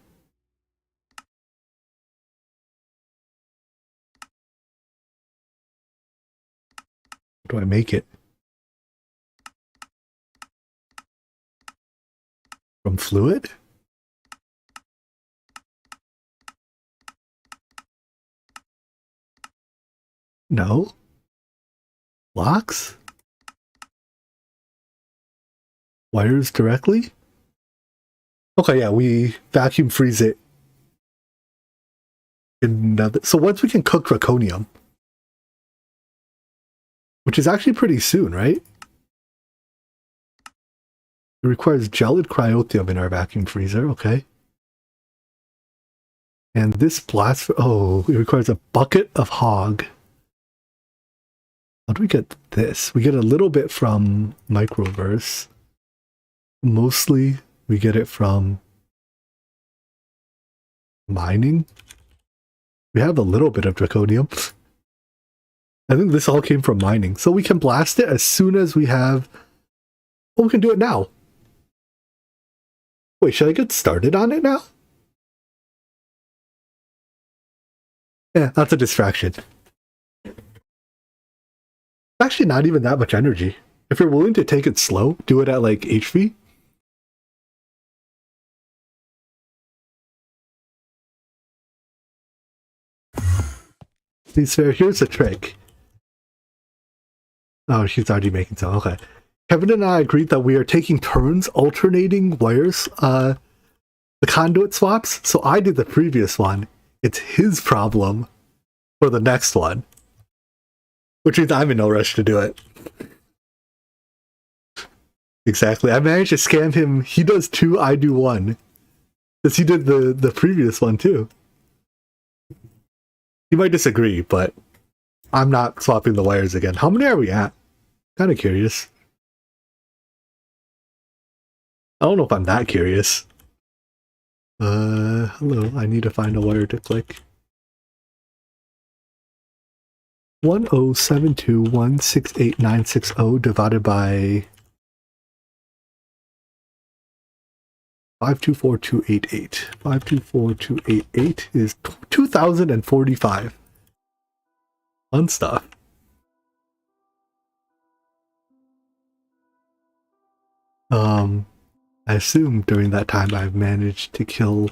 Speaker 1: How do I make it? From fluid? No. Locks? Wires directly? Okay, yeah, we vacuum freeze it. So once we can cook draconium, which is actually pretty soon, right? It requires gelid cryotheum in our vacuum freezer, okay. And this blast, oh, it requires a bucket of hog. How do we get this? We get a little bit from Microverse. Mostly we get it from mining. We have a little bit of draconium. I think this all came from mining. So we can blast it as soon as we have... Oh, we can do it now. Wait, should I get started on it now? Yeah, that's a distraction. Actually not even that much energy. If you're willing to take it slow, do it at like HV. Here's the trick. Oh, she's already making some. Okay. Kevin and I agreed that we are taking turns alternating wires, the conduit swaps. So I did the previous one. It's his problem for the next one. Which means I'm in no rush to do it. Exactly. I managed to scam him. He does 2, I do 1. Because he did the previous one too. He might disagree, but I'm not swapping the wires again. How many are we at? Kind of curious. I don't know if I'm that curious. Hello. I need to find a wire to click. 1072168960 divided by 524288. 524288 is 2045. Fun stuff. I assume during that time I've managed to kill...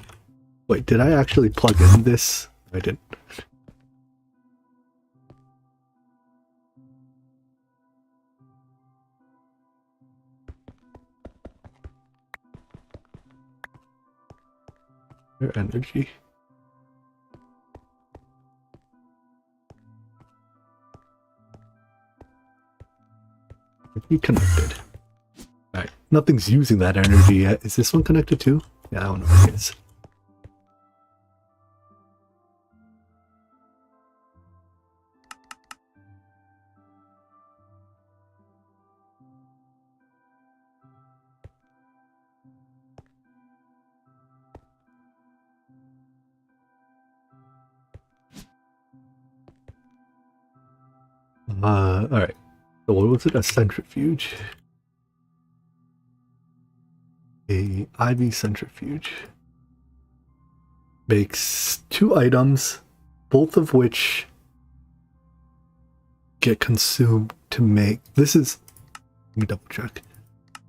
Speaker 1: Wait, did I actually plug in this? I didn't. Their energy. Be connected. Alright, nothing's using that energy yet. Is this one connected too? Yeah, I don't know what it is. Alright. So what was it? A centrifuge. A IV centrifuge. Makes 2 items, both of which get consumed to make... This is... Let me double check.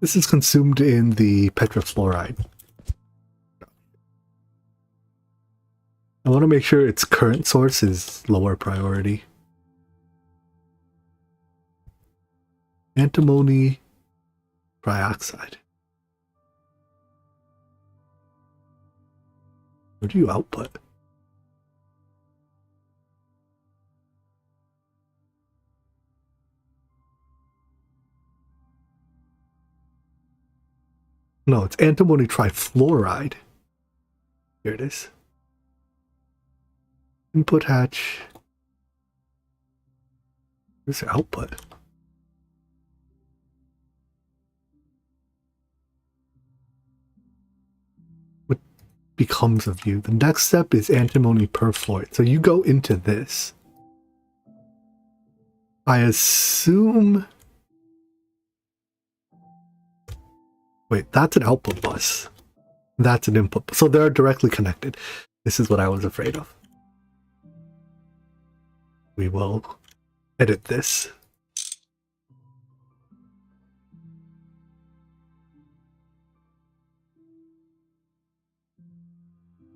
Speaker 1: This is consumed in the petrofluoride. I want to make sure its current source is lower priority. Antimony trioxide. Where do you output? No, it's antimony trifluoride. Here it is. Input hatch. Where's the output? What becomes of you? The next step is antimony perfluoride. So you go into this. I assume... Wait, that's an output bus. That's an input. So they're directly connected. This is what I was afraid of. We will edit this.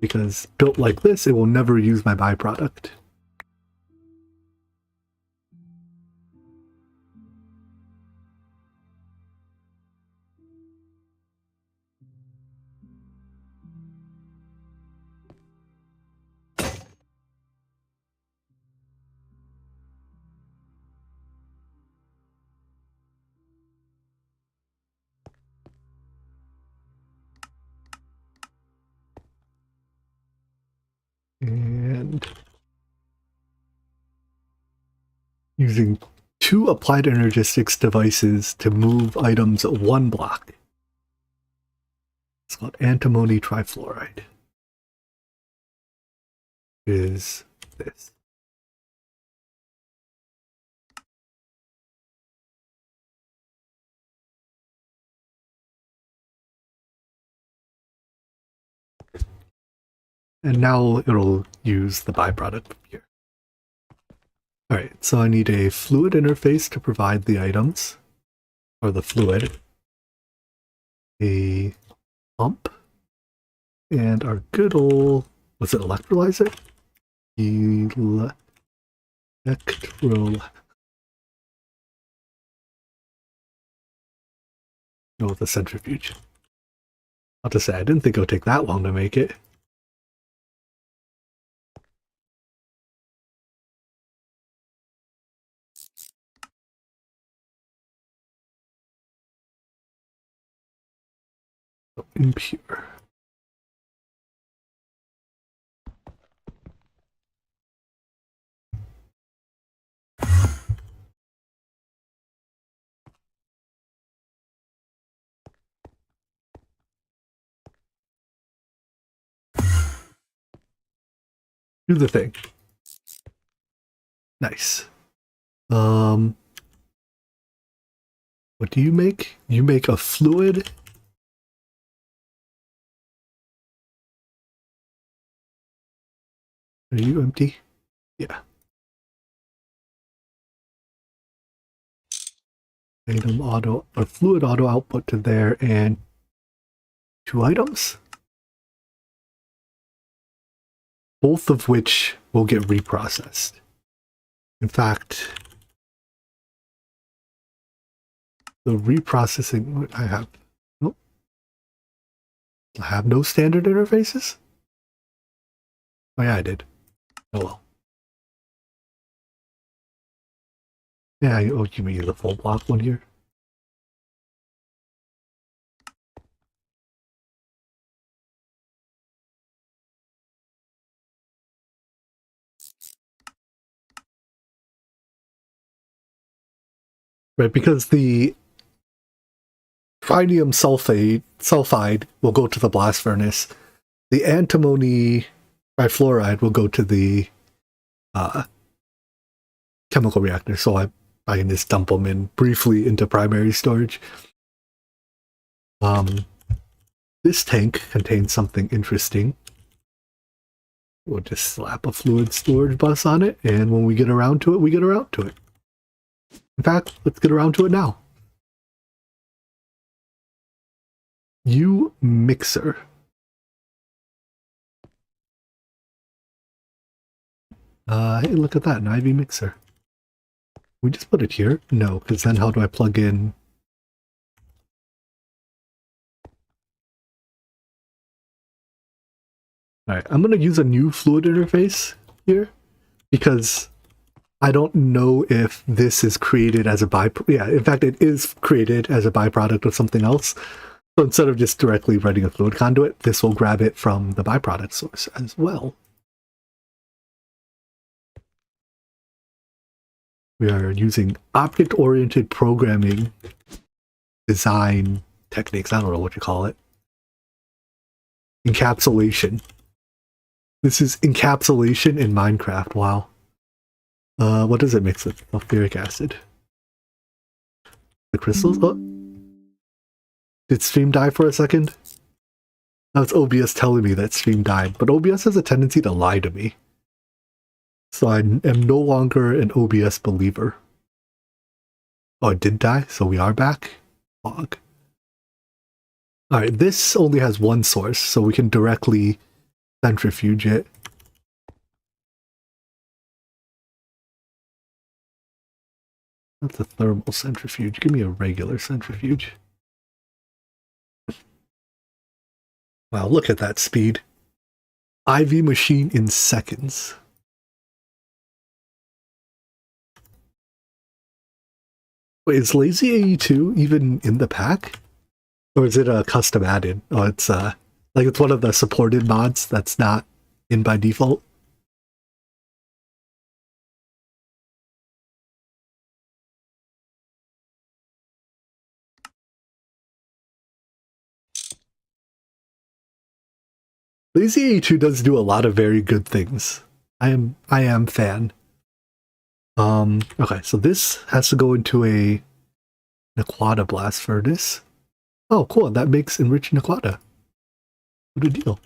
Speaker 1: Because built like this, it will never use my byproduct. And using 2 applied energistics devices to move items 1 block. It's called antimony trifluoride. Is this. And now it'll use the byproduct here. Alright, so I need a fluid interface to provide the items, or the fluid, a pump, and our good old, was it electrolyzer? No, the centrifuge. I'll just say, I didn't think it would take that long to make it. Impure. Do the thing. Nice. What do you make? You make a fluid. Are you empty? Yeah. Item auto, or fluid auto output to there, and 2 items. Both of which will get reprocessed. In fact, the reprocessing I have, nope. I have no standard interfaces? Oh yeah, I did. Oh well. Yeah, oh, you mean the full block one here? Right, because the trinium sulfide will go to the blast furnace. The antimony trifluoride will go to the chemical reactor. So I can just dump them in briefly into primary storage. This tank contains something interesting. We'll just slap a fluid storage bus on it, and when we get around to it, we get around to it. In fact, let's get around to it now. U mixer. Hey, look at that, an IV mixer. We just put it here? No, because then how do I plug in? Alright, I'm going to use a new fluid interface here, because I don't know if this is created as a byproduct. Yeah, in fact, it is created as a byproduct of something else. So instead of just directly running a fluid conduit, this will grab it from the byproduct source as well. We are using object-oriented programming design techniques. I don't know what you call it. Encapsulation. This is encapsulation in Minecraft. Wow. What does it mix with? Sulfuric acid. The crystals? Oh. Did stream die for a second? That's OBS telling me that stream died, but OBS has a tendency to lie to me. So I am no longer an OBS believer. Oh, it did die, so we are back. Log. Alright, this only has one source, so we can directly centrifuge it. That's a thermal centrifuge. Give me a regular centrifuge. Wow, look at that speed. IV machine in seconds. Wait, is Lazy AE2 even in the pack? Or is it a custom added? Oh, it's like it's one of the supported mods that's not in by default. Lazy CEu does do a lot of very good things. I am fan. Okay, so this has to go into a Naqline blast furnace. Oh, cool. That makes enriched Naqline. What a deal.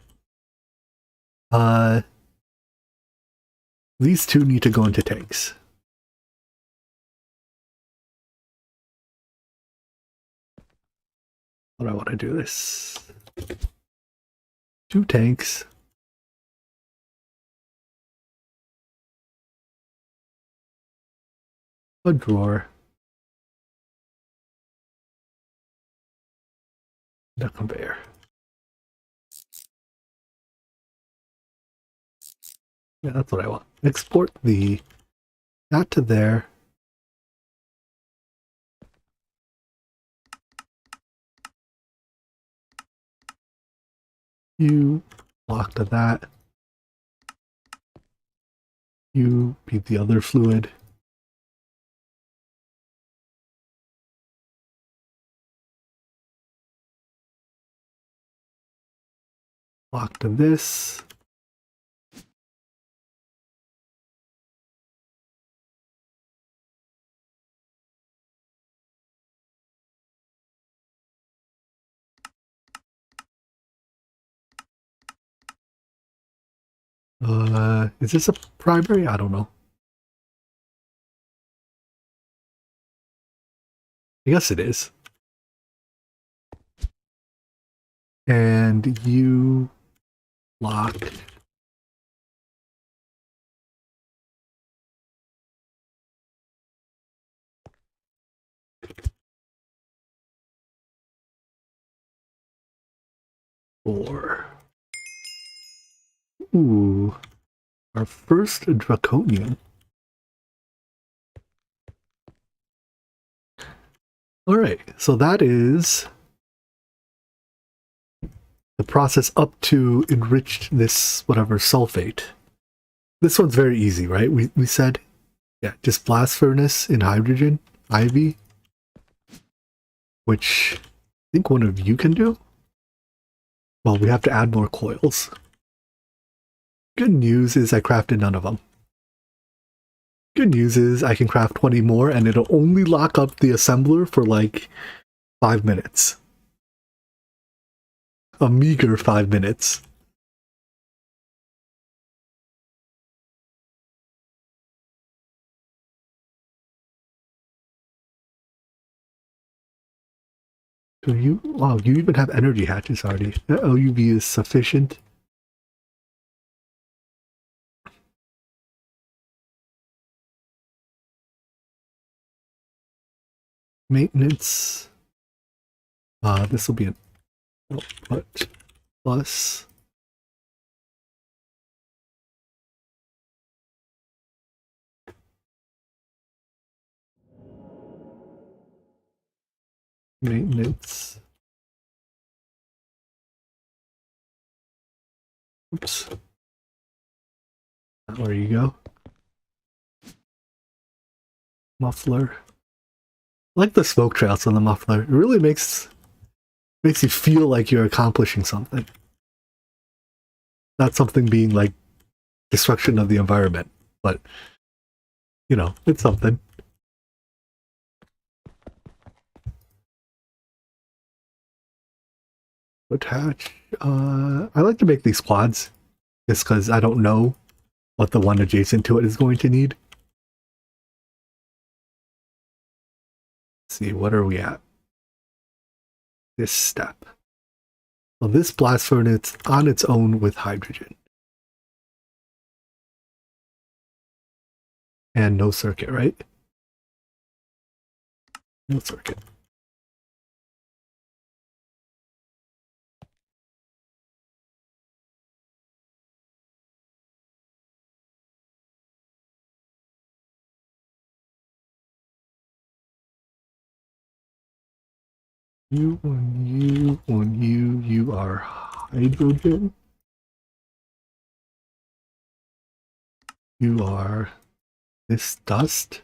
Speaker 1: These two need to go into tanks. What do I want to do this? 2 tanks. A drawer. And a conveyor. Yeah, that's what I want. Export that to there. You block to that. You beat the other fluid. Block to this. Is this a primary? I don't know. I guess it is. And you lock. Four. Ooh. Our first draconian. Alright, so that is the process up to enrich this whatever sulfate. This one's very easy, right? We said, yeah, just blast furnace in hydrogen, IV, which I think one of you can do. Well, we have to add more coils. Good news is I crafted none of them. Good news is I can craft 20 more and it'll only lock up the assembler for like 5 minutes. A meager 5 minutes. So wow, you even have energy hatches already. The LUV is sufficient. Maintenance. This will be an output plus. Maintenance. Oops. There you go. Muffler. I like the smoke trails on the muffler. It really makes you feel like you're accomplishing something. Not something being like destruction of the environment, but you know, it's something. Attach. I like to make these quads just because I don't know what the one adjacent to it is going to need. Let's see, what are we at? This step. Well, this blast furnace on its own with hydrogen. And no circuit, right? No circuit. You are hydrogen. You are this dust.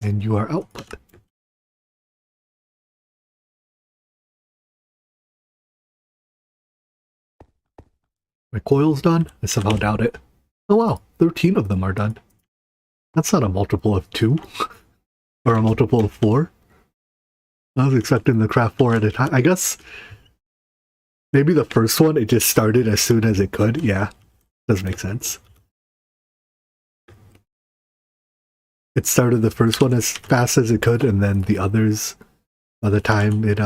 Speaker 1: And you are output. My coil's done? I somehow doubt it. Oh wow, 13 of them are done. That's not a multiple of 2. Or a multiple of 4. I was expecting to craft 4 at a time. I guess maybe the first one, it just started as soon as it could. Yeah, does make sense. It started the first one as fast as it could, and then the others, by the time it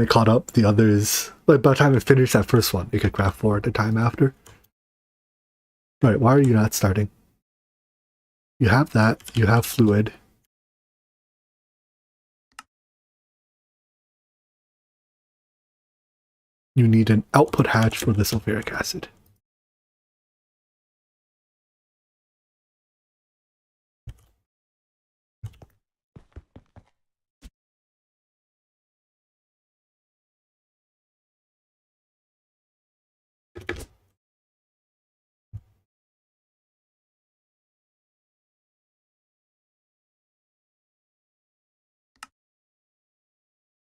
Speaker 1: caught up, the others, like by the time it finished that first one, it could craft 4 at a time after. Right, why are you not starting? You have that, you have fluid. You need an output hatch for the sulfuric acid.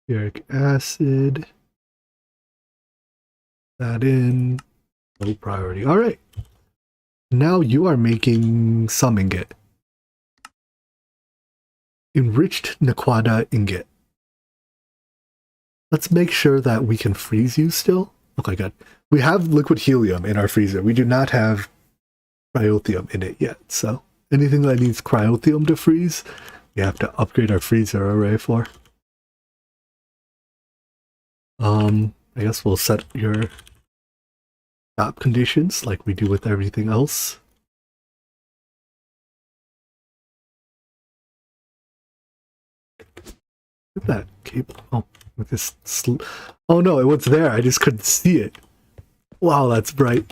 Speaker 1: Sulfuric acid. That in. Low priority. Alright. Now you are making some ingot. Enriched Naqline ingot. Let's make sure that we can freeze you still. Okay, good. We have liquid helium in our freezer. We do not have cryothium in it yet, so anything that needs cryothium to freeze, we have to upgrade our freezer array for. I guess we'll set your stop conditions like we do with everything else. Look at that cable. Oh, with this. Oh no, it was there. I just couldn't see it. Wow, that's bright.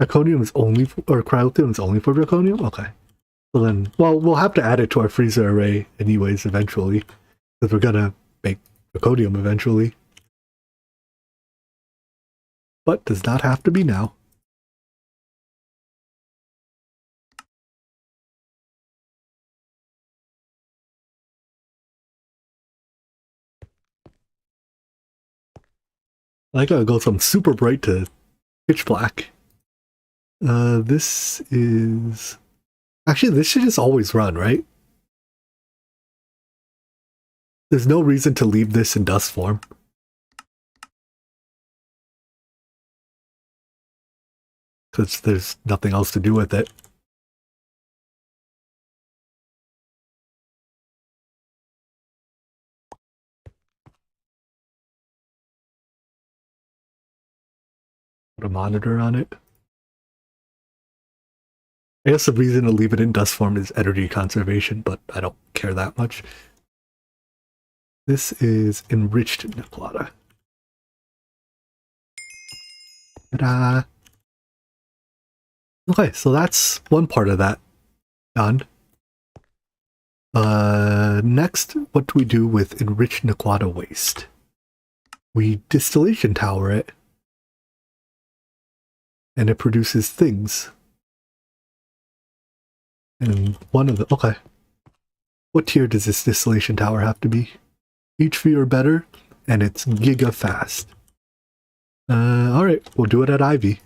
Speaker 1: Draconium is only for, or cryothium is only for draconium? Okay. So then, well, we'll have to add it to our freezer array anyways eventually, because we're gonna make draconium eventually. But does not have to be now. I gotta go from super bright to pitch black. This is... Actually, this should just always run, right? There's no reason to leave this in dust form. Because there's nothing else to do with it. Put a monitor on it. I guess the reason to leave it in dust form is energy conservation, but I don't care that much. This is enriched Naqline. Ta-da! Okay, so that's one part of that done. Next, what do we do with enriched Naqline waste? We distillation tower it, and it produces things. And one of the... Okay. What tier does this distillation tower have to be? HP or better, and it's giga fast. Alright, we'll do it at Ivy.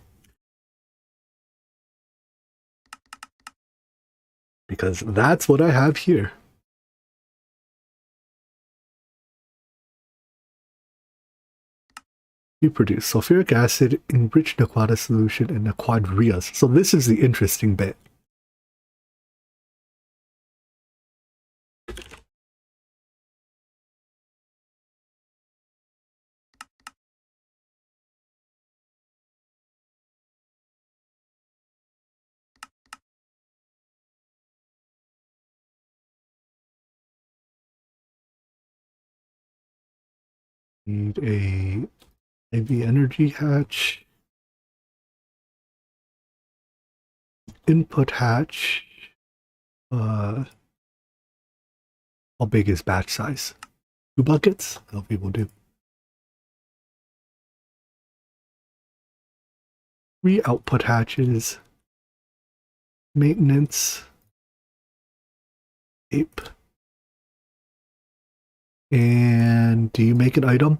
Speaker 1: Because that's what I have here. You produce sulfuric acid, enriched Naqline solution, and quadrias. So this is the interesting bit. Need a IV energy hatch. Input hatch. How big is batch size? 2 buckets? That'll be able to do. 3 output hatches, maintenance, tape. And do you make an item?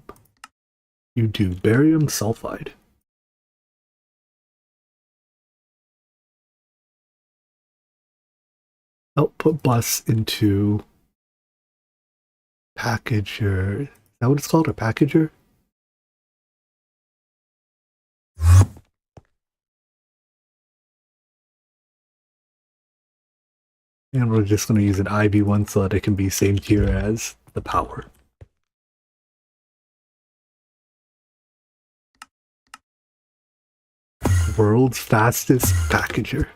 Speaker 1: You do. Barium sulfide. Output bus into packager. Is that what it's called? A packager? And we're just going to use an IV one so that it can be same tier as the power. World's fastest packager.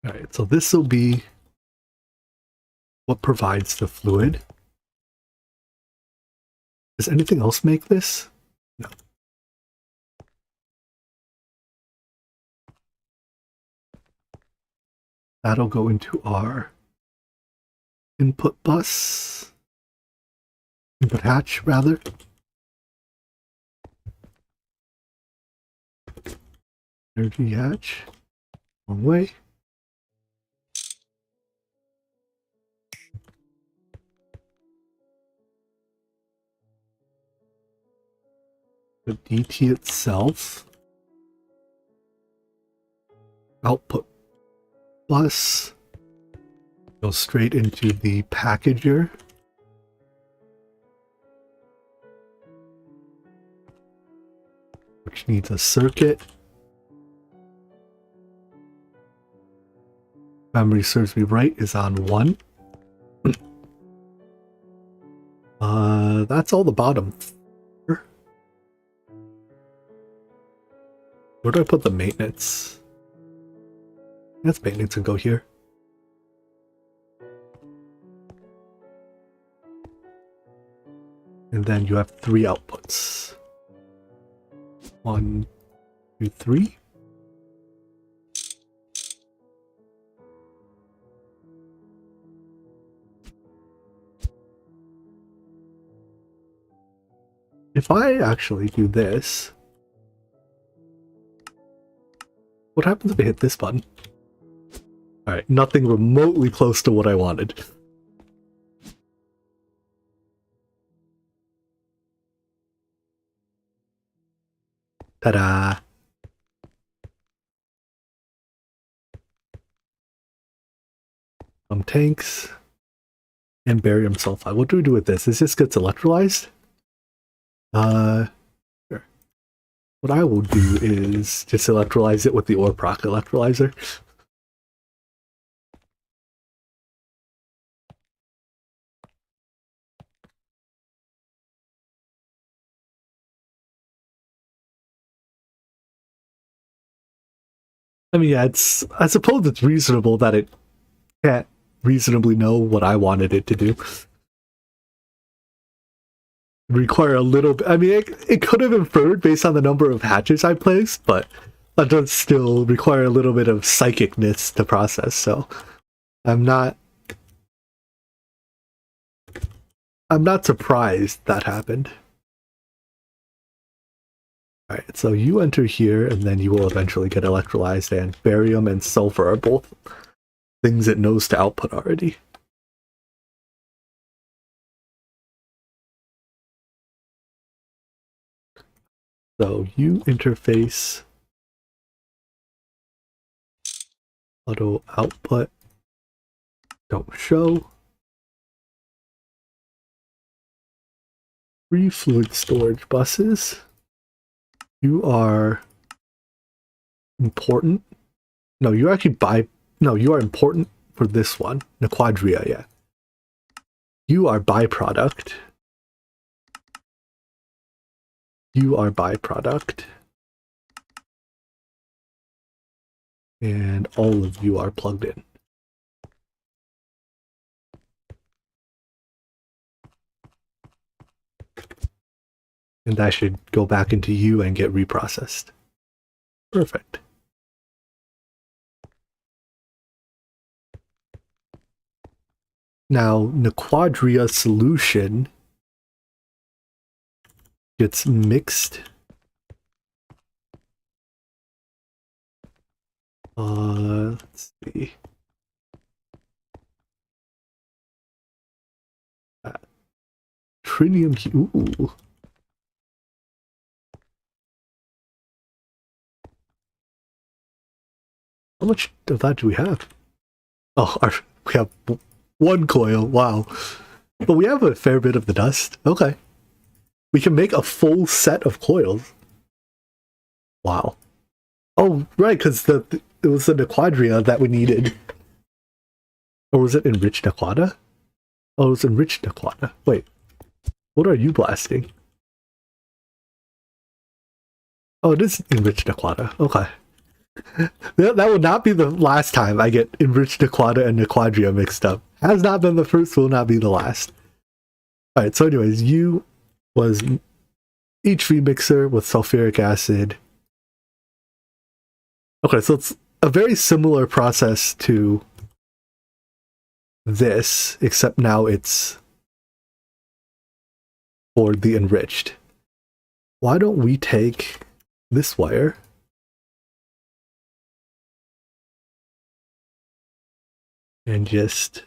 Speaker 1: Alright, so this will be what provides the fluid. Does anything else make this? No. That'll go into our input bus. Input hatch, rather. Energy hatch. Wrong way. The DT itself. Output bus. Go straight into the packager. Which needs a circuit. Memory serves me right is on 1. That's all the bottom. Where do I put the maintenance? That's maintenance and go here. And then you have 3 outputs. 1, 2, 3. If I actually do this, what happens if I hit this button? Alright, nothing remotely close to what I wanted. Ta-da! Some tanks and barium sulfide. What do we do with this? This just gets electrolyzed? Sure. What I will do is just electrolyze it with the ore proc electrolyzer. I mean, yeah, I suppose it's reasonable that it can't reasonably know what I wanted it to do. Require a little bit. I mean, it could have inferred based on the number of hatches I placed, but that does still require a little bit of psychicness to process. So I'm not surprised that happened. Alright, so you enter here, and then you will eventually get electrolyzed, and barium and sulfur are both things it knows to output already. So you interface auto output, don't show. 3 fluid storage buses. You are important. No, you actually buy. No, you are important for this one. Naqline, yeah. You are byproduct. You are byproduct. And all of you are plugged in. And that should go back into you and get reprocessed. Perfect. Now, Naqline solution gets mixed. Let's see. Trinium. Ooh. How much of that do we have? Oh, we have one coil. Wow. But we have a fair bit of the dust. Okay. We can make a full set of coils. Wow. Oh, right, because it was the Naqline that we needed. Or was it enriched Naqline? Oh, it was enriched Naqline. Wait. What are you blasting? Oh, it is enriched Naqline. Okay. That would not be the last time I get enriched Naqline and Naqline mixed up. Has not been the first, will not be the last. Alright, so anyways, U was HV mixer with sulfuric acid. Okay, so it's a very similar process to this, except now it's for the enriched. Why don't we take this wire and just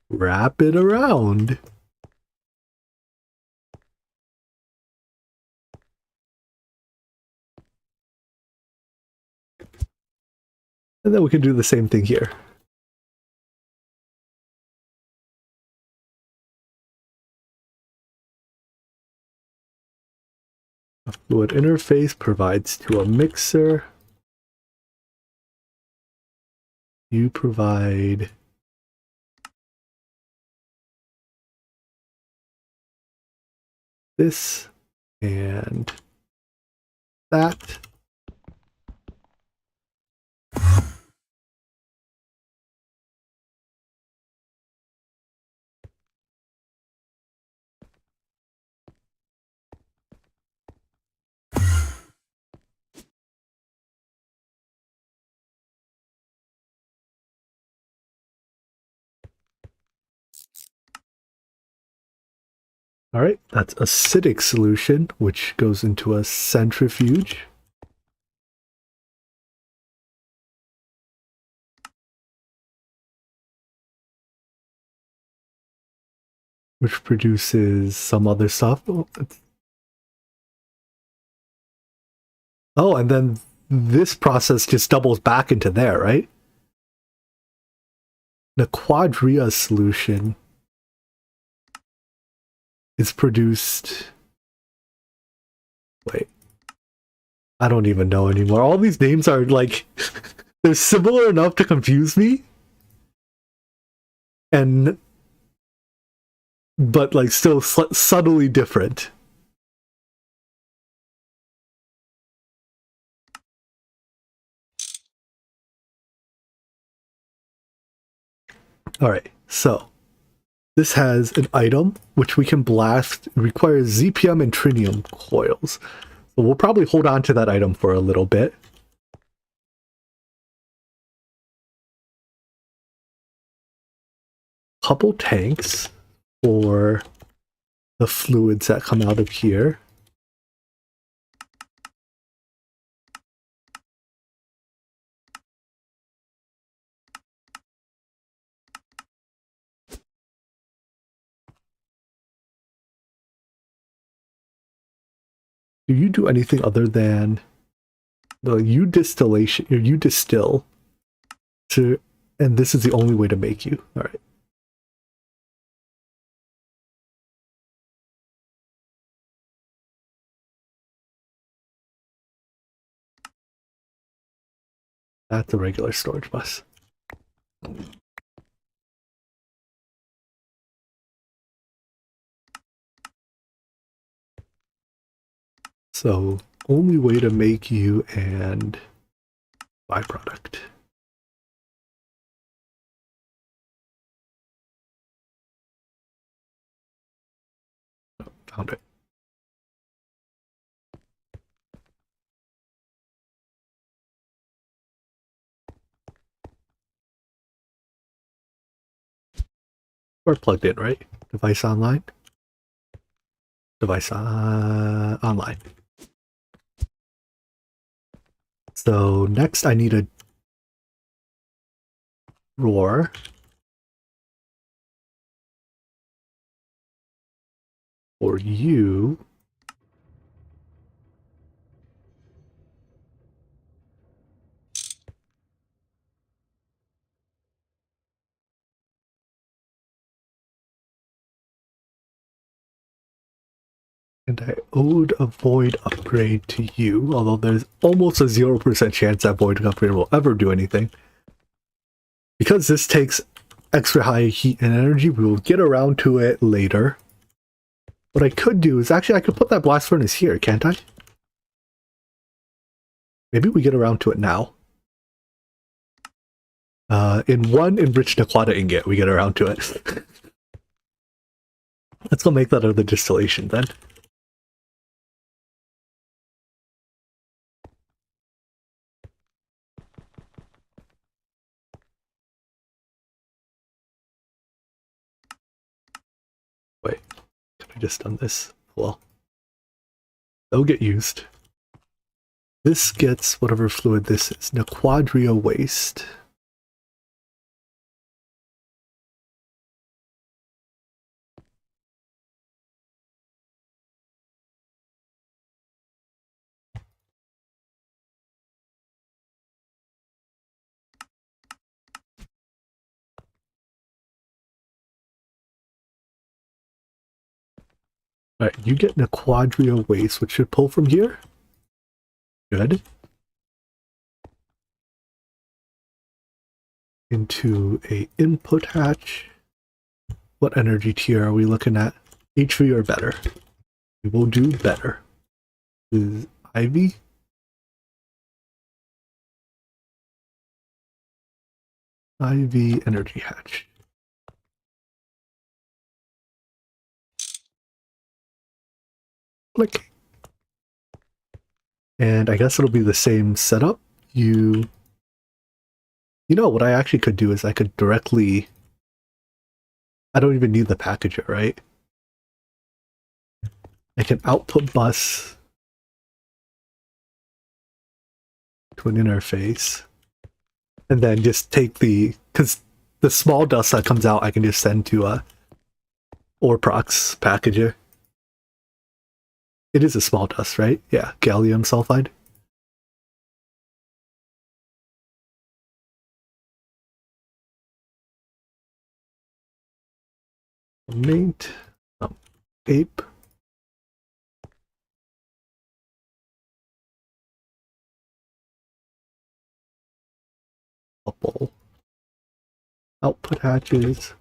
Speaker 1: wrap it around? And then we can do the same thing here. A fluid interface provides to a mixer. You provide this and that. All right, that's acidic solution, which goes into a centrifuge. Which produces some other stuff. Oh, and then this process just doubles back into there, right? The Quadria solution is produced... Wait. I don't even know anymore. All these names are like... they're similar enough to confuse me. But like still subtly different. Alright, so this has an item which we can blast. It requires ZPM and trinium coils. So we'll probably hold on to that item for a little bit. Couple tanks for the fluids that come out of here. Do you do anything other than the you distillation, or you distill to, and this is the only way to make you? All right. That's a regular storage bus. So only way to make you and byproduct. Oh, found it. We're plugged in, right? Device online. Device online. So next I need a drawer. For you. And I owed a void upgrade to you, although there's almost a 0% chance that void upgrade will ever do anything. Because this takes extra high heat and energy, we will get around to it later. What I could do is, actually I could put that blast furnace here, can't I? Maybe we get around to it now. In one enriched Naqline ingot, we get around to it. Let's go make that other distillation then. Wait, can I just done this? Well, they'll get used. This gets whatever fluid this is. Naqline waste. Alright, you get Naqline waste, which should pull from here. Good. Into a input hatch. What energy tier are we looking at? HV or better? We will do better. Is IV? IV energy hatch. Click. And I guess it'll be the same setup. You know, what I actually could do is I could directly... I don't even need the packager, right? I can output bus to an interface. And then just take the... Because the small dust that comes out, I can just send to a Orprox packager. It is a small dust, right? Yeah, gallium sulfide. Mate. Ape. Couple. Output hatches.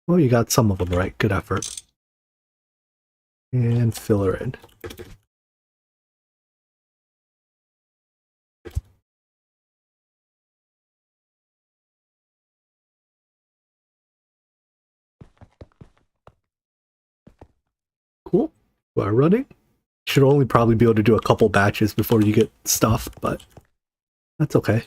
Speaker 1: Well, you got some of them right. Good effort. And fill her in. Cool. We're running. Should only probably be able to do a couple batches before you get stuffed, but that's okay.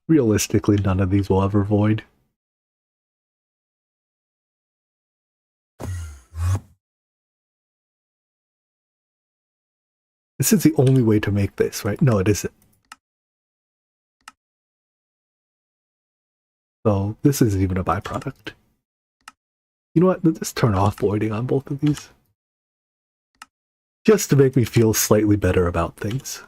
Speaker 1: Realistically, none of these will ever void. This is the only way to make this, right? No, it isn't. So this isn't even a byproduct. You know what? Let's just turn off voiding on both of these. Just to make me feel slightly better about things.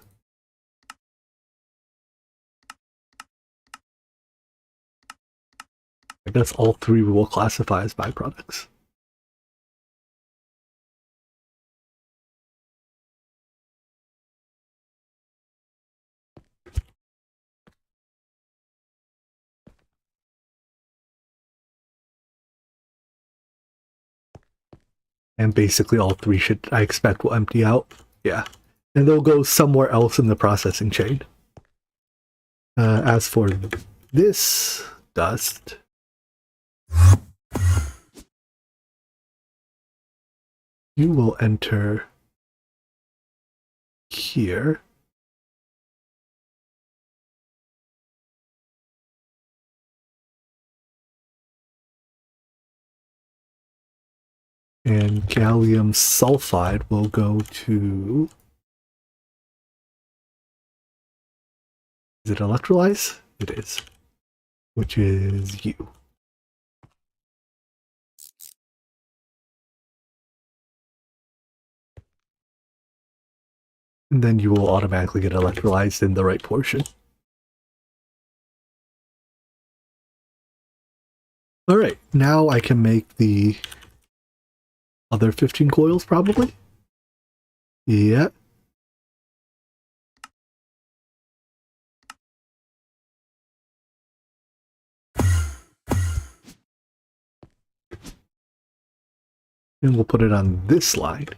Speaker 1: I guess all three we will classify as byproducts. And basically all three should, I expect, will empty out. Yeah. And they'll go somewhere else in the processing chain. As for this dust, you will enter here. And gallium sulfide will go to... Is it electrolyze? It is. Which is you. And then you will automatically get electrolyzed in the right portion. Alright, now I can make the other 15 coils, probably? Yeah. And we'll put it on this line.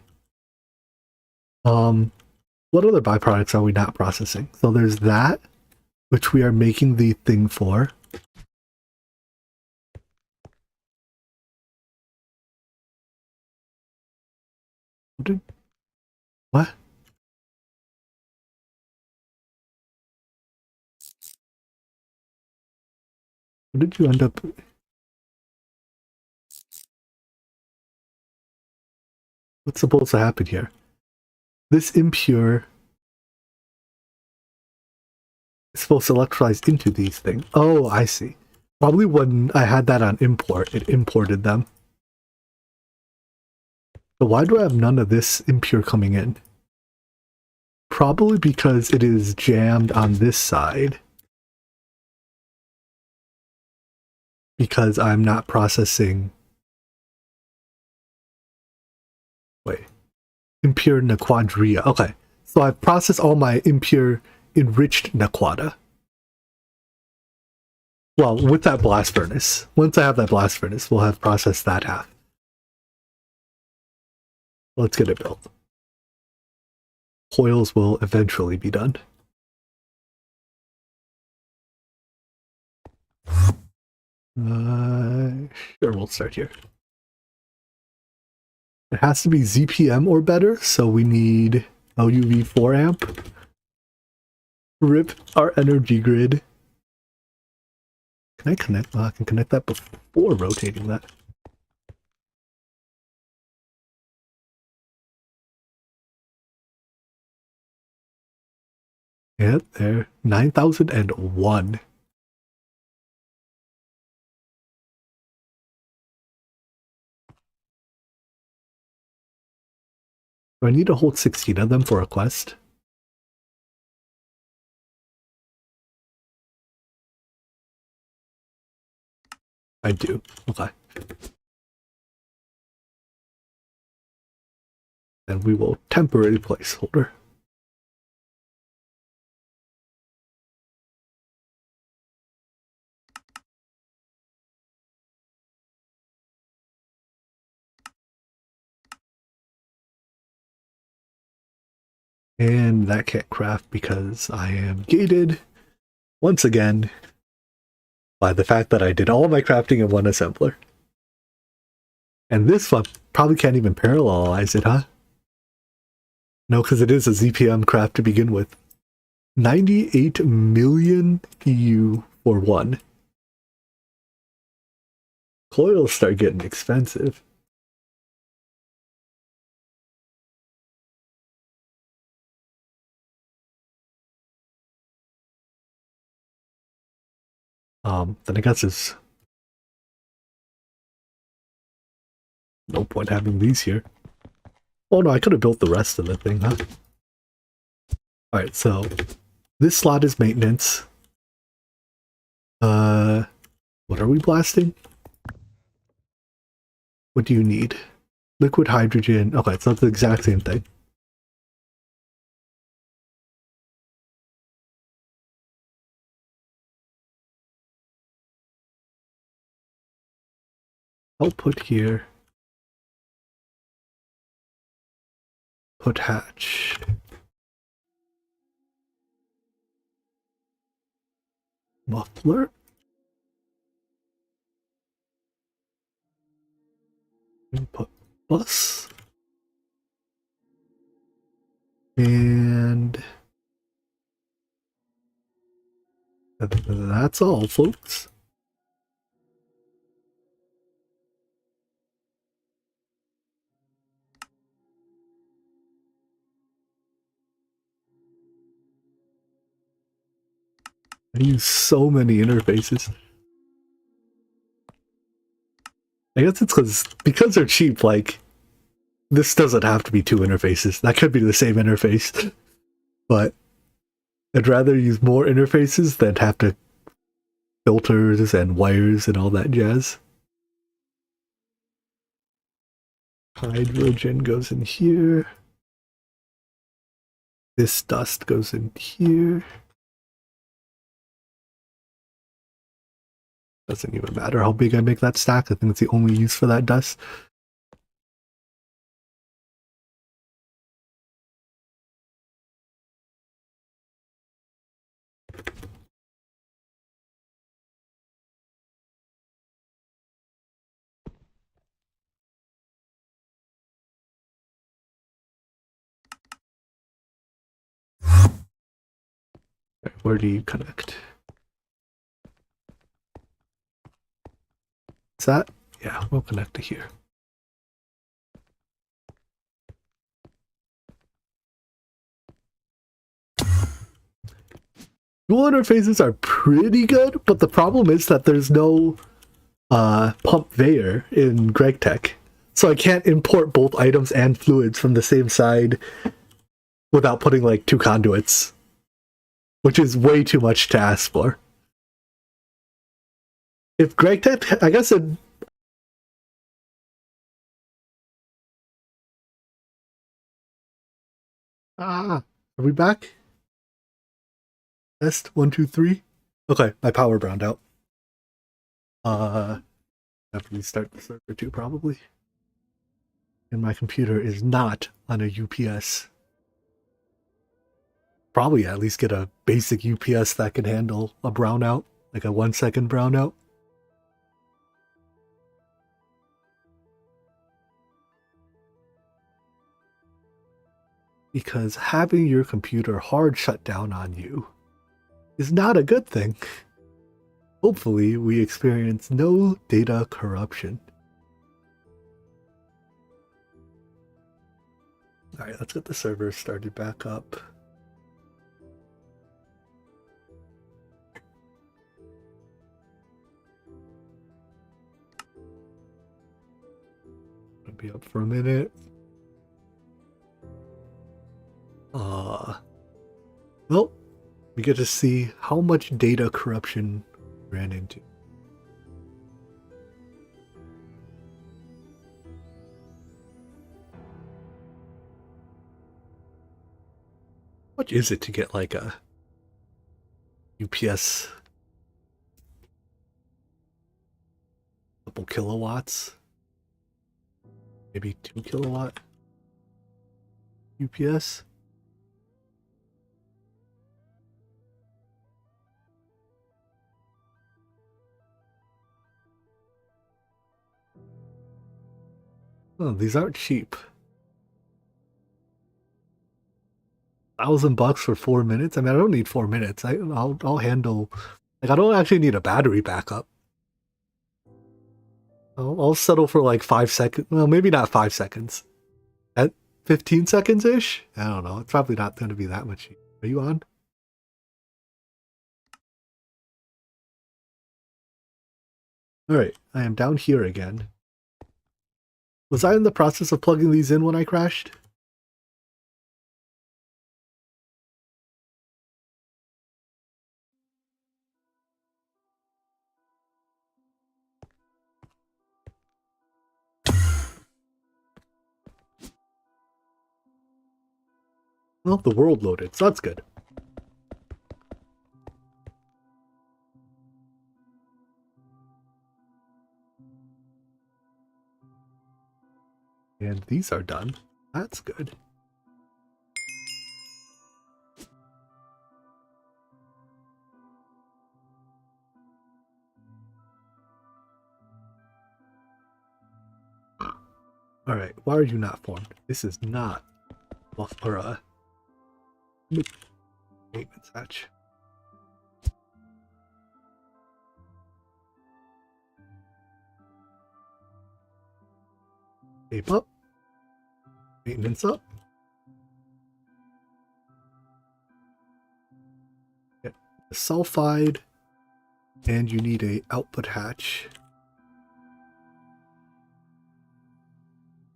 Speaker 1: What other byproducts are we not processing? So there's that, which we are making the thing for. What? What did you end up... What's supposed to happen here? This impure is supposed to electrolyze into these things. Oh, I see. Probably when I had that on import, it imported them. But why do I have none of this impure coming in? Probably because it is jammed on this side. Because I'm not processing... Wait. Impure Naquadria. Okay. So I've processed all my impure enriched Naquada. Well, with that blast furnace. Once I have that blast furnace, we'll have processed that half. Let's get it built. Coils will eventually be done. Sure, we'll start here. It has to be ZPM or better, so we need LUV 4 amp. Rip our energy grid. Can I connect? I can connect that before rotating that. Yeah, there. 9,001. Do I need to hold 16 of them for a quest? I do. Okay. Then we will temporary placeholder. And that can't craft because I am gated once again by the fact that I did all my crafting in one assembler. And this one probably can't even parallelize it, huh? No, because it is a ZPM craft to begin with. 98 million EU for one. Coils start getting expensive. Then I guess there's no point having these here. Oh no, I could have built the rest of the thing, huh? Alright, so this slot is maintenance. What are we blasting? What do you need? Liquid hydrogen. Okay, so it's the exact same thing. Output here. Put hatch. muffler. Input bus. And that's all, folks. I use so many interfaces. I guess it's because they're cheap, like, this doesn't have to be two interfaces. That could be the same interface. But I'd rather use more interfaces than have to filters and wires and all that jazz. Hydrogen goes in here. This dust goes in here. Doesn't even matter how big I make that stack. I think it's the only use for that dust. Where do you connect? Is that? Yeah, we'll connect to here. Dual interfaces are pretty good, but the problem is that there's no pump conveyor in GregTech. So I can't import both items and fluids from the same side without putting like two conduits, which is way too much to ask for. If GregTech, I guess are we back? Test 1, 2, 3. Okay, my power browned out. I have to restart the server too, probably. And my computer is not on a UPS. Probably at least get a basic UPS that can handle a brownout, like a 1 second brownout. Because having your computer hard shut down on you is not a good thing. Hopefully, we experience no data corruption. Alright, let's get the server started back up. I'll be up for a minute. Well, we get to see how much data corruption we ran into. How much is it to get like a UPS? Couple kilowatts? Maybe 2 kilowatt UPS? Oh, these aren't cheap. $1,000 for 4 minutes? I mean, I don't need 4 minutes. I'll handle. Like, I don't actually need a battery backup. I'll settle for like 5 seconds. Well, maybe not 5 seconds. At 15 seconds ish? I don't know. It's probably not going to be that much. Are you on? Alright, I am down here again. Was I in the process of plugging these in when I crashed? Well, the world loaded, so that's good. And these are done. That's good. Alright, why are you not formed? This is not buff or maintenance hatch. Tape up. Maintenance up. Get the sulfide. And you need a output hatch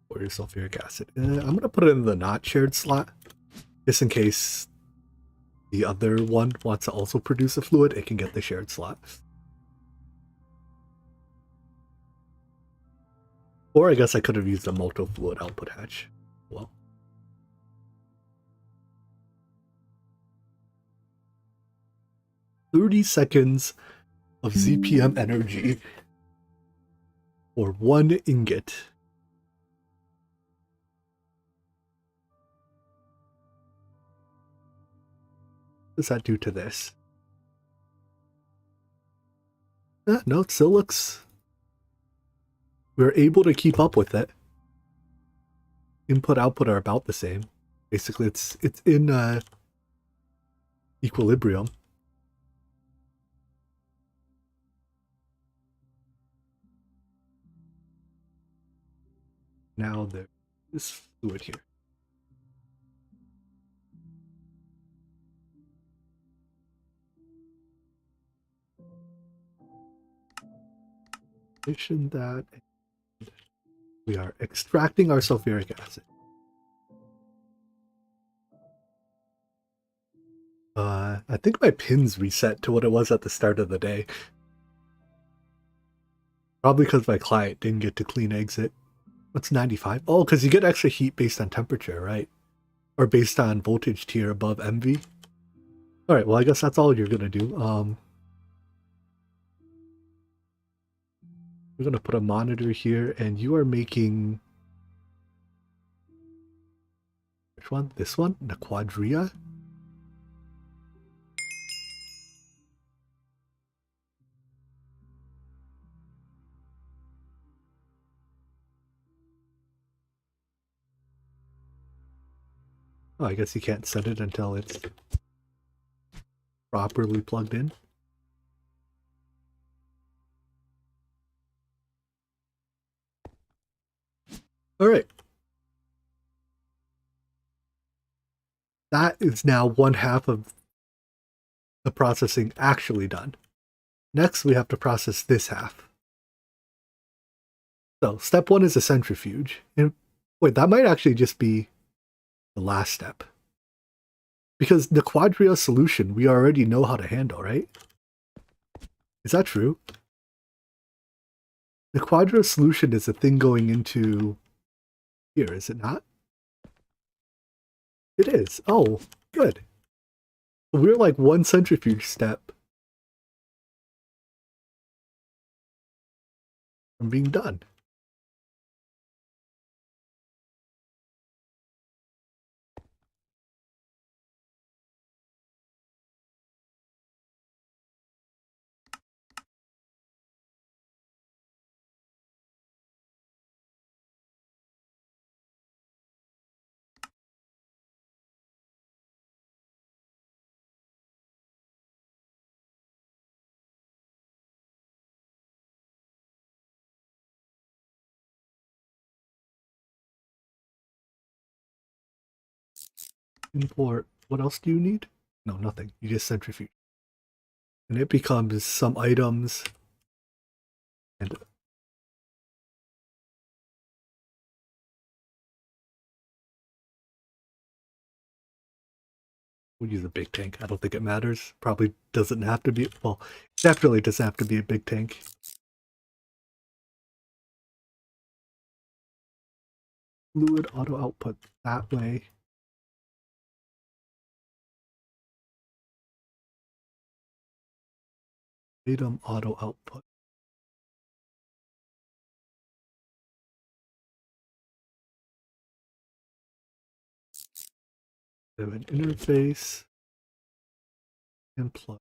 Speaker 1: for your sulfuric acid. I'm going to put it in the not shared slot, just in case the other one wants to also produce a fluid, it can get the shared slot. Or I guess I could have used a multi-fluid output hatch. Well. "30 seconds of ZPM energy for 1 ingot. What does that do to this? No, it still looks... We're able to keep up with it. Input, output are about the same. Basically, it's in equilibrium. Now there is fluid here. Addition that, and we are extracting our sulfuric acid. I think my pins reset to what it was at the start of the day. Probably because my client didn't get to clean exit. What's 95? Oh, because you get extra heat based on temperature, right? Or based on voltage tier above MV. Alright, well I guess that's all you're gonna do. We're gonna put a monitor here, and you are making... Which one? This one? The Quadria? Oh, I guess you can't set it until it's properly plugged in. Alright. That is now 1/2 of the processing actually done. Next, we have to process this half. So, step 1 is a centrifuge. And wait, that might actually just be the last step. Because the Quadria solution, we already know how to handle, right? Is that true? The Quadria solution is a thing going into here, is it not? It is. Oh, good. We're like 1 centrifuge step from being done. Import. What else do you need? No, nothing. You just centrifuge. And it becomes some items. And we'll use a big tank. I don't think it matters. Probably doesn't have to be. Well, definitely doesn't have to be a big tank. Fluid auto output that way. Item auto output. We have an interface and plug.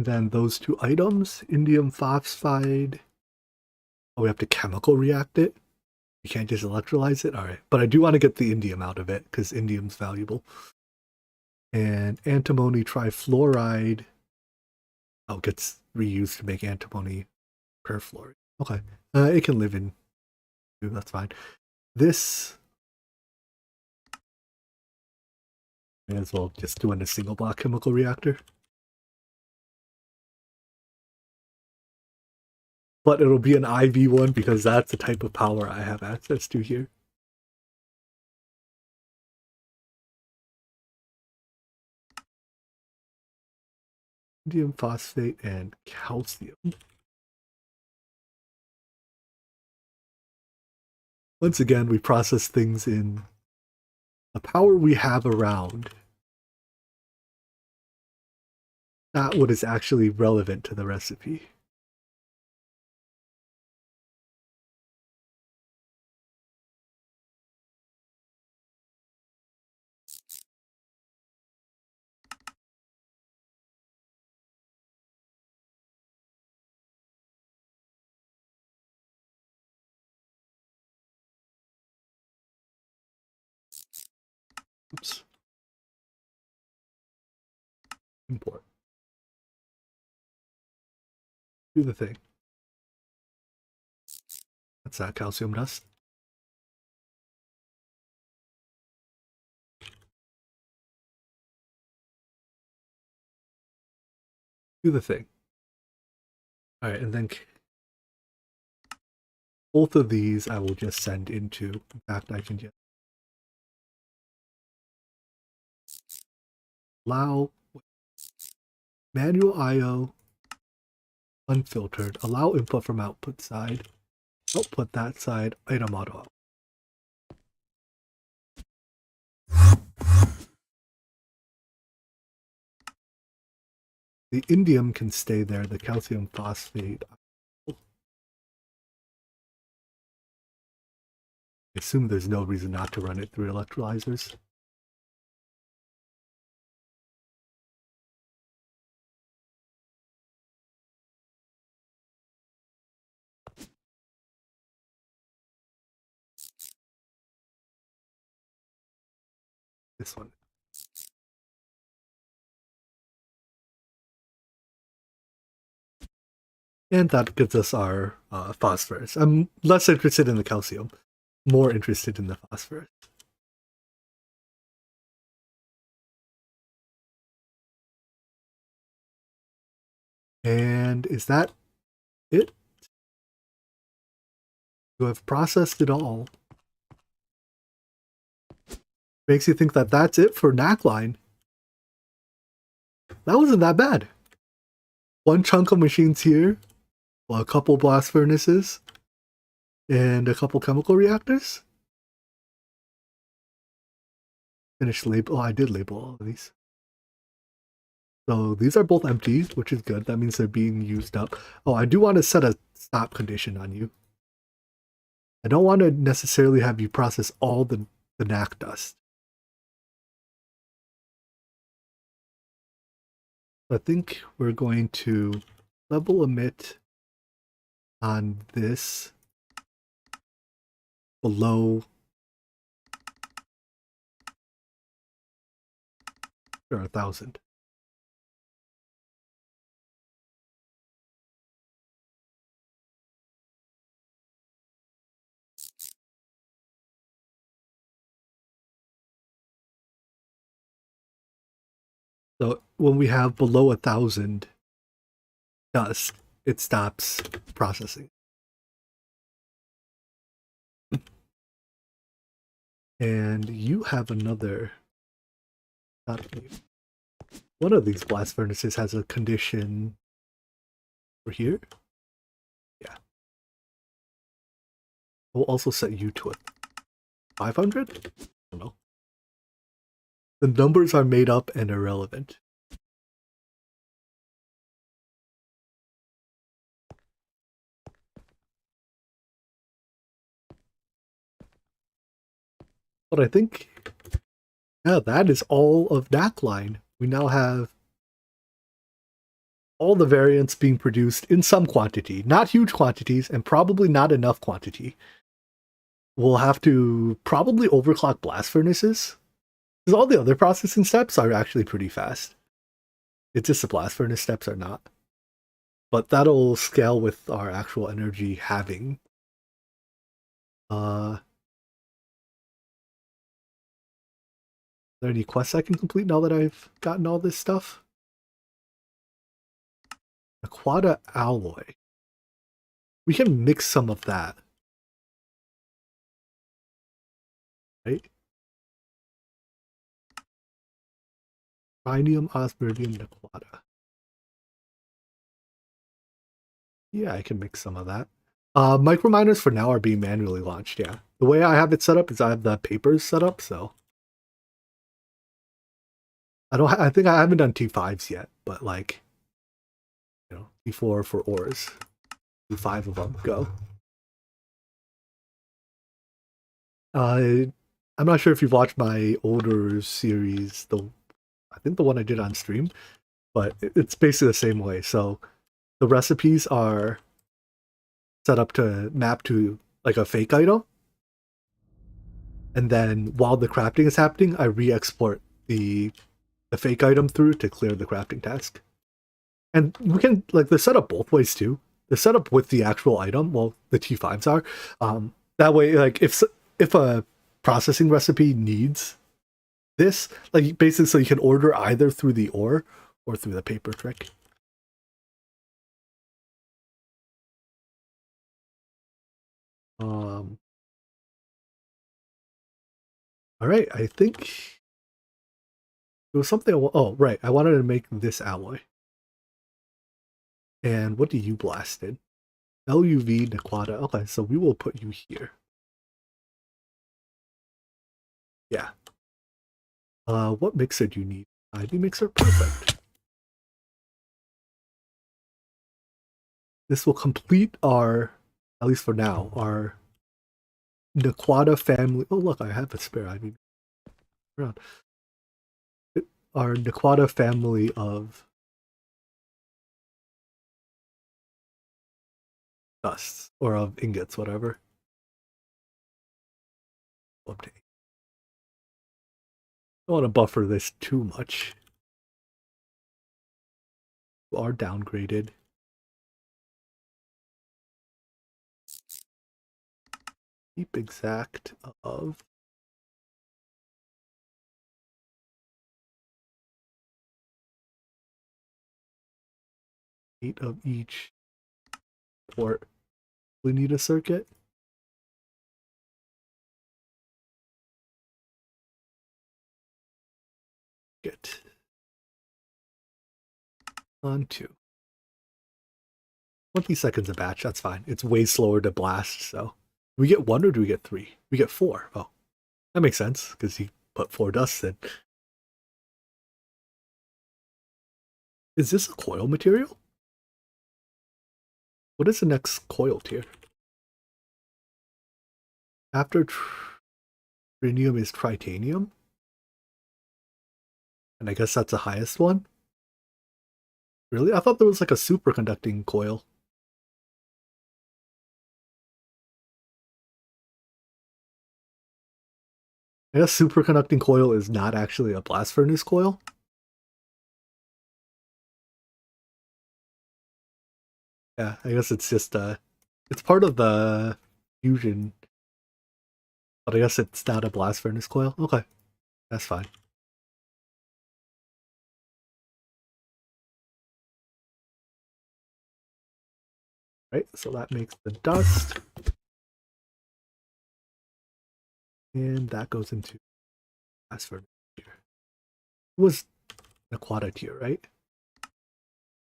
Speaker 1: And then those two items, indium phosphide. Oh, we have to chemical react it? You can't just electrolyze it? Alright. But I do want to get the indium out of it, because indium's valuable. And antimony trifluoride. Oh, it gets reused to make antimony perfluoride. Okay. It can live in. That's fine. This. May as well just do in a single block chemical reactor. But it'll be an IV one because that's the type of power I have access to here. Indium phosphate and calcium. Once again, we process things in the power we have around, not what is actually relevant to the recipe. Oops. Import. Do the thing. That's that calcium dust. Do the thing. Alright, and then both of these I will just send into. In fact, I can just allow manual IO unfiltered. Allow input from output side. Output that side. Item auto. The indium can stay there. The calcium phosphate. I assume there's no reason not to run it through electrolyzers. This one. And that gives us our phosphorus. I'm less interested in the calcium, more interested in the phosphorus. And is that it? You have processed it all. Makes you think that that's it for Naqline. That wasn't that bad. One chunk of machines here, well, a couple blast furnaces, and a couple chemical reactors. Finished label. Oh, I did label all of these. So these are both empty, which is good. That means they're being used up. Oh, I do want to set a stop condition on you. I don't want to necessarily have you process all the NAC dust. I think we're going to level emit on this below 1,000. So when we have below 1,000 dust, it stops processing. And you have another. One of these blast furnaces has a condition over here. Yeah. We'll also set you to it. 500? I don't know. The numbers are made up and irrelevant. But I think, yeah, that is all of Naqline. We now have all the variants being produced in some quantity, not huge quantities, and probably not enough quantity. We'll have to probably overclock blast furnaces, because all the other processing steps are actually pretty fast. It's just the blast furnace steps are not. But that'll scale with our actual energy halving. Are there any quests I can complete now that I've gotten all this stuff? Aquata alloy. We can mix some of that. Right? Rhinium, osmium, Aquata. Yeah, I can mix some of that. Microminers for now are being manually launched, yeah. The way I have it set up is I have the papers set up, so I think I haven't done T5s yet, but like, you know, T4 for ores. Do 5 of them, go. I'm not sure if you've watched my older series, I think the one I did on stream, but it's basically the same way. So the recipes are set up to map to like a fake item, and then while the crafting is happening, I re-export the fake item through to clear the crafting task. And we can, like, they're set up both ways too. They're set up with the actual item, well, the T5s are. That way, like, if a processing recipe needs this, like, basically, so you can order either through the ore or through the paper trick. All right, I think there was something. Oh, right, I wanted to make this alloy. And what do you blasted? LUV Naqline. Okay, so we will put you here. Yeah. What mixer do you need? IV mixer? Perfect. This will complete our, at least for now, our Naqline family. Oh, look, I have a spare IV around. Our Naqline family of dusts, or of ingots, whatever. Update. I don't want to buffer this too much. You are downgraded. Keep exact of 8 of each port. We need a circuit. Get on 2. 20 seconds a batch, that's fine. It's way slower to blast, so. Do we get 1 or do we get 3? We get 4. Oh, that makes sense, because he put 4 dusts in. Is this a coil material? What is the next coil tier? After trinium is tritanium? And I guess that's the highest one? Really? I thought there was like a superconducting coil. I guess superconducting coil is not actually a blast furnace coil. Yeah, I guess it's just it's part of the fusion, but I guess it's not a blast furnace coil. Okay, that's fine. Right, so that makes the dust, and that goes into blast furnace tier. It was an aquata tier, right?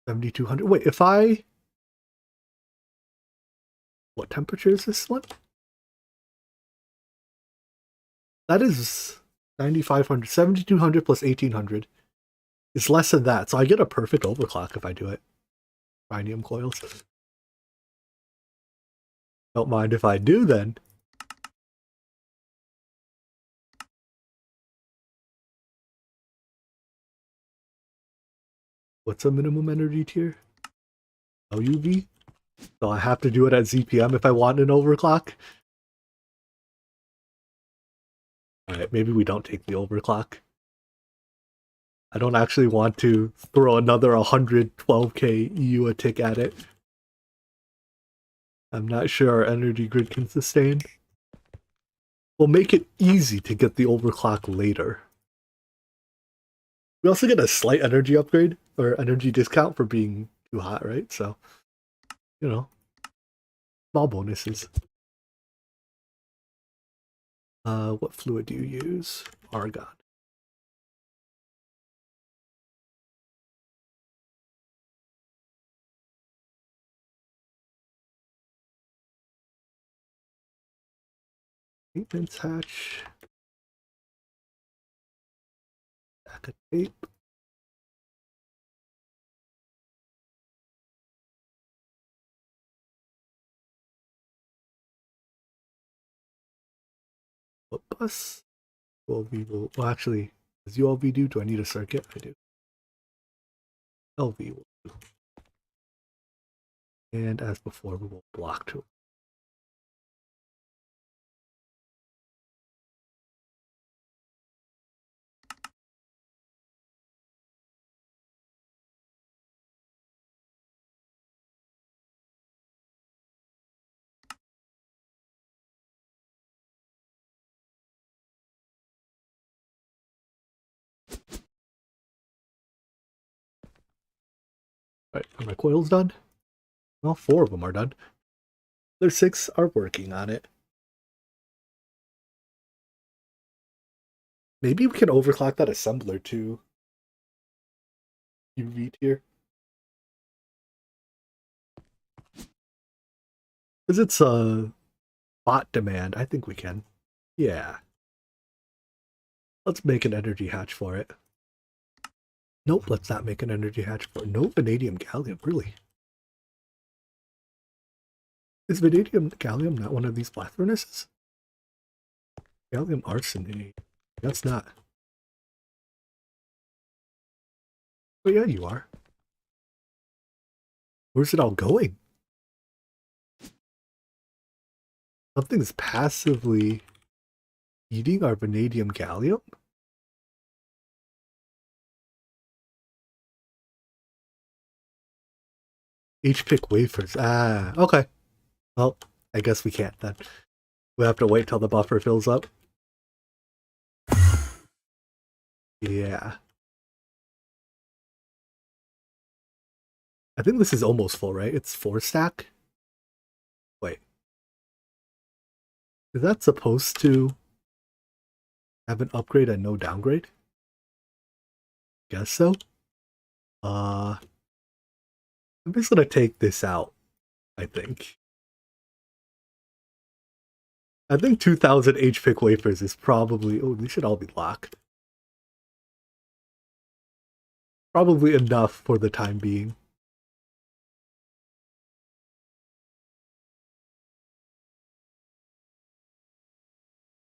Speaker 1: 7200. Wait, if I, what temperature is this one? That is 9500. 7200 plus 1800. It's less than that, so I get a perfect overclock if I do it. Rhinium coils. Don't mind if I do then. What's a minimum energy tier? LUV? So I have to do it at ZPM if I want an overclock? Alright, maybe we don't take the overclock. I don't actually want to throw another 112k EU a tick at it. I'm not sure our energy grid can sustain. We'll make it easy to get the overclock later. We also get a slight energy upgrade, or energy discount for being too hot, right? So, you know, small bonuses. What fluid do you use? Argon. Maintenance hatch. Stack of tape. What bus? ULV will, well actually, does ULV do? Do I need a circuit? I do. LV will do. And as before, we will block to it. Alright, are my coils done? Well, 4 of them are done. There's 6 are working on it. Maybe we can overclock that assembler to UV tier. Because it's a bot demand, I think we can. Yeah. Let's make an energy hatch for it. Nope, let's not make an energy hatch for it. No vanadium gallium, really? Is vanadium gallium not one of these blast furnaces? Gallium arsenate. That's not. Oh yeah, you are. Where's it all going? Something's passively eating our vanadium gallium? H-pick wafers. Ah, okay. Well, I guess we can't then. We have to wait till the buffer fills up. Yeah. I think this is almost full, right? It's 4 stack? Wait. Is that supposed to have an upgrade and no downgrade? Guess so. I'm just gonna take this out, I think. I think 2000 H-pick wafers is probably... Oh, these should all be locked. Probably enough for the time being.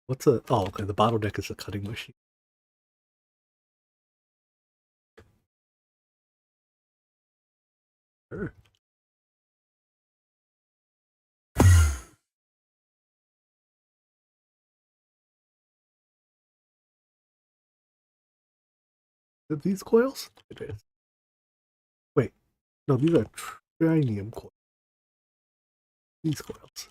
Speaker 1: What's a... Oh, okay, the bottleneck is a cutting machine. Sure. Are these coils? It is. Wait, no, these are trinium coils. These coils.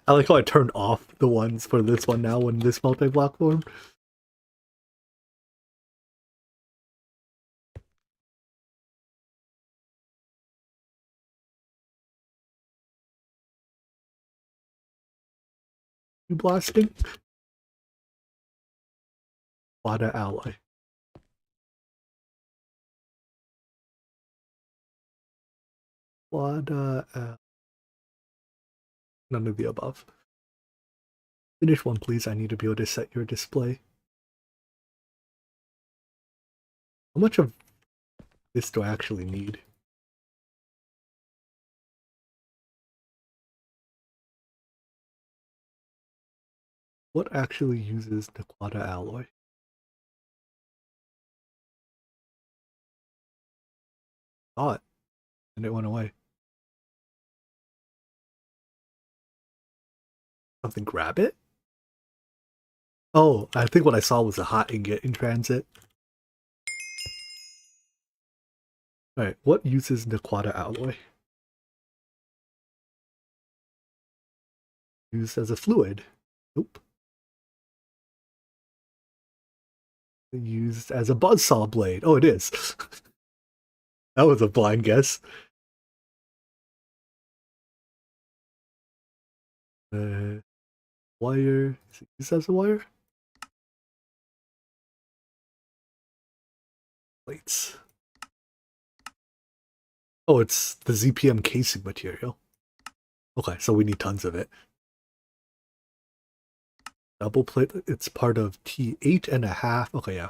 Speaker 1: I like how I turned off the ones for this one now when this multi-block formed. You blasting? Wada alloy. Wada none of the above. Finish one, please. I need to be able to set your display. How much of this do I actually need? What actually uses Naqline alloy? Saw it, and it went away. Something grab it? Oh, I think what I saw was a hot ingot in transit. Alright, what uses Naqline alloy? Used as a fluid. Nope. Used as a buzzsaw blade. Oh, it is. That was a blind guess. Wire. Is it used as a wire? Plates. Oh, it's the ZPM casing material. Okay, so we need tons of it. Double plate. It's part of T8.5. Okay, yeah.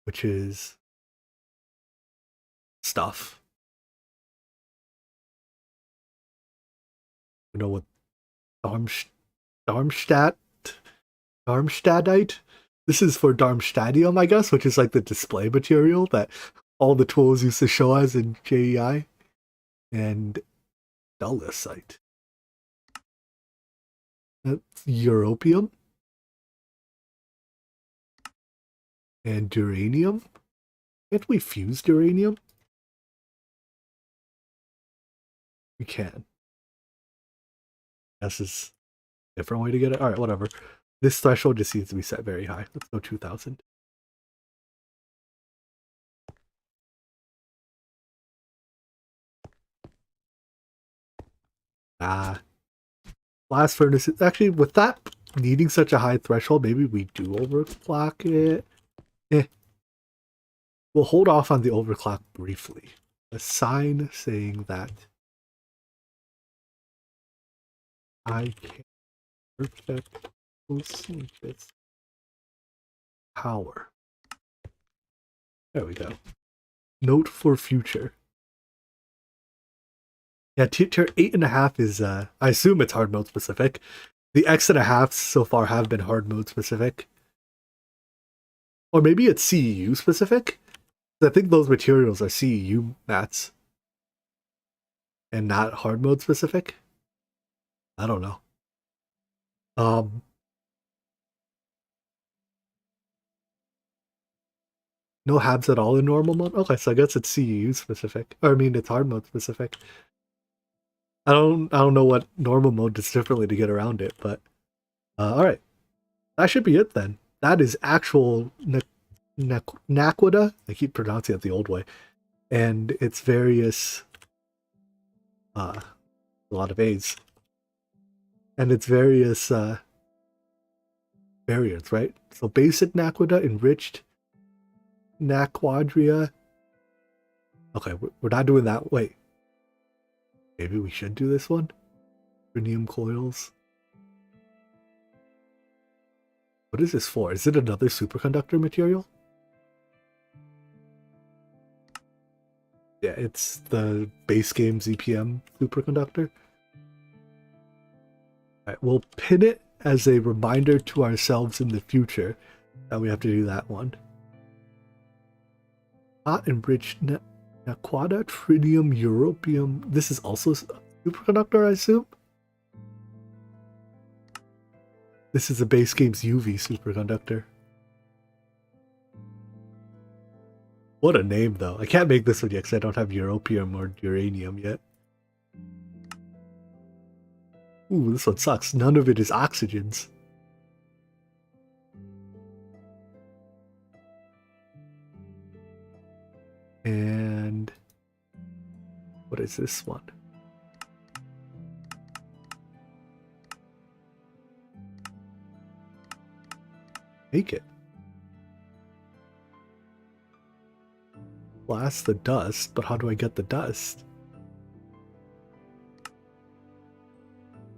Speaker 1: Which is stuff. You know what? Darmstadtite? This is for Darmstadium, I guess, which is like the display material that all the tools used to show us in JEI. And Dullicite. That's europium. And duranium. Can't we fuse duranium? We can. This is a different way to get it. Alright, whatever. This threshold just needs to be set very high. Let's go 2000. Blast furnace. Actually, with that needing such a high threshold, maybe we do overclock it. We'll hold off on the overclock briefly. A sign saying that I can perfect its power. There we go. Note for future. Yeah, tier 8.5 is, I assume it's hard mode specific. The X.5s so far have been hard mode specific. Or maybe it's CEu specific. I think those materials are CEU mats. And not hard mode specific. I don't know. No habs at all in normal mode? Okay, so I guess it's CEU specific. Or I mean it's hard mode specific. I don't know what normal mode does differently to get around it, but alright. That should be it then. That is actual Naqline. I keep pronouncing it the old way. And its various a lot of A's. And its various variants, right? So basic Naqline, enriched Naqquadria. Okay, we're not doing that. Wait. Maybe we should do this one? Rhenium coils. What is this for? Is it another superconductor material? Yeah, it's the base game ZPM superconductor. Alright, we'll pin it as a reminder to ourselves in the future that we have to do that one. Hot enriched Naqquadria, tritium, europium. This is also superconductor, I assume? This is the base game's UV superconductor. What a name, though. I can't make this one yet because I don't have europium or uranium yet. Ooh, this one sucks. None of it is oxygens. And what is this one? Make it. Blast the dust, but how do I get the dust?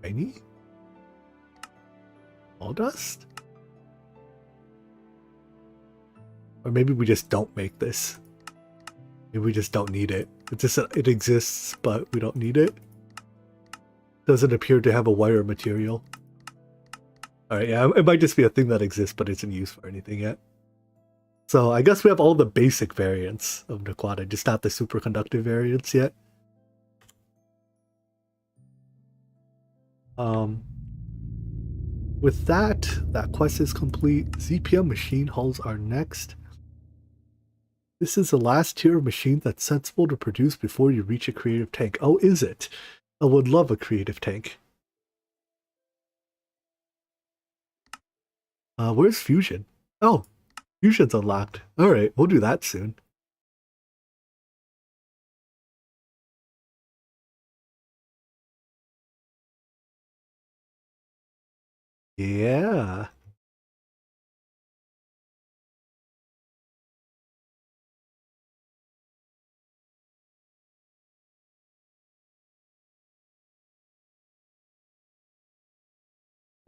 Speaker 1: Tiny? All dust? Or maybe we just don't make this. Maybe we just don't need it. It exists, but we don't need it. Doesn't appear to have a wire material. Alright, yeah, it might just be a thing that exists, but isn't used for anything yet. So I guess we have all the basic variants of Naqline, just not the superconductive variants yet. With that quest is complete. ZPM machine hulls are next. This is the last tier of machine that's sensible to produce before you reach a creative tank. Oh, is it? I would love a creative tank. Where's Fusion? Oh, Fusion's unlocked. Alright, we'll do that soon. Yeah.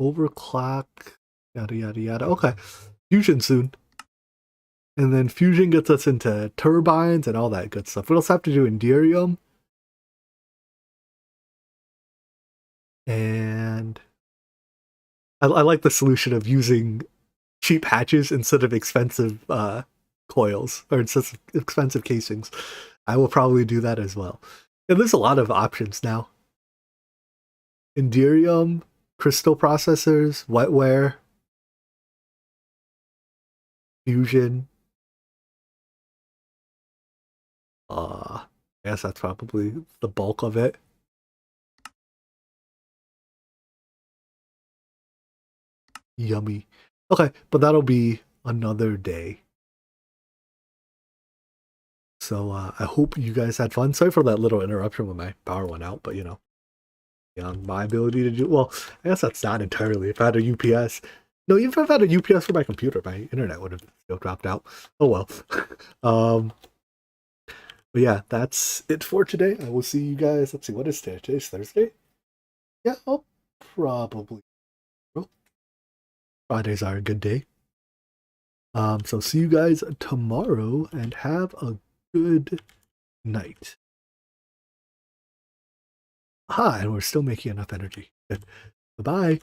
Speaker 1: Overclock, yada yada yada. Okay, Fusion soon. And then Fusion gets us into turbines and all that good stuff. We also have to do Enderium. And I like the solution of using cheap hatches instead of expensive coils, or instead of expensive casings. I will probably do that as well. And there's a lot of options now. Enderium, crystal processors, wetware, Fusion. I guess that's probably the bulk of it. Yummy. Okay, but that'll be another day. So I hope you guys had fun. Sorry for that little interruption when my power went out, but you know, beyond my ability to do, well, I guess that's not entirely. If I had a UPS, no, even if I had a UPS for my computer, my internet would have still dropped out. Oh well. But yeah, that's it for today. I will see you guys. Let's see, what is today? Today's Thursday? Yeah, I'll probably. Well, Fridays are a good day. So see you guys tomorrow and have a good night. And we're still making enough energy. Good. Bye-bye.